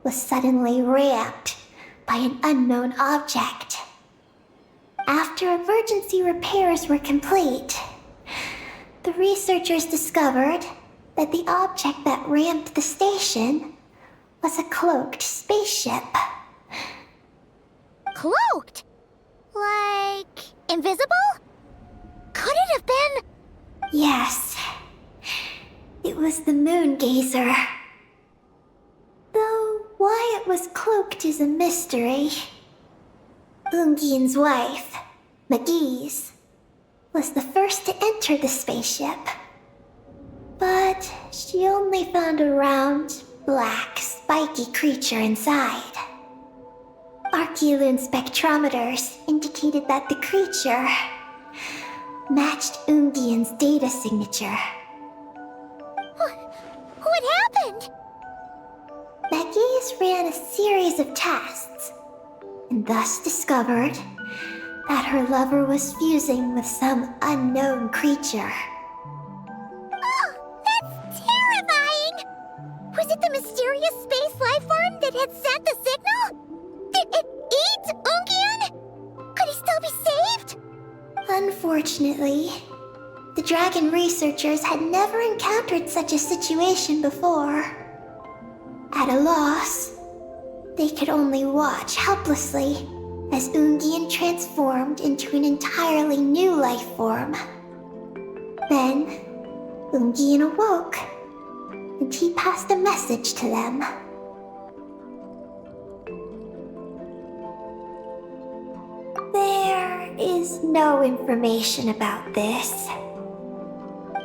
was suddenly ramped by an unknown object. After emergency repairs were complete, the researchers discovered that the object that ramped the station was a cloaked spaceship. Cloaked? Like, invisible? Could it have been... Yes. It was the Moongazer. Though why it was cloaked is a mystery. Ungien's wife, McGee's, was the first to enter the spaceship. But she only found a round, black, spiky creature inside. Archeolune spectrometers indicated that the creature matched Ungian's data signature. What happened? McGee's ran a series of tests, and thus discovered that her lover was fusing with some unknown creature. Oh, that's terrifying! Was it the mysterious space life form that had sent the signal? Did it eat Ungian? Could he still be saved? Unfortunately, the dragon researchers had never encountered such a situation before. At a loss, they could only watch helplessly as Ungian transformed into an entirely new life form. Then, Ungian awoke, and he passed a message to them. There is no information about this.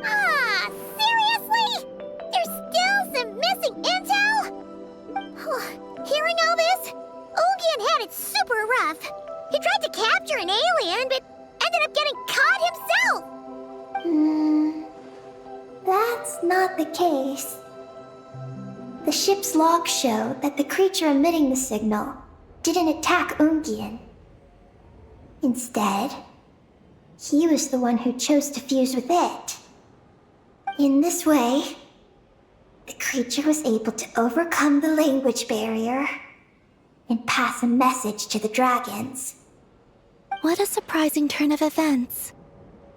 Ah, seriously? There's still some missing intel? Hearing all this, Ungian had it super rough. He tried to capture an alien, but ended up getting caught himself. That's not the case. The ship's logs show that the creature emitting the signal didn't attack Ungian. Instead, he was the one who chose to fuse with it. In this way, the creature was able to overcome the language barrier and pass a message to the dragons. What a surprising turn of events.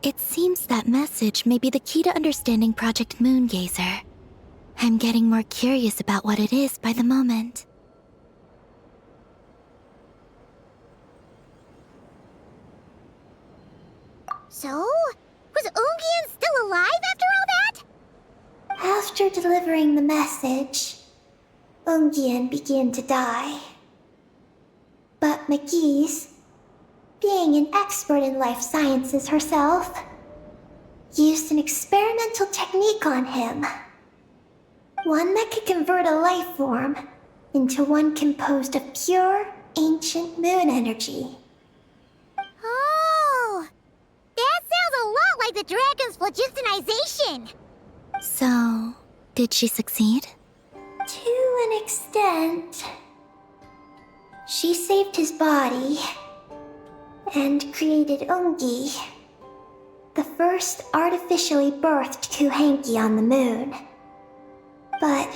It seems that message may be the key to understanding Project Moongazer. I'm getting more curious about what it is by the moment. So, was Ungian still alive after all that? After delivering the message, Ungian began to die. But McGee's, being an expert in life sciences herself, used an experimental technique on him. One that could convert a life form into one composed of pure, ancient moon energy. Oh, that sounds a lot like the dragon's phlogistonization. So, did she succeed? To an extent. She saved his body and created Ungi, the first artificially birthed Kuhanki on the moon. But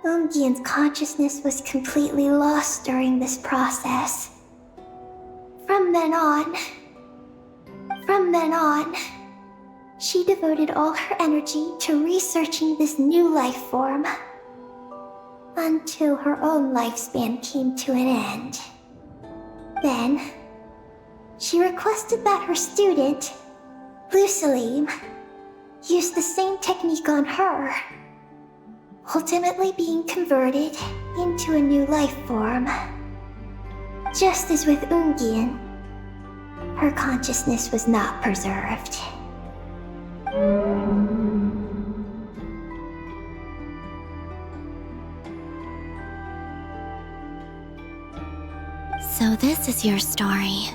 Ungian's consciousness was completely lost during this process. From then on, she devoted all her energy to researching this new life form, until her own lifespan came to an end. Then, she requested that her student, Lusalim, use the same technique on her, ultimately being converted into a new life form. Just as with Ungian, her consciousness was not preserved. So this is your story.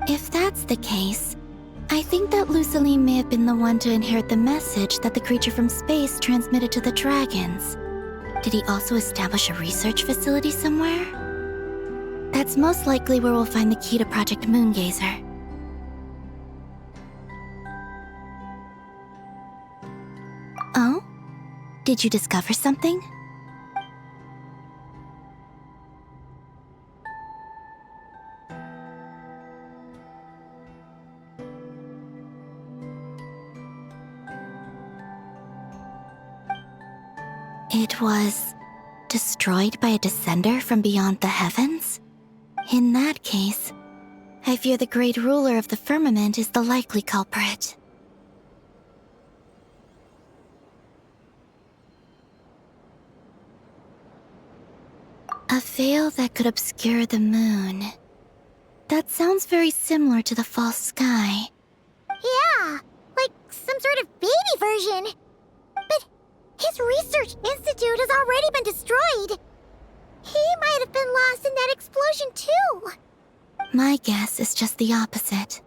If that's the case, I think that Lusaline may have been the one to inherit the message that the creature from space transmitted to the dragons. Did he also establish a research facility somewhere? That's most likely where we'll find the key to Project Moongazer. Oh? Did you discover something? It was destroyed by a descender from beyond the heavens? In that case, I fear the great ruler of the firmament is the likely culprit. A veil that could obscure the moon. That sounds very similar to the false sky. Yeah, like some sort of baby version. But his research institute has already been destroyed. He might have been lost in that explosion too. My guess is just the opposite.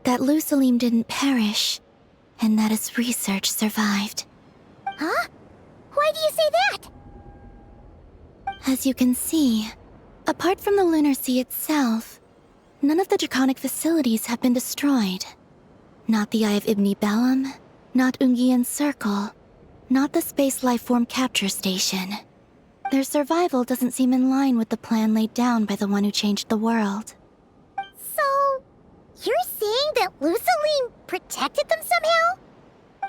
That Lusalim didn't perish, and that his research survived. Huh? Why do you say that? As you can see, apart from the Lunar Sea itself, none of the draconic facilities have been destroyed. Not the Eye of Ibni Bellum, not Ungian's Circle, not the Space Lifeform Capture Station. Their survival doesn't seem in line with the plan laid down by the one who changed the world. So, you're saying that Lusalim protected them somehow?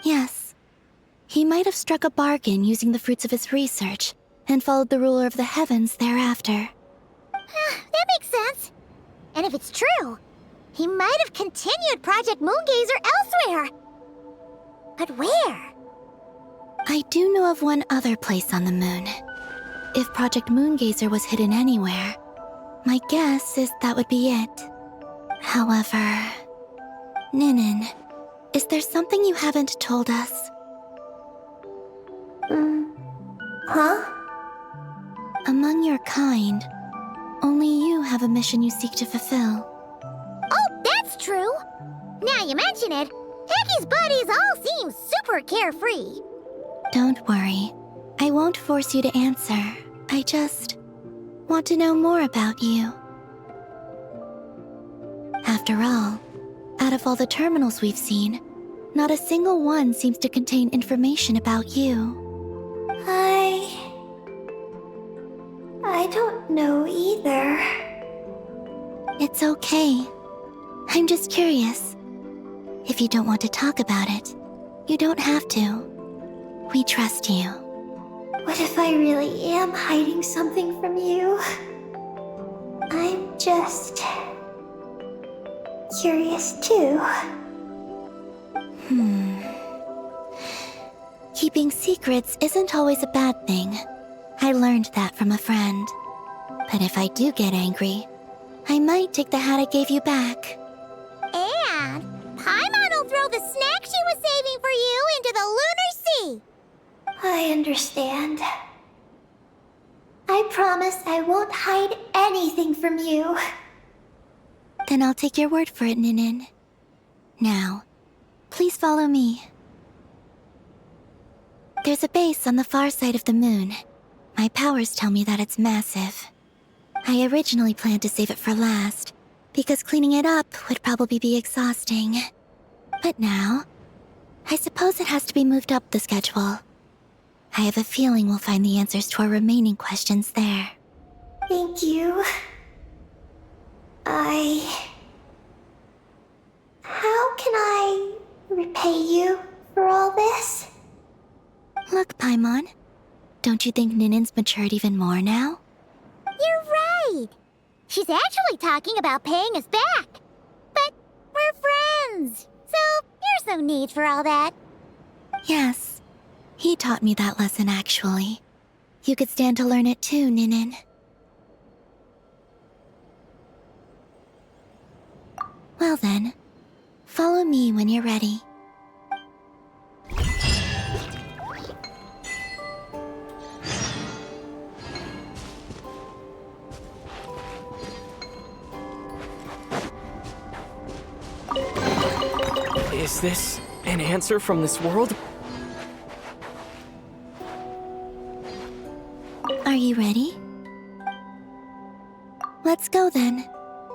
Yes. He might have struck a bargain using the fruits of his research, and followed the ruler of the heavens thereafter. That makes sense. And if it's true, he might have continued Project Moongazer elsewhere. But where? I do know of one other place on the moon. If Project Moongazer was hidden anywhere, my guess is that would be it. However... Ninin, is there something you haven't told us? Huh? Among your kind, only you have a mission you seek to fulfill. Oh, that's true! Now you mention it, Heki's buddies all seem super carefree. Don't worry. I won't force you to answer. I just want to know more about you. After all, out of all the terminals we've seen, not a single one seems to contain information about you. I don't know either. It's okay. I'm just curious. If you don't want to talk about it, you don't have to. We trust you. What if I really am hiding something from you? I'm just... curious too. Keeping secrets isn't always a bad thing. I learned that from a friend. But if I do get angry, I might take the hat I gave you back. And Paimon will throw the snack she was saving for you into the Lunar Sea. I understand. I promise I won't hide anything from you. Then I'll take your word for it, Ninin. Now, please follow me. There's a base on the far side of the moon. My powers tell me that it's massive. I originally planned to save it for last, because cleaning it up would probably be exhausting. But now, I suppose it has to be moved up the schedule. I have a feeling we'll find the answers to our remaining questions there. Thank you. How can I repay you for all this? Look, Paimon. Don't you think Ninin's matured even more now? You're right. She's actually talking about paying us back. But we're friends, so there's no need for all that. Yes. He taught me that lesson, actually. You could stand to learn it too, Ninin. Well then, follow me when you're ready. Is this an answer from this world? Are you ready? Let's go then.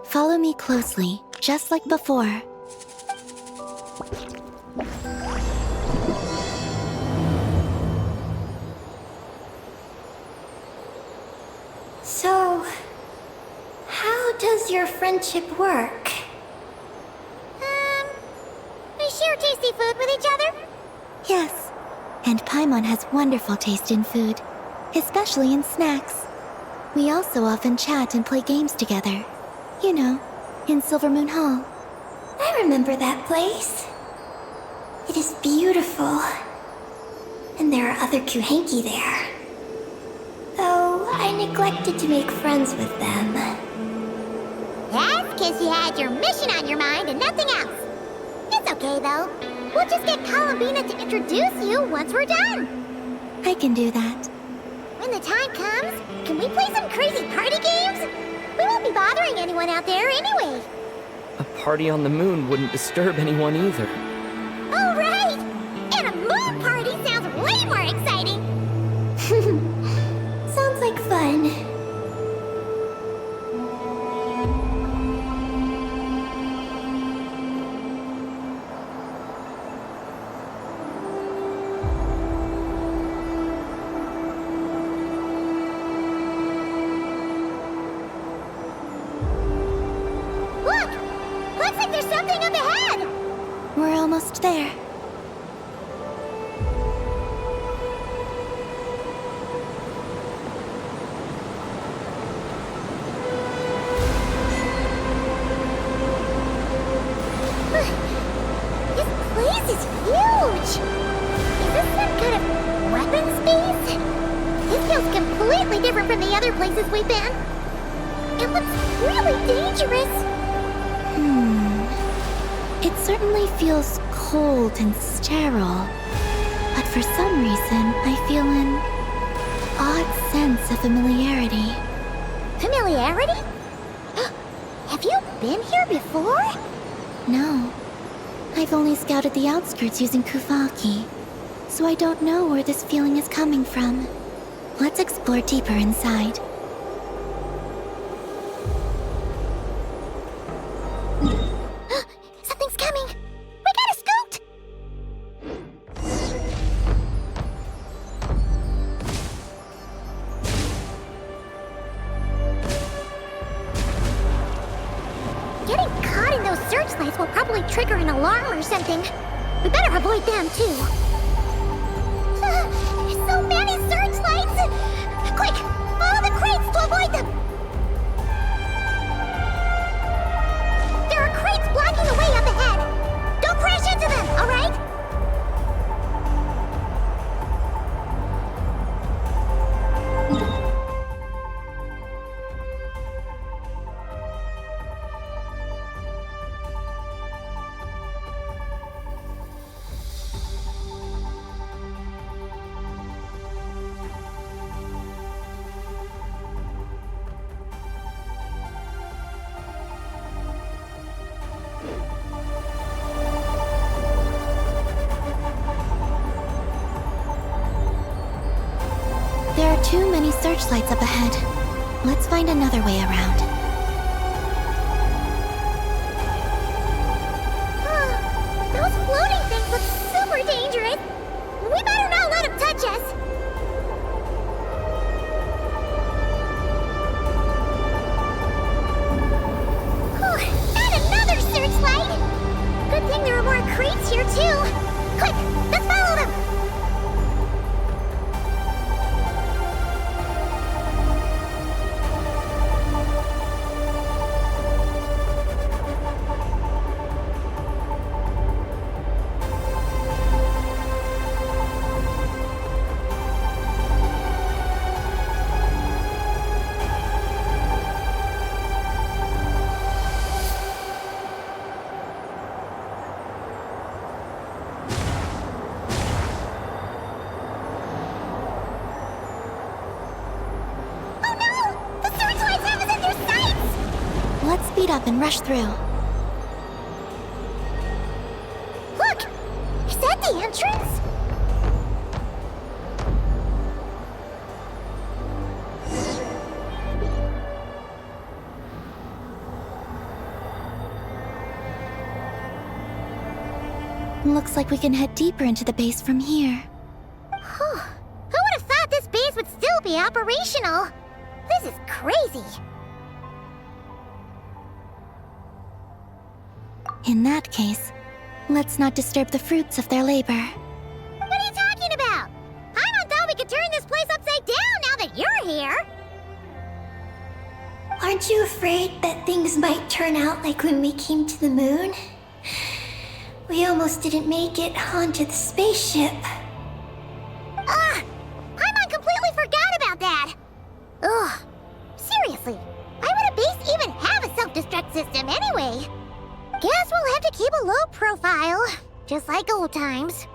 Follow me closely, just like before. So, how does your friendship work? We share tasty food with each other? Yes. And Paimon has wonderful taste in food, especially in snacks. We also often chat and play games together. You know, in Silvermoon Hall. I remember that place. It is beautiful. And there are other Kuhenki there. Though I neglected to make friends with them. That's obvious you had your mission on your mind and nothing else. It's okay, though. We'll just get Columbina to introduce you once we're done. I can do that. When the time comes, can we play some crazy party games? We won't be bothering anyone out there anyway. A party on the moon wouldn't disturb anyone either. Oh, right! And a moon party sounds way more exciting! Sounds like fun. Look! Looks like there's something up ahead! We're almost there. This place is huge! Is this some kind of weapon space? This feels completely different from the other places we've been. It looks really dangerous. It certainly feels cold and sterile. But for some reason, I feel an odd sense of familiarity. Familiarity? Have you been here before? No. I've only scouted the outskirts using Kuvaki, so I don't know where this feeling is coming from. Let's explore deeper inside. Something's coming! We gotta scoot! Getting caught in those searchlights will probably trigger an alarm or something. We better avoid them, too. There's so many searchlights! Quick! Follow the crates to avoid them! There are crates blocking the way up ahead! Don't crash into them, alright? There are too many searchlights up ahead. Let's find another way around. Those floating things look super dangerous! We better not let them touch us! And another searchlight! Good thing there are more crates here, too! Quick, let's follow them! Let's speed up and rush through. Look! Is that the entrance? Looks like we can head deeper into the base from here. Who would have thought this base would still be operational? This is crazy. In that case, let's not disturb the fruits of their labor. What are you talking about? Paimon thought we could turn this place upside down now that you're here. Aren't you afraid that things might turn out like when we came to the moon? We almost didn't make it onto the spaceship. Paimon completely forgot about that. Ugh. Seriously, why would a base even have a self self-destruct system anyway. Guess we'll have to keep a low profile, just like old times.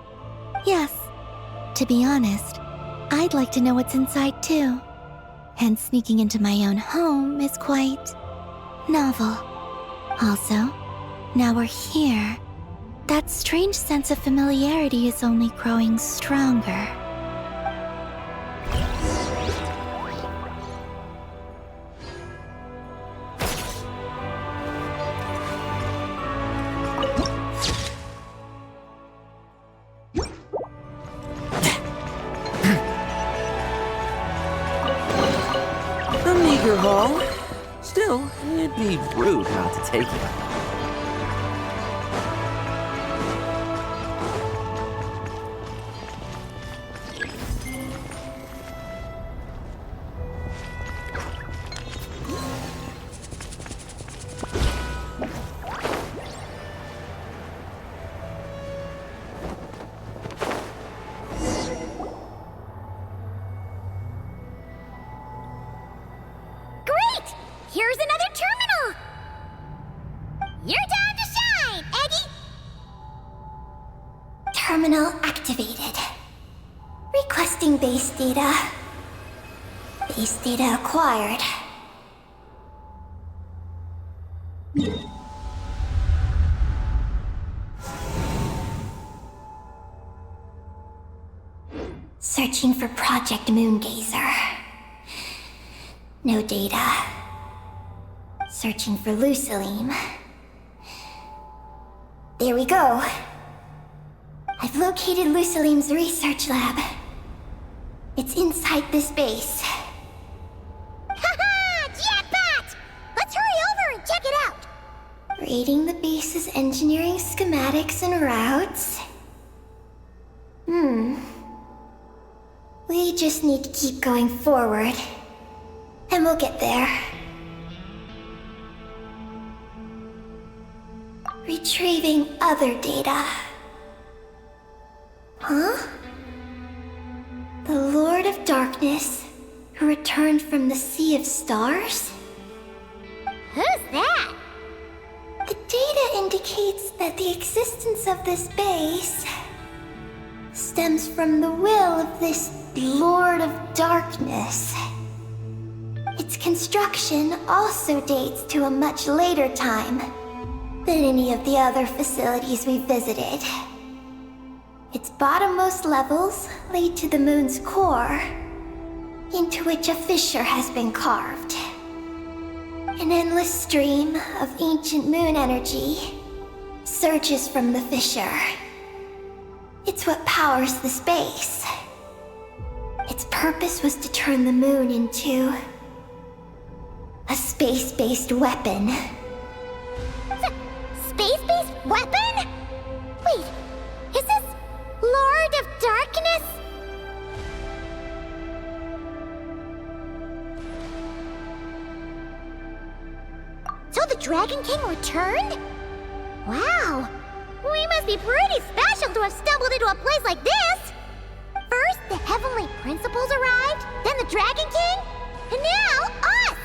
Yes. To be honest, I'd like to know what's inside too. And sneaking into my own home is quite novel. Also, now we're here. That strange sense of familiarity is only growing stronger. A meager haul. Still, it'd be rude not to take it. Great! Here's another terminal! Your time to shine, Eggy! Terminal activated. Requesting base data. Base data acquired. Searching for Project Moongazer. No data. Searching for Lucilim. There we go. I've located Lucilim's research lab. It's inside this base. Haha! Jetpat! Let's hurry over and check it out! Reading the base's engineering schematics and routes. We just need to keep going forward. And we'll get there. Retrieving other data. Huh? The Lord of Darkness, who returned from the Sea of Stars? Who's that? The data indicates that the existence of this base stems from the will of this Lord of Darkness. Its construction also dates to a much later time than any of the other facilities we visited. Its bottommost levels lead to the moon's core, into which a fissure has been carved. An endless stream of ancient moon energy surges from the fissure. It's what powers the space. Its purpose was to turn the moon into a space-based weapon. Space-based weapon? Wait, is this Lord of Darkness? So the Dragon King returned? Wow, we must be pretty special to have stumbled into a place like this! First, the Heavenly Principles arrived, then the Dragon King, and now us!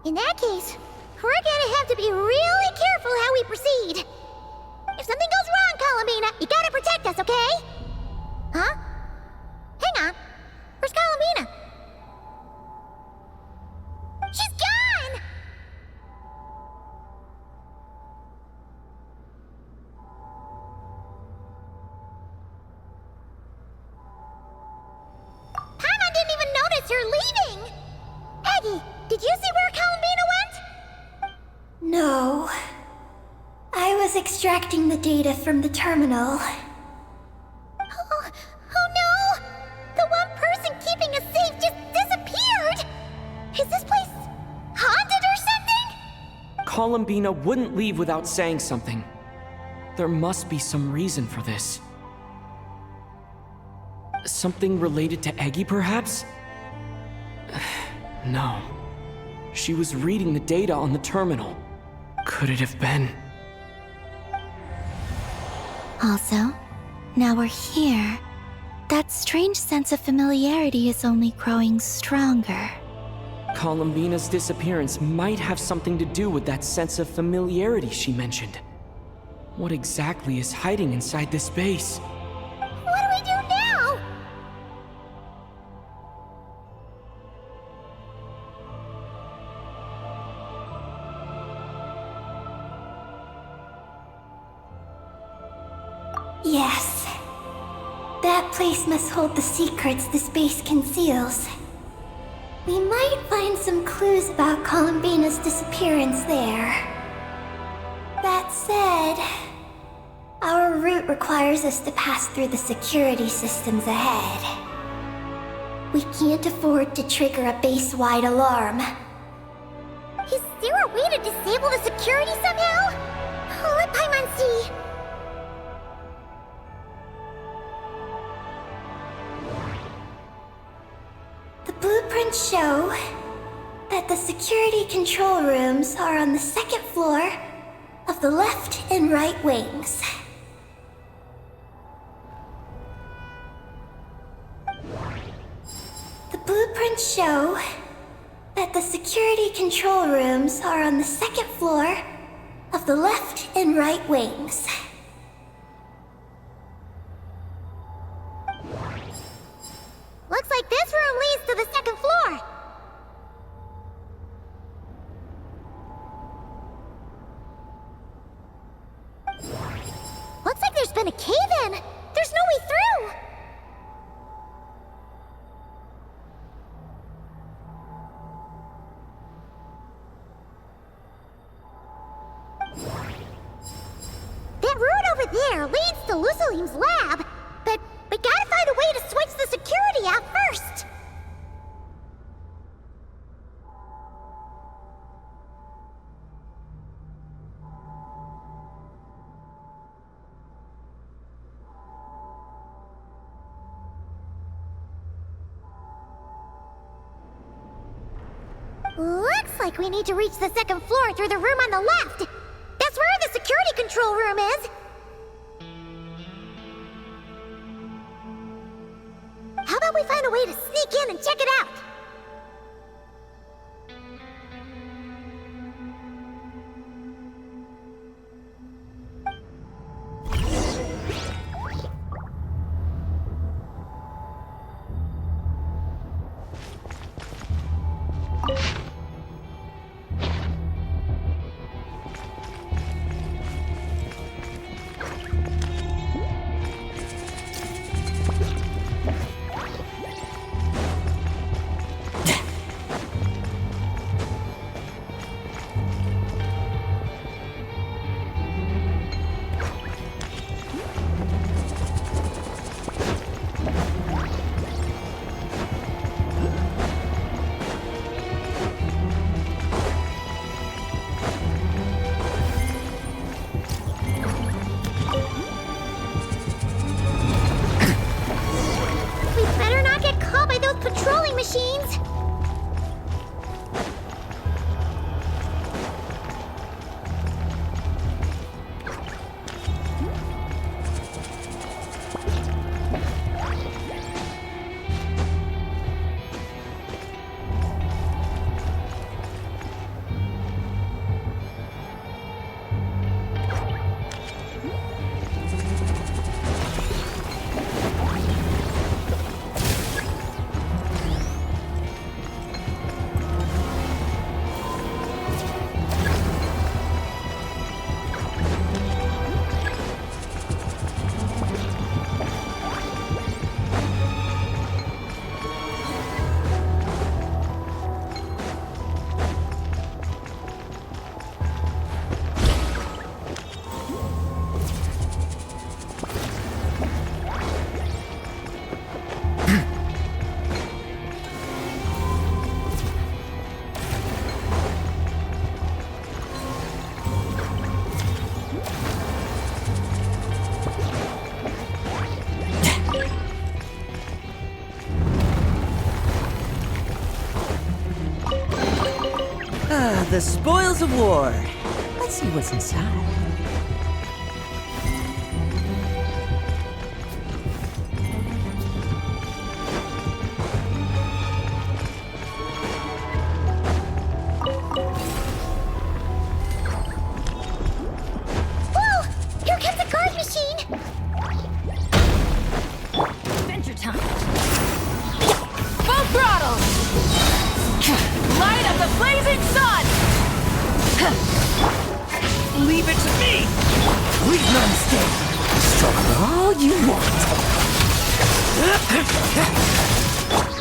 In that case, we're gonna have to be really careful how we proceed. If something goes wrong, Columbina, you gotta protect us, okay? Huh? Hang on. Where's Columbina? She's gone! Paimon didn't even notice her leaving! Eggy, did you see where Columbina went? No. I was extracting the data from the terminal. Oh no! The one person keeping us safe just disappeared! Is this place haunted or something? Columbina wouldn't leave without saying something. There must be some reason for this. Something related to Eggy, perhaps? No. She was reading the data on the terminal. Could it have been? Also, now we're here. That strange sense of familiarity is only growing stronger. Columbina's disappearance might have something to do with that sense of familiarity she mentioned. What exactly is hiding inside this base? What do we do now? Yes. That place must hold the secrets this base conceals. We might find some clues about Columbina's disappearance there. That said, our route requires us to pass through the security systems ahead. We can't afford to trigger a base-wide alarm. Is there a way to disable the security somehow? Let Paimon see. The blueprints show that the security control rooms are on the second floor of the left and right wings. The blueprints show that the security control rooms are on the second floor of the left and right wings. Looks like this room leads to the second floor. Looks like there's been a cave-in. There's no way through. That route over there leads to Lucilim's lab, but we gotta find a way to switch the security out first. Looks like we need to reach the second floor through the room on the left. That's where the security control room is. How about we find a way to sneak in and check it out? Machines? The spoils of war. Let's see what's inside. Leave it to me! Leave none stay! Struggle all you want!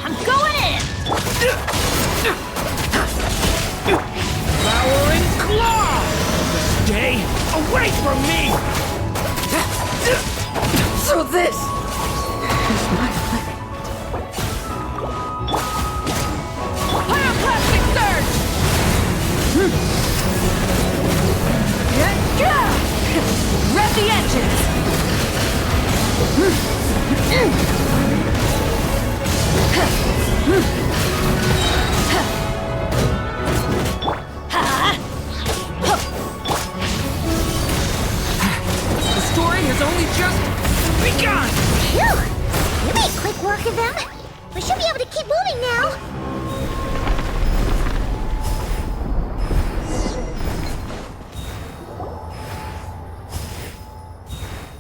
I'm going in! Devouring claw! Stay away from me! So this is my limit. Pyroclastic surge! Rev the engines! The story has only just begun! Phew! You made quick work of them. We should be able to keep moving now.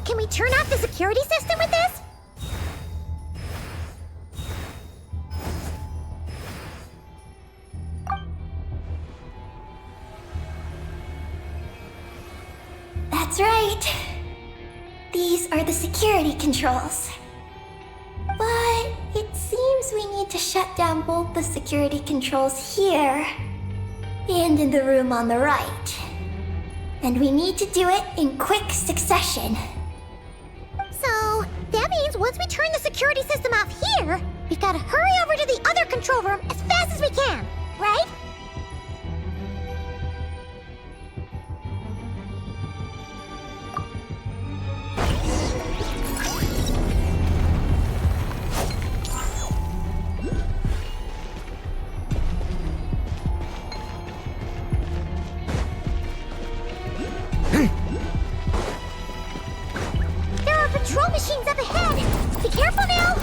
Can we turn off the security system with this? That's right. These are the security controls. But it seems we need to shut down both the security controls here and in the room on the right. And we need to do it in quick succession. So, that means once we turn the security system off here, we've got to hurry over to the other control room as fast as we can, right? There are patrol machines up ahead! Be careful now!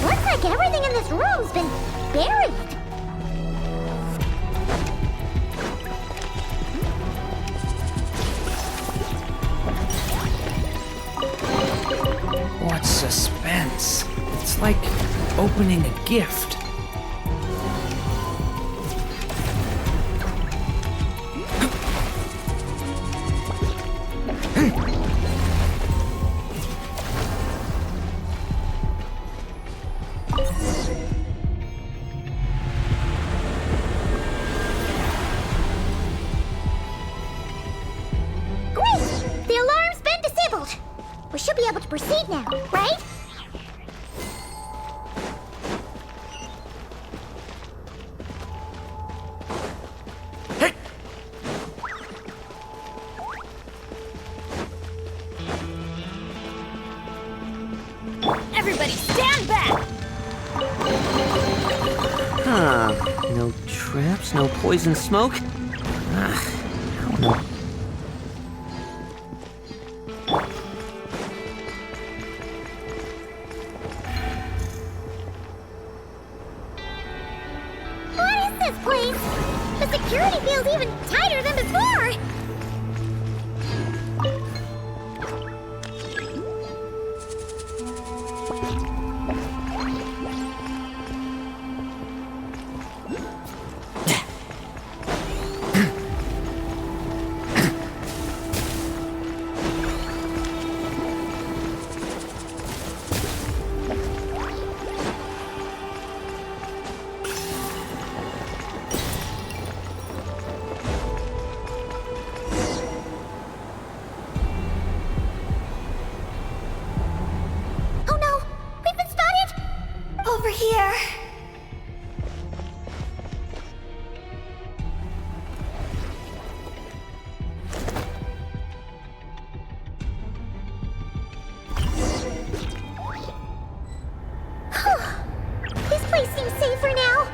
Looks like everything in this room's been buried. What suspense. It's like opening a gift. Great! The alarm's been disabled. We should be able to proceed now, right? Everybody stand back! Huh. No traps, no poison smoke. I don't know. What is this place? The security feels even tighter than before! Oh no! We've been spotted! Over here. This place seems safer now.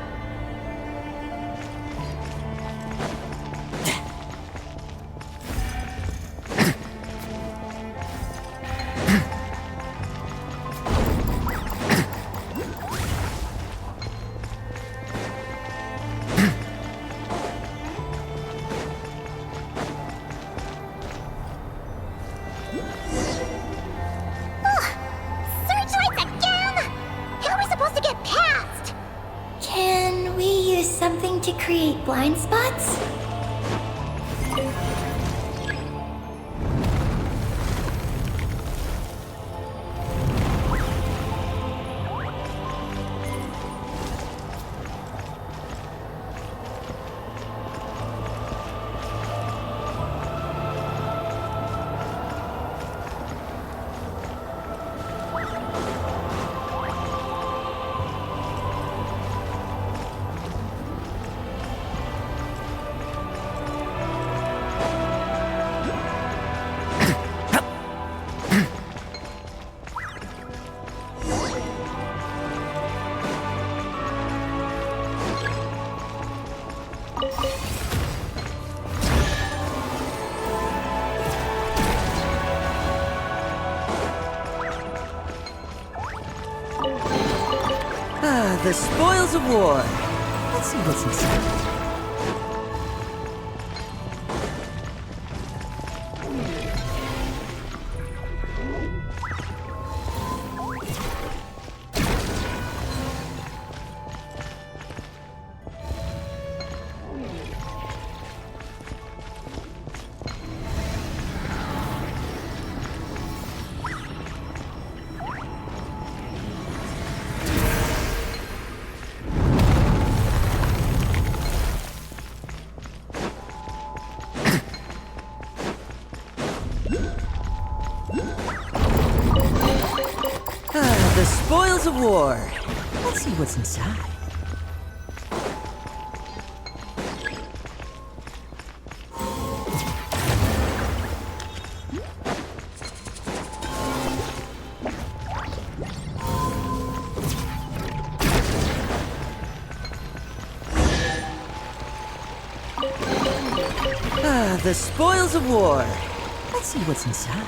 Ugh! Searchlights again? How are we supposed to get past? to create blind spots? The spoils of war. Let's see what's inside. The spoils of war. Let's see what's inside. The spoils of war. Let's see what's inside.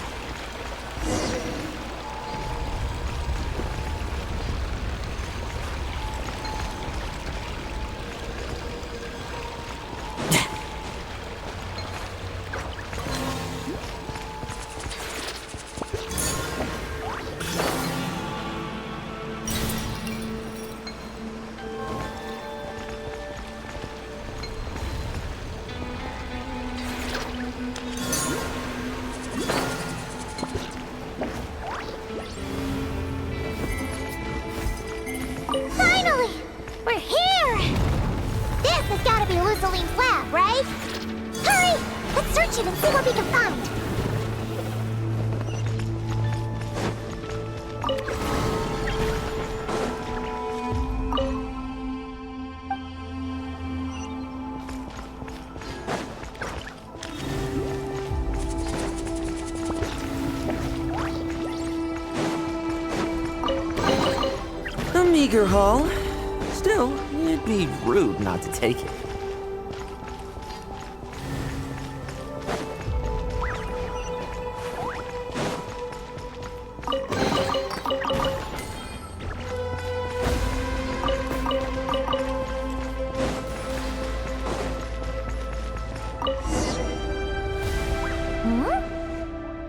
And see what we can find. A meager haul. Still, it'd be rude not to take it.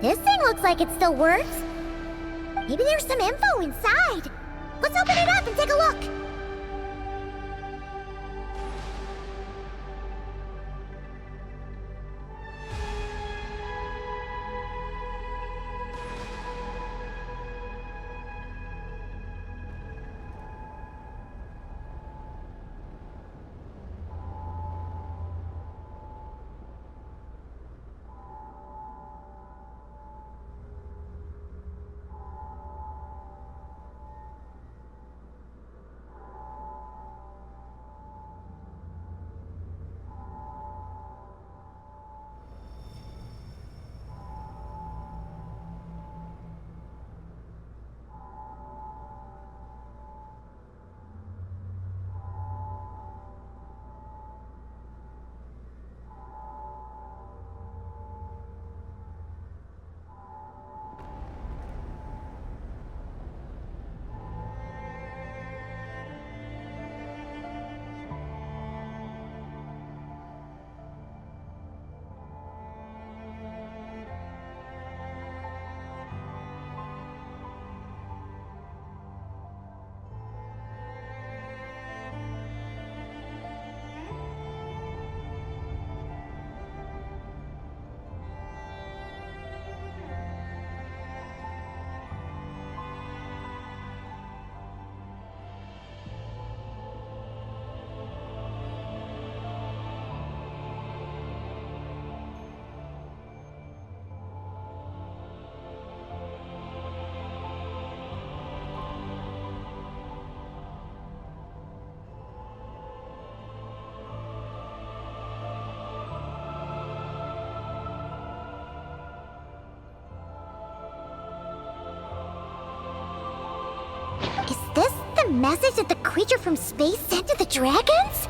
This thing looks like it still works. Maybe there's some info inside. Let's open it up and take a look. the message that the creature from space sent to the dragons?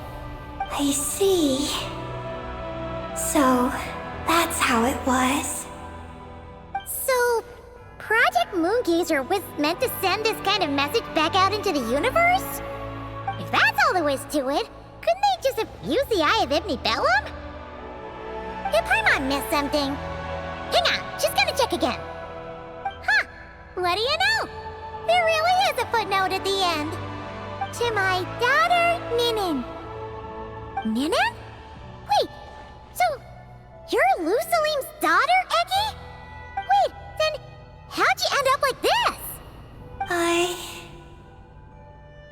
I see. So, that's how it was. So, Project Moongazer was meant to send this kind of message back out into the universe? If that's all there is to it, couldn't they just have used the Eye of Ibn Bellum? Did Paimon miss something? Hang on, she's gonna check again. Huh, what do you know? There really is a footnote at the end. To my daughter, Ninin. Ninin? Wait, so you're Lou Salim's daughter, Eggy? Wait, then how'd you end up like this?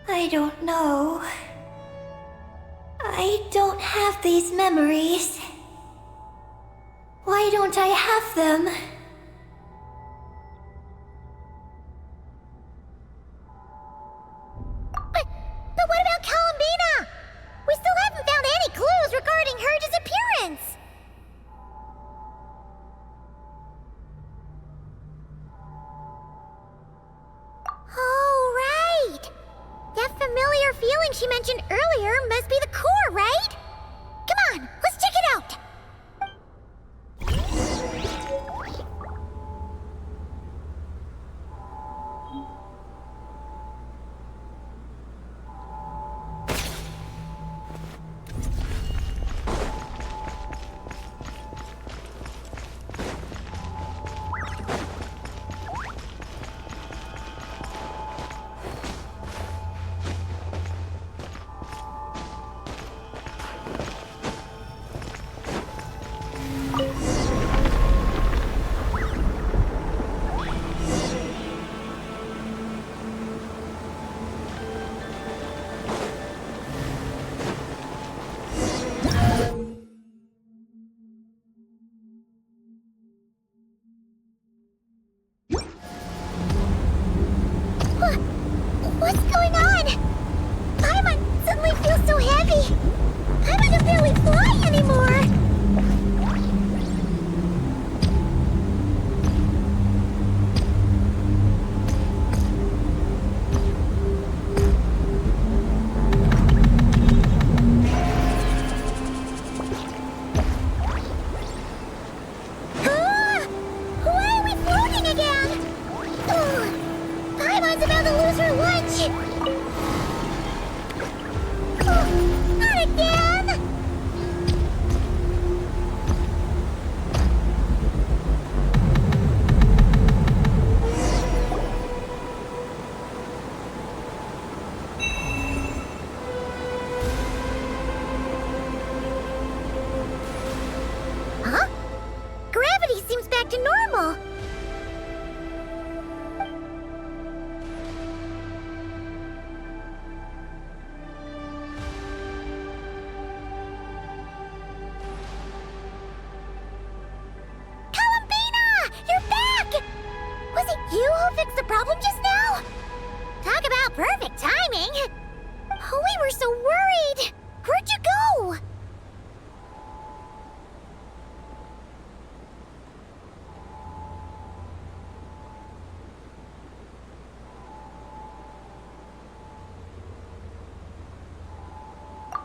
I don't know. I don't have these memories. Why don't I have them? But what about Columbina? We still haven't found any clues regarding her disappearance. Oh, right. That familiar feeling she mentioned earlier must be the core, right? Come on, let's check it out. What's going on? Paimon suddenly feels so heavy. Paimon can barely fly anymore. Why are we floating again? Paimon's about to lose her lunch! Not again! Huh? Gravity seems back to normal. Was it you who fixed the problem just now? Talk about perfect timing! Oh, we were so worried! Where'd you go?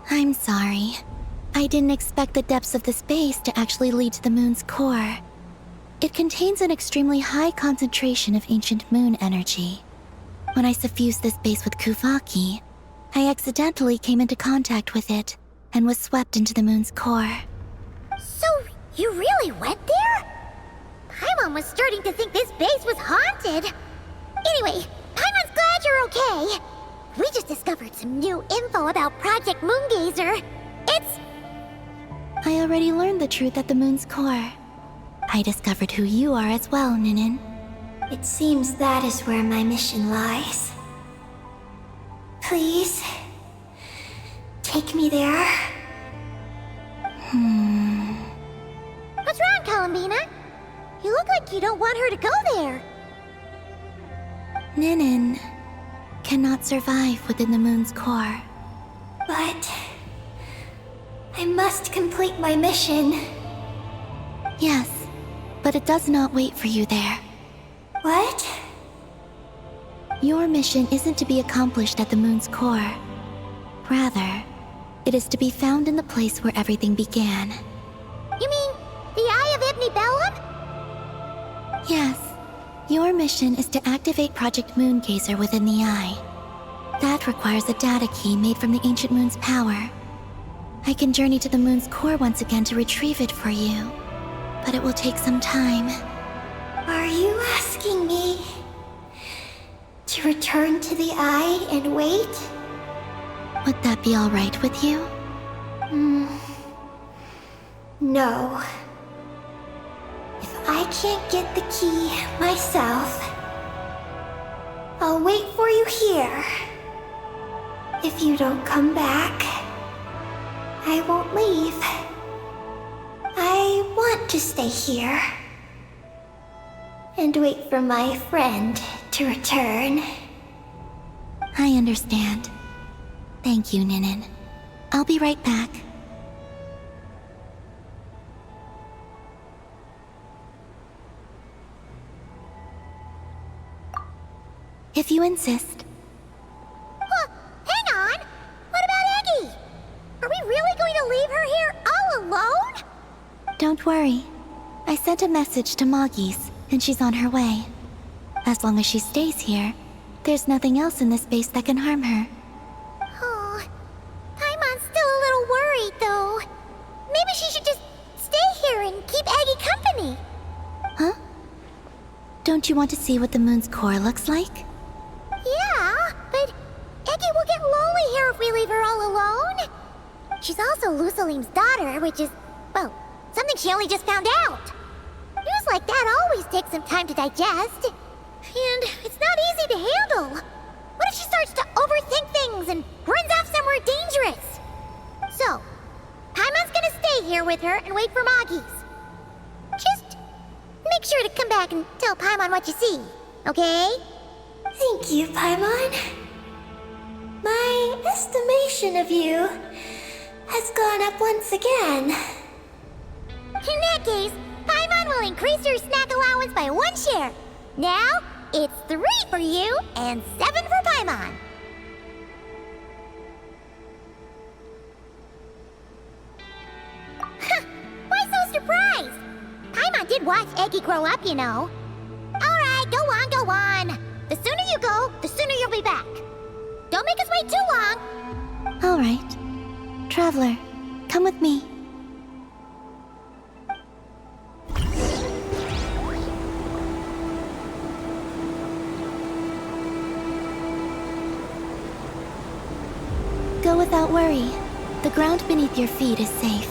I'm sorry. I didn't expect the depths of the space to actually lead to the moon's core. It contains an extremely high concentration of ancient moon energy. When I suffused this base with Kuvaki, I accidentally came into contact with it and was swept into the moon's core. So, you really went there? Paimon was starting to think this base was haunted. Anyway, Paimon's glad you're okay. We just discovered some new info about Project Moongazer. I already learned the truth at the moon's core. I discovered who you are as well, Ninin. It seems that is where my mission lies. Please, take me there. What's wrong, Columbina? You look like you don't want her to go there. Ninin cannot survive within the moon's core. But I must complete my mission. Yes, but it does not wait for you there. What? Your mission isn't to be accomplished at the moon's core. Rather, it is to be found in the place where everything began. You mean the Eye of Ibn Bellum? Yes. Your mission is to activate Project Moongazer within the Eye. That requires a data key made from the ancient moon's power. I can journey to the moon's core once again to retrieve it for you, but it will take some time. Are you asking me to return to the Eye and wait? Would that be all right with you? No. If I can't get the key myself, I'll wait for you here. If you don't come back, I won't leave. I want to stay here and wait for my friend to return. I understand. Thank you, Ninin. I'll be right back. If you insist. Hang on! What about Eggy? Are we really going to leave her here all alone? Don't worry. I sent a message to Moggy's, and she's on her way. As long as she stays here, there's nothing else in this space that can harm her. Oh, Paimon's still a little worried, though. Maybe she should just stay here and keep Eggy company. Huh? Don't you want to see what the moon's core looks like? Yeah, but Eggy will get lonely here if we leave her all alone. She's also Lusalim's daughter, which is, well, something she only just found out. News like that always takes some time to digest. And it's not easy to handle. What if she starts to overthink things and runs off somewhere dangerous? So, Paimon's gonna stay here with her and wait for Moggy's. Just make sure to come back and tell Paimon what you see, okay? Thank you, Paimon. My estimation of you has gone up once again. In that case, Paimon will increase your snack allowance by 1 share. Now, it's 3 for you and 7 for Paimon. Why so surprised? Paimon did watch Eggy grow up, you know. Alright, go on, go on. The sooner you go, the sooner you'll be back. Don't make us wait too long. All right. Traveler, come with me. Go without worry. The ground beneath your feet is safe.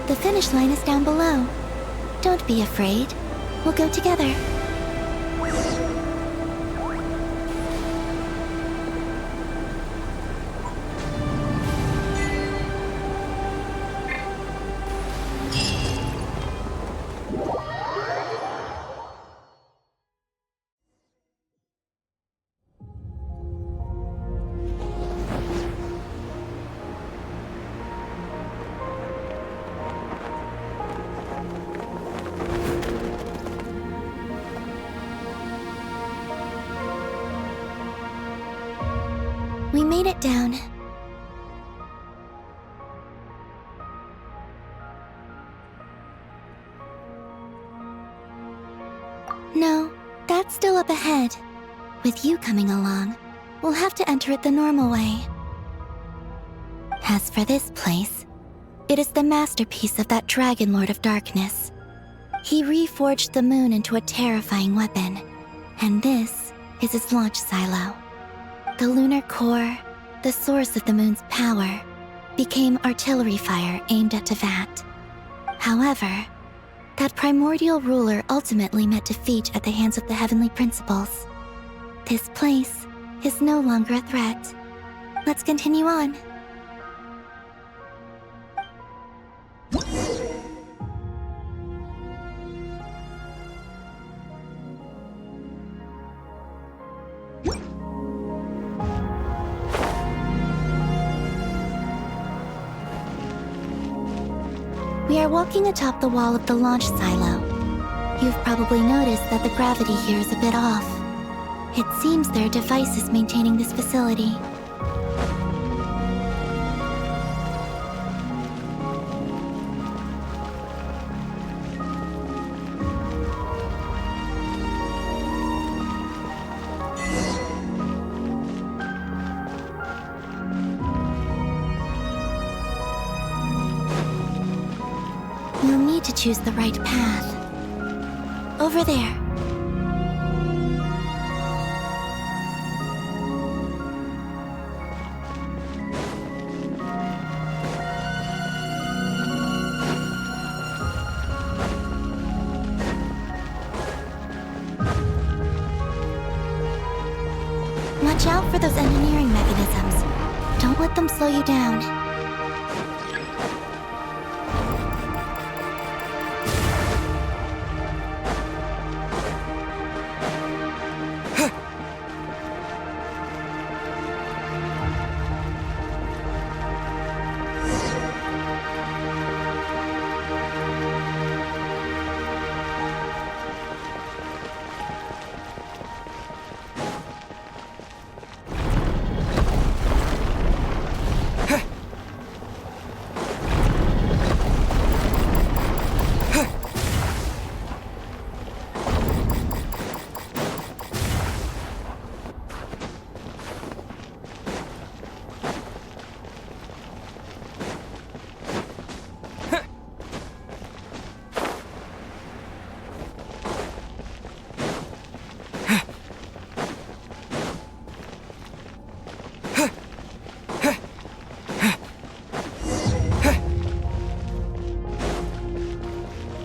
The finish line is down below. Don't be afraid. We'll go together. We made it down. No, that's still up ahead. With you coming along, we'll have to enter it the normal way. As for this place, it is the masterpiece of that Dragon Lord of Darkness. He reforged the moon into a terrifying weapon, and this is his launch silo. The lunar core, the source of the moon's power, became artillery fire aimed at Tevat. However, that primordial ruler ultimately met defeat at the hands of the heavenly principles. This place is no longer a threat. Let's continue on. We are walking atop the wall of the launch silo. You've probably noticed that the gravity here is a bit off. It seems there are devices maintaining this facility. You'll need to choose the right path. Over there. Watch out for those engineering mechanisms. Don't let them slow you down.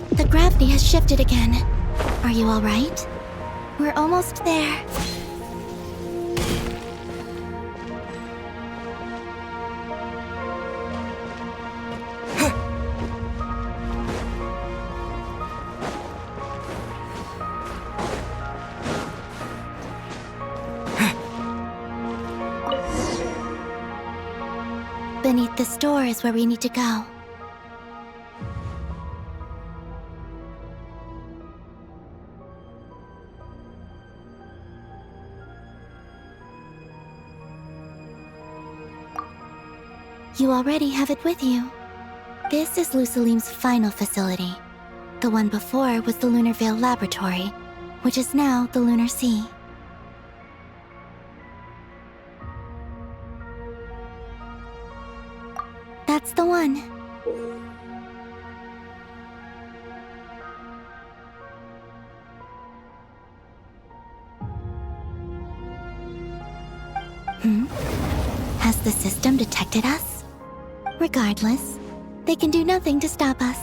The gravity has shifted again. Are you all right? We're almost there. Beneath this door is where we need to go. You already have it with you. This is Lucilim's final facility. The one before was the Lunar Veil Laboratory, which is now the Lunar Sea. That's the one. Has the system detected us? Regardless, they can do nothing to stop us.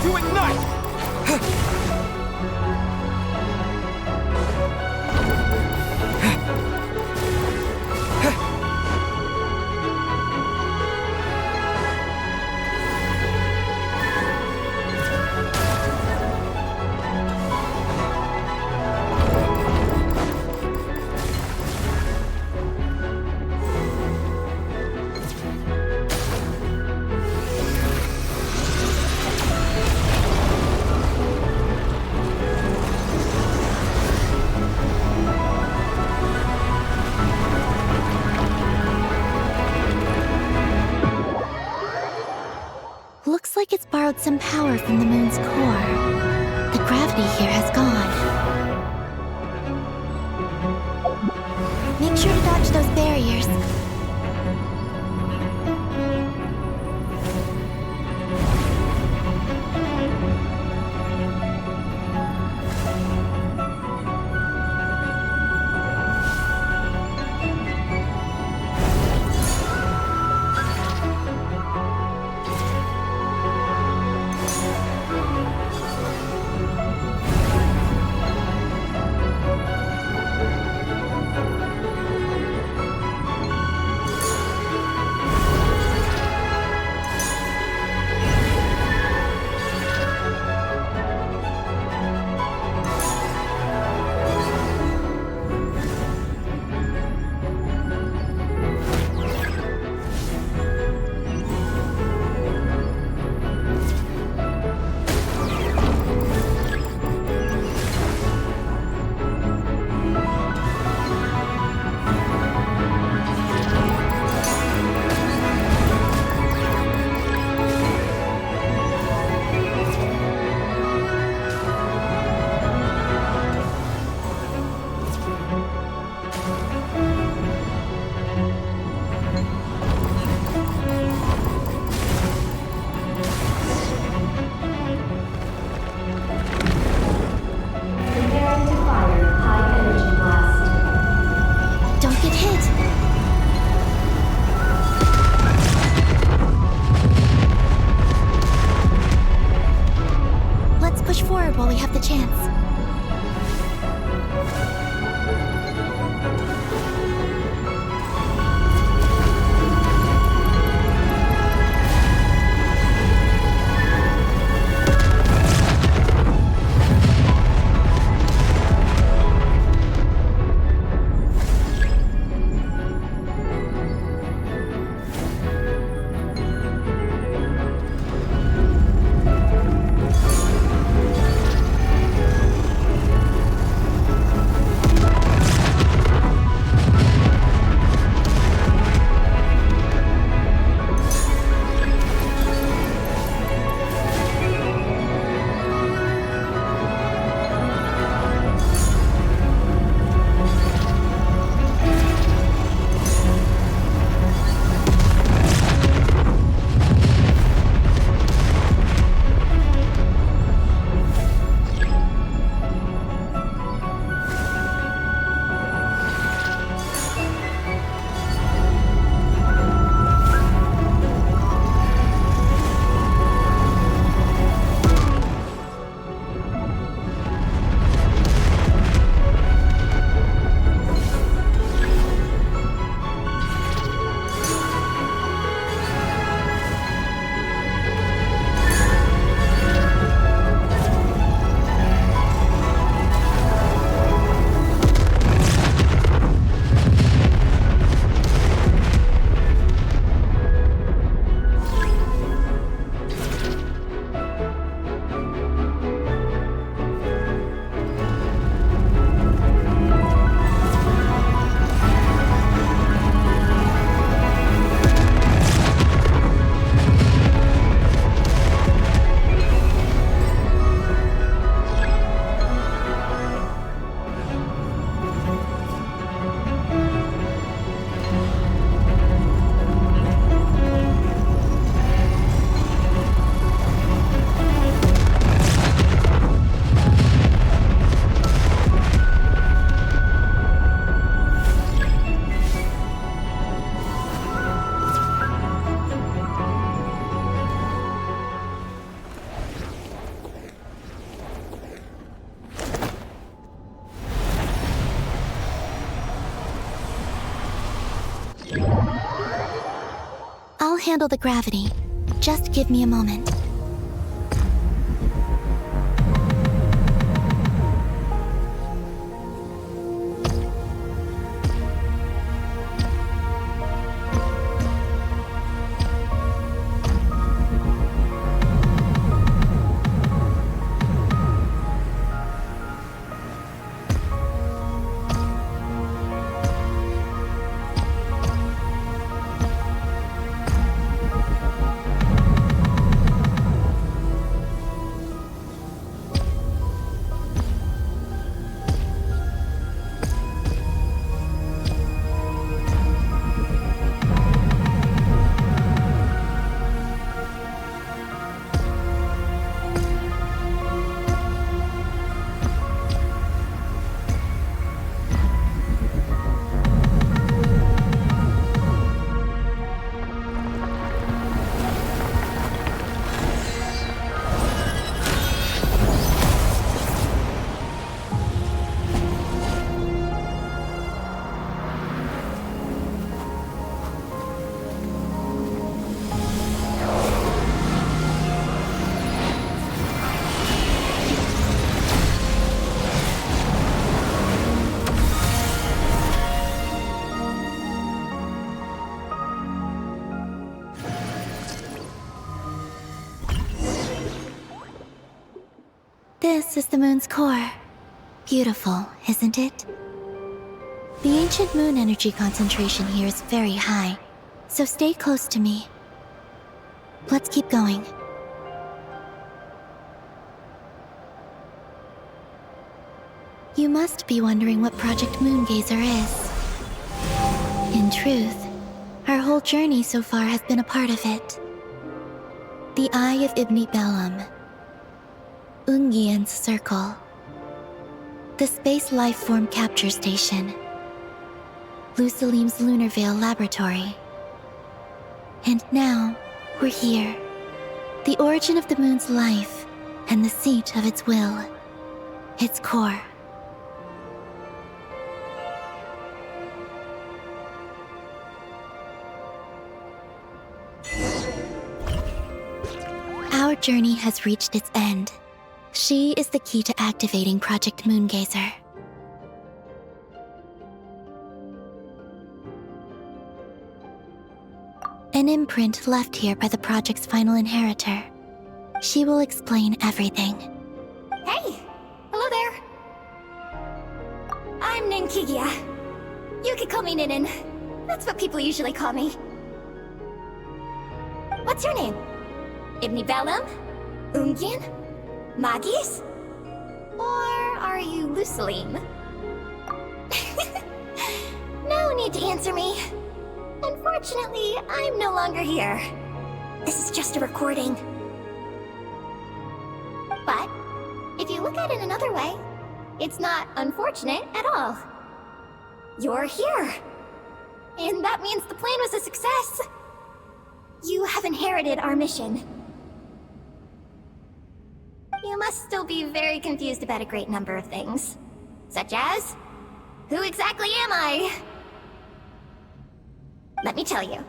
To ignite! Looks like it's borrowed some power from the moon's core. The gravity here has gone. Make sure to dodge those barriers. Preparing to fire high energy blast. Don't get hit. Let's push forward while we have the chance. I'll handle the gravity. Just give me a moment. This is the moon's core. Beautiful, isn't it? The ancient moon energy concentration here is very high, so stay close to me. Let's keep going. You must be wondering what Project Moongazer is. In truth, our whole journey so far has been a part of it. The Eye of Ibni Bellum, Ungian's Circle, the Space Lifeform Capture Station, Lusalim's Lunar Veil Laboratory. And now, we're here. The origin of the moon's life, and the seat of its will, its core. Our journey has reached its end. She is the key to activating Project Moongazer. An imprint left here by the project's final inheritor. She will explain everything. Hey! Hello there! I'm Ninkigia. You could call me Ninin. That's what people usually call me. What's your name? Ibni Bellum? Ungian? Magis? Or are you Lusalim? No need to answer me. Unfortunately, I'm no longer here. This is just a recording. But, if you look at it another way, it's not unfortunate at all. You're here. And that means the plan was a success. You have inherited our mission. You must still be very confused about a great number of things. Such as, who exactly am I? Let me tell you.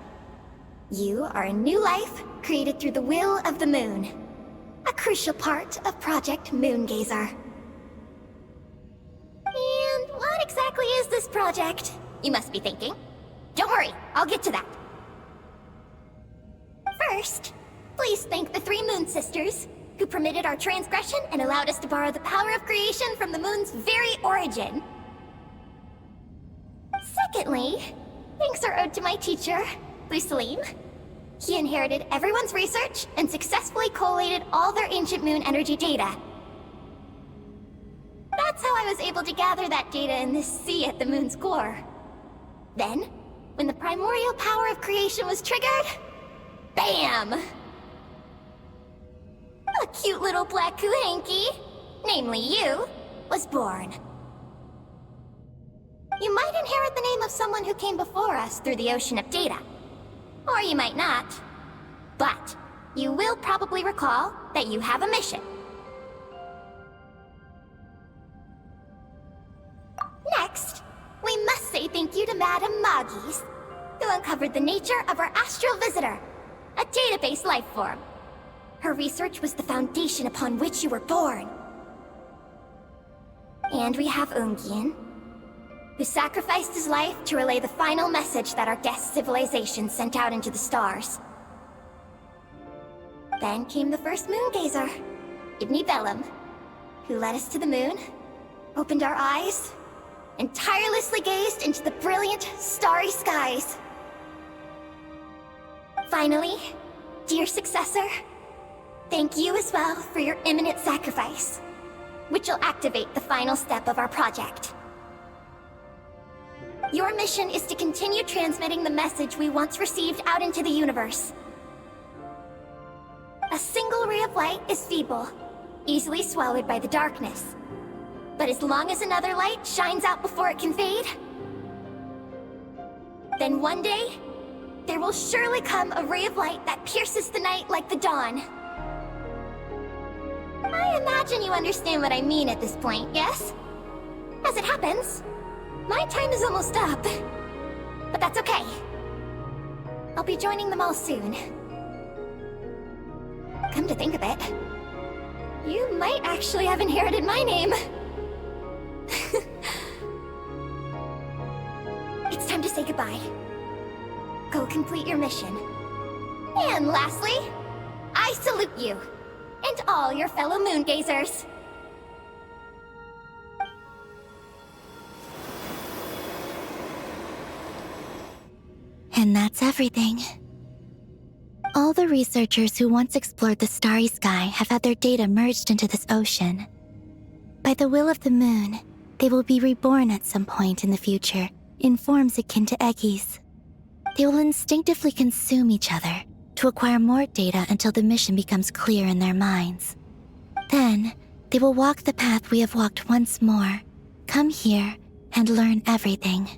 You are a new life created through the will of the moon. A crucial part of Project Moongazer. And what exactly is this project? You must be thinking. Don't worry, I'll get to that. First, please thank the 3 Moon Sisters, who permitted our transgression and allowed us to borrow the power of creation from the moon's very origin. Secondly, thanks are owed to my teacher, Lusalim. He inherited everyone's research and successfully collated all their ancient moon energy data. That's how I was able to gather that data in this sea at the moon's core. Then, when the primordial power of creation was triggered, BAM! A cute little black kuhanky, namely you, was born. You might inherit the name of someone who came before us through the ocean of data. Or you might not. But you will probably recall that you have a mission. Next, we must say thank you to Madame Magis, who uncovered the nature of our astral visitor, a database life form. Her research was the foundation upon which you were born. And we have Ungian, who sacrificed his life to relay the final message that our guest civilization sent out into the stars. Then came the first Moongazer, Ibni Bellum, who led us to the moon, opened our eyes, and tirelessly gazed into the brilliant, starry skies. Finally, dear successor, thank you as well for your imminent sacrifice, which will activate the final step of our project. Your mission is to continue transmitting the message we once received out into the universe. A single ray of light is feeble, easily swallowed by the darkness. But as long as another light shines out before it can fade, then one day, there will surely come a ray of light that pierces the night like the dawn. I imagine you understand what I mean at this point, yes? As it happens, my time is almost up. But that's okay. I'll be joining them all soon. Come to think of it, you might actually have inherited my name. It's time to say goodbye. Go complete your mission. And lastly, I salute you, and all your fellow Moongazers. And that's everything. All the researchers who once explored the starry sky have had their data merged into this ocean. By the will of the moon, they will be reborn at some point in the future in forms akin to Eggies. They will instinctively consume each other to acquire more data until the mission becomes clear in their minds. Then, they will walk the path we have walked once more, come here, and learn everything.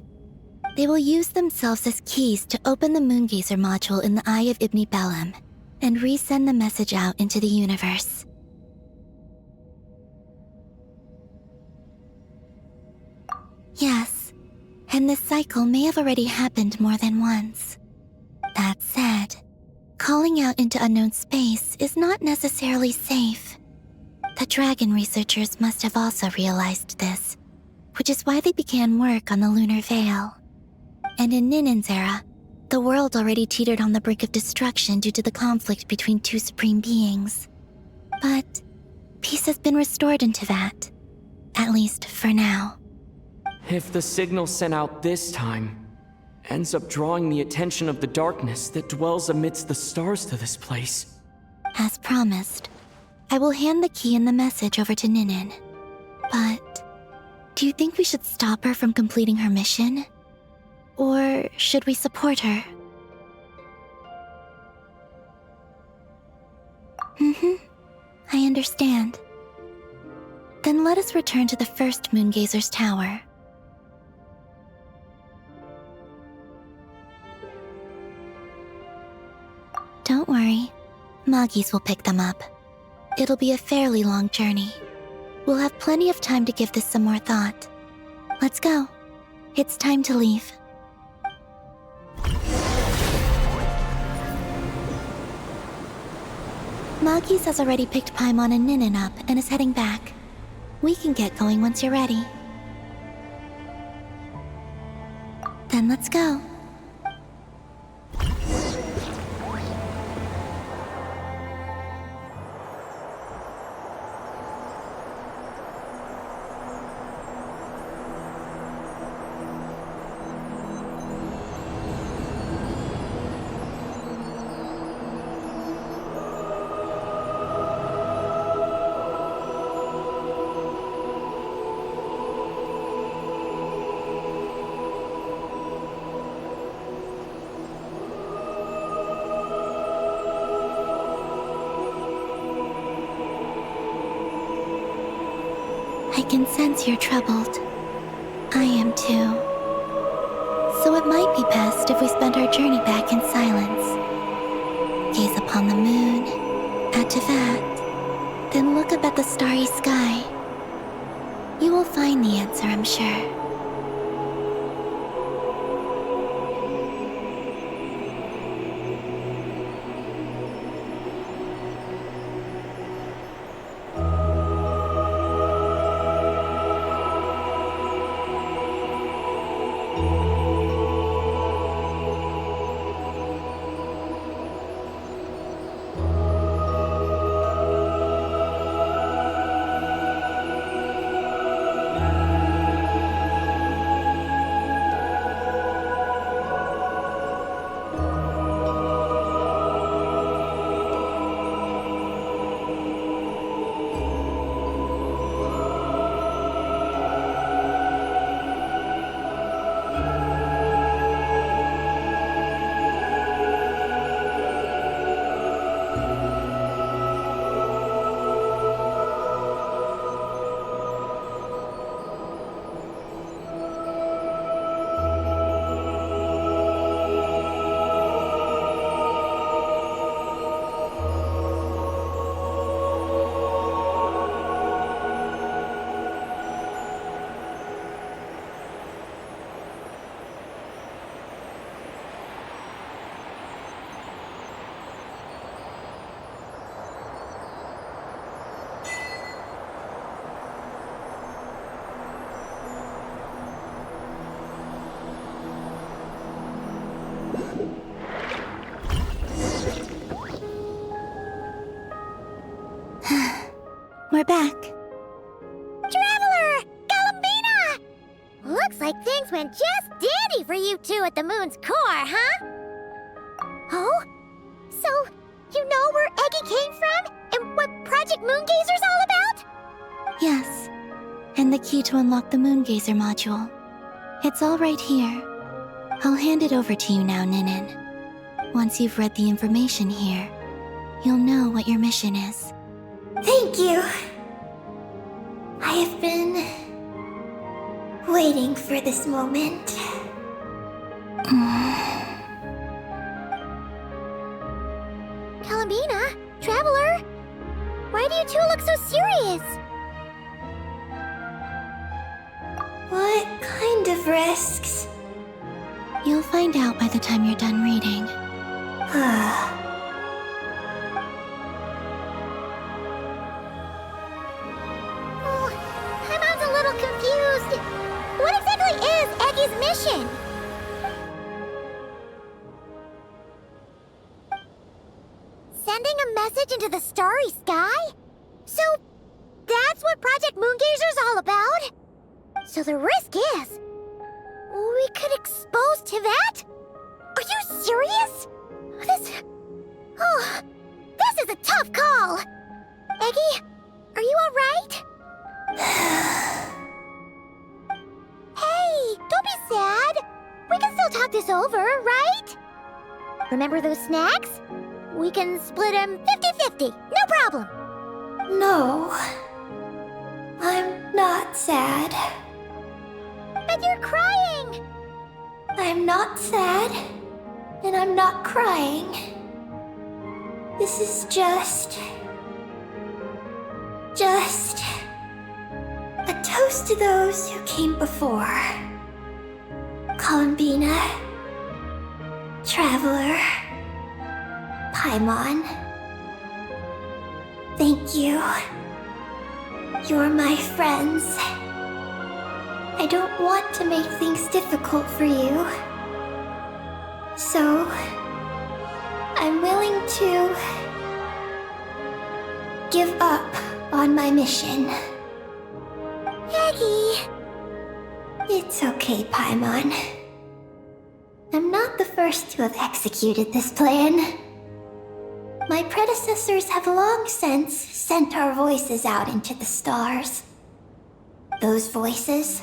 They will use themselves as keys to open the Moongazer module in the Eye of Ibn Bellum and resend the message out into the universe. Yes, and this cycle may have already happened more than once. That said, calling out into unknown space is not necessarily safe. The dragon researchers must have also realized this, which is why they began work on the lunar veil. And in Ninen's era, the world already teetered on the brink of destruction due to the conflict between two supreme beings. But peace has been restored into that, at least for now. If the signal sent out this time ends up drawing the attention of the darkness that dwells amidst the stars to this place. As promised, I will hand the key and the message over to Ninen. But do you think we should stop her from completing her mission? Or should we support her? I understand. Then let us return to the first Moongazer's tower. Don't worry, Moggies will pick them up. It'll be a fairly long journey. We'll have plenty of time to give this some more thought. Let's go. It's time to leave. Moggies has already picked Paimon and Ninen up and is heading back. We can get going once you're ready. Then let's go. I can sense you're troubled. I am too. So it might be best if we spend our journey back in silence. Gaze upon the moon, add to that, then look up at the starry sky. You will find the answer, I'm sure. We're back. Traveler! Galambina! Looks like things went just dandy for you two at the moon's core, huh? Oh? So, you know where Eggy came from? And what Project Moongazer's all about? Yes, and the key to unlock the Moongazer module. It's all right here. I'll hand it over to you now, Ninin. Once you've read the information here, you'll know what your mission is. Thank you. I have been waiting for this moment. Columbina, Traveler, why do you two look so serious? What kind of risks? You'll find out by the time you're done reading. Paimon's a little confused. What exactly is Eggy's mission? Sending a message into the starry sky? So, that's what Project Moongazer's all about? So the risk is, we could expose to that? Are you serious? This is a tough call. Eggy, are you alright? Hey, don't be sad. We can still talk this over, right? Remember those snacks? We can split them 50-50, no problem. No. I'm not sad. But you're crying. I'm not sad, and I'm not crying. This is just a toast to those who came before. Columbina, Traveler, Paimon. Thank you. You're my friends. I don't want to make things difficult for you. So, I'm willing to give up on my mission. Eggy. It's okay, Paimon. I'm not the first to have executed this plan. My predecessors have long since sent our voices out into the stars. Those voices,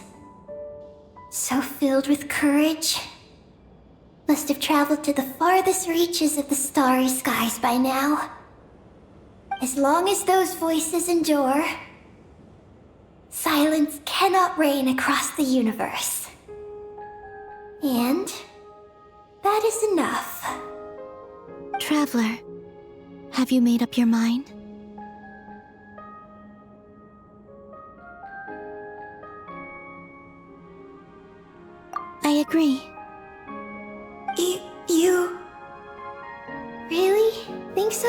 so filled with courage, must have traveled to the farthest reaches of the starry skies by now. As long as those voices endure, silence cannot reign across the universe. And that is enough. Traveler, have you made up your mind? I agree. You really think so?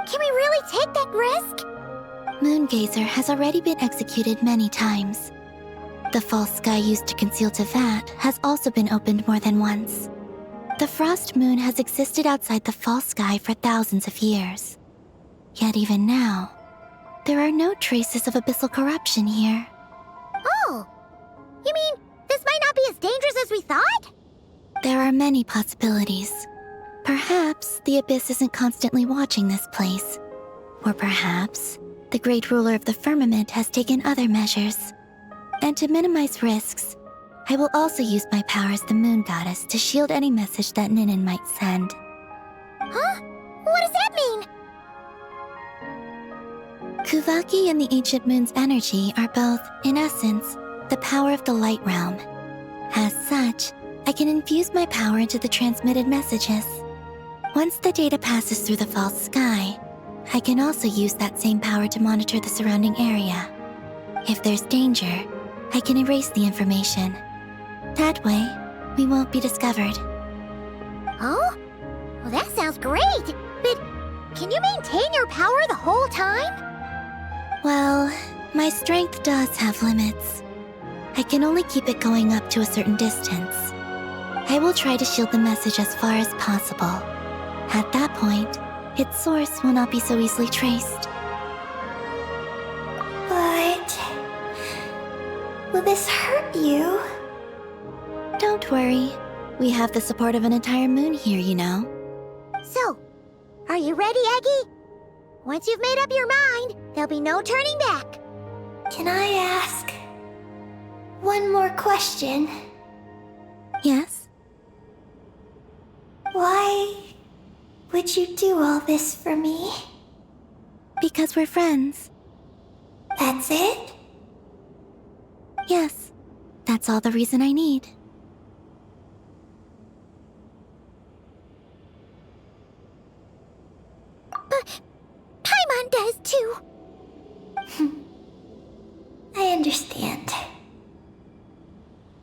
Can we really take that risk? Moongazer has already been executed many times. The false sky used to conceal Tevat has also been opened more than once. The frost moon has existed outside the false sky for thousands of years. Yet even now, there are no traces of abyssal corruption here. Oh, you mean this might not be as dangerous as we thought? There are many possibilities. Perhaps the Abyss isn't constantly watching this place. Or perhaps the Great Ruler of the Firmament has taken other measures. And to minimize risks, I will also use my power as the Moon Goddess to shield any message that Ninin might send. Huh? What does that mean? Kuvaki and the Ancient Moon's energy are both, in essence, the power of the Light Realm. As such, I can infuse my power into the transmitted messages. Once the data passes through the false sky, I can also use that same power to monitor the surrounding area. If there's danger, I can erase the information. That way, we won't be discovered. Oh? Well, that sounds great! But can you maintain your power the whole time? Well, my strength does have limits. I can only keep it going up to a certain distance. I will try to shield the message as far as possible. At that point, its source will not be so easily traced. But will this hurt you? Don't worry. We have the support of an entire moon here, you know. So, are you ready, Eggy? Once you've made up your mind, there'll be no turning back. Can I ask one more question? Yes? Why would you do all this for me? Because we're friends. That's it? Yes. That's all the reason I need. But Paimon does too. I understand.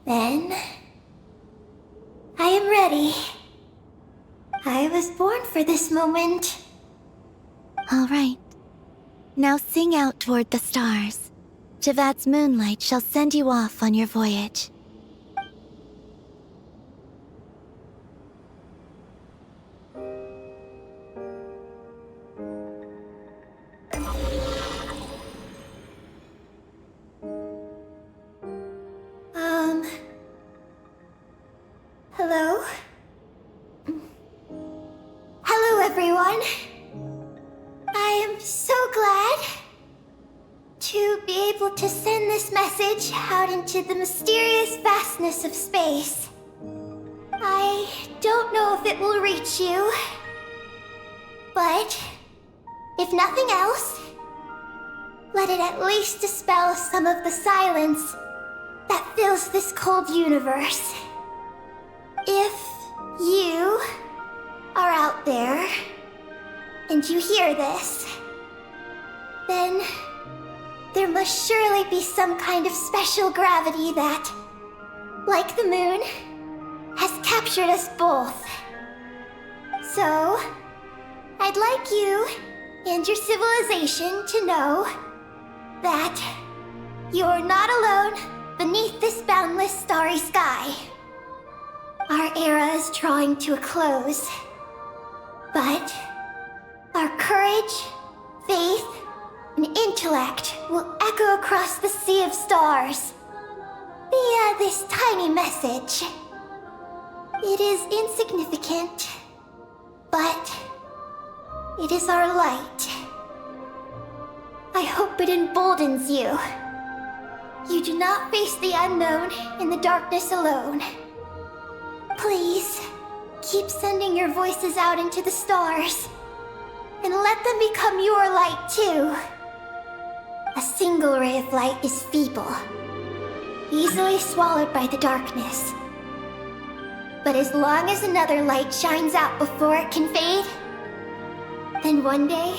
Then, I am ready. I was born for this moment. All right. Now sing out toward the stars. Javat's moonlight shall send you off on your voyage. Hello? Hello, everyone. I am so glad to be able to send this message out into the mysterious vastness of space. I don't know if it will reach you, but if nothing else, let it at least dispel some of the silence that fills this cold universe. If you are out there and you hear this, then there must surely be some kind of special gravity that, like the moon, has captured us both. So, I'd like you and your civilization to know that you're not alone beneath this boundless starry sky. Our era is drawing to a close, but our courage, faith, and intellect will echo across the sea of stars via this tiny message. It is insignificant, but it is our light. I hope it emboldens you. You do not face the unknown in the darkness alone. Please, keep sending your voices out into the stars, and let them become your light too. A single ray of light is feeble, easily swallowed by the darkness. But as long as another light shines out before it can fade, then one day,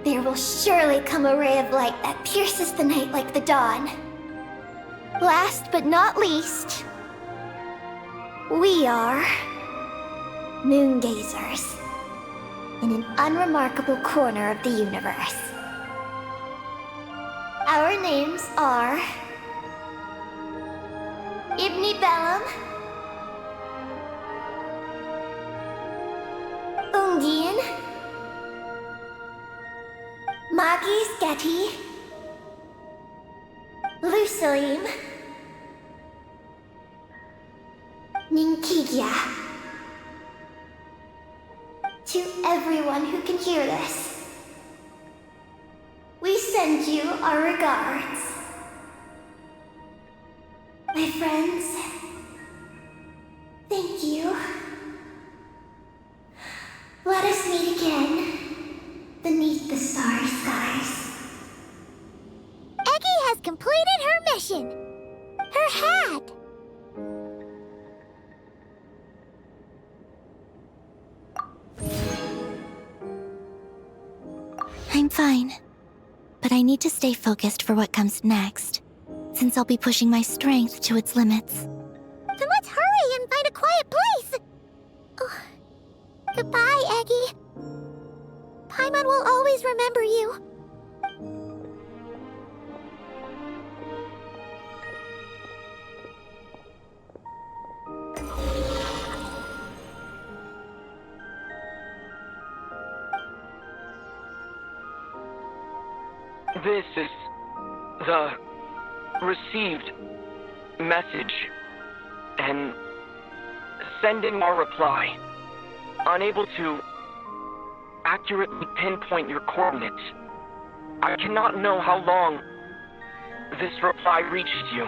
there will surely come a ray of light that pierces the night like the dawn. Last but not least, we are moon gazers in an unremarkable corner of the universe. Our names are Ibni Bellum, Ungin, Magis Getty, Lusalim, Ninkigia. To everyone who can hear this, we send you our regards. My friends, thank you. Let us meet again beneath the starry skies. Eggy has completed her mission. Her hat. I'm fine. But I need to stay focused for what comes next, since I'll be pushing my strength to its limits. Then let's hurry and find a quiet place. Oh. Goodbye, Eggy. Paimon will always remember you. This is the received message, and sending our reply. Unable to accurately pinpoint your coordinates. I cannot know how long this reply reaches you,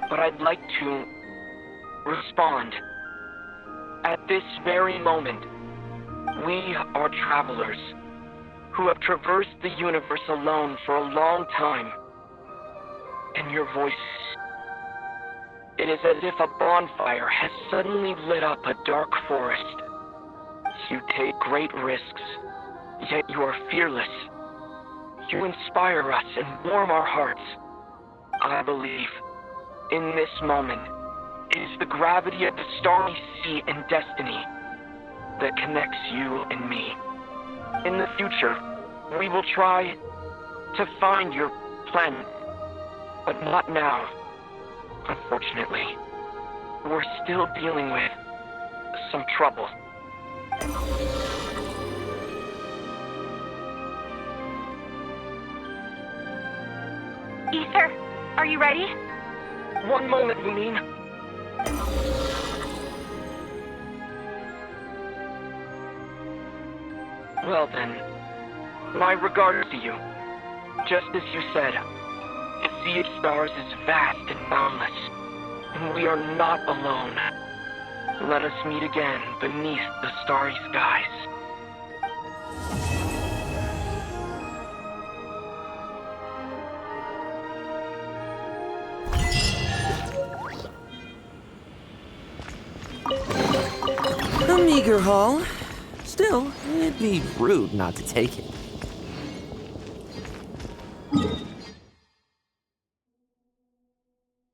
but I'd like to respond. At this very moment, we are travelers who have traversed the universe alone for a long time. And your voice, it is as if a bonfire has suddenly lit up a dark forest. You take great risks, yet you are fearless. You inspire us and warm our hearts. I believe, in this moment, it is the gravity of the stormy sea and destiny that connects you and me. In the future, we will try to find your planet, but not now. Unfortunately, we're still dealing with some trouble. Ether, are you ready? One moment, you mean? Well then, my regards to you. Just as you said, the sea of stars is vast and boundless, and we are not alone. Let us meet again beneath the starry skies. A meager haul. Still, it'd be rude not to take it.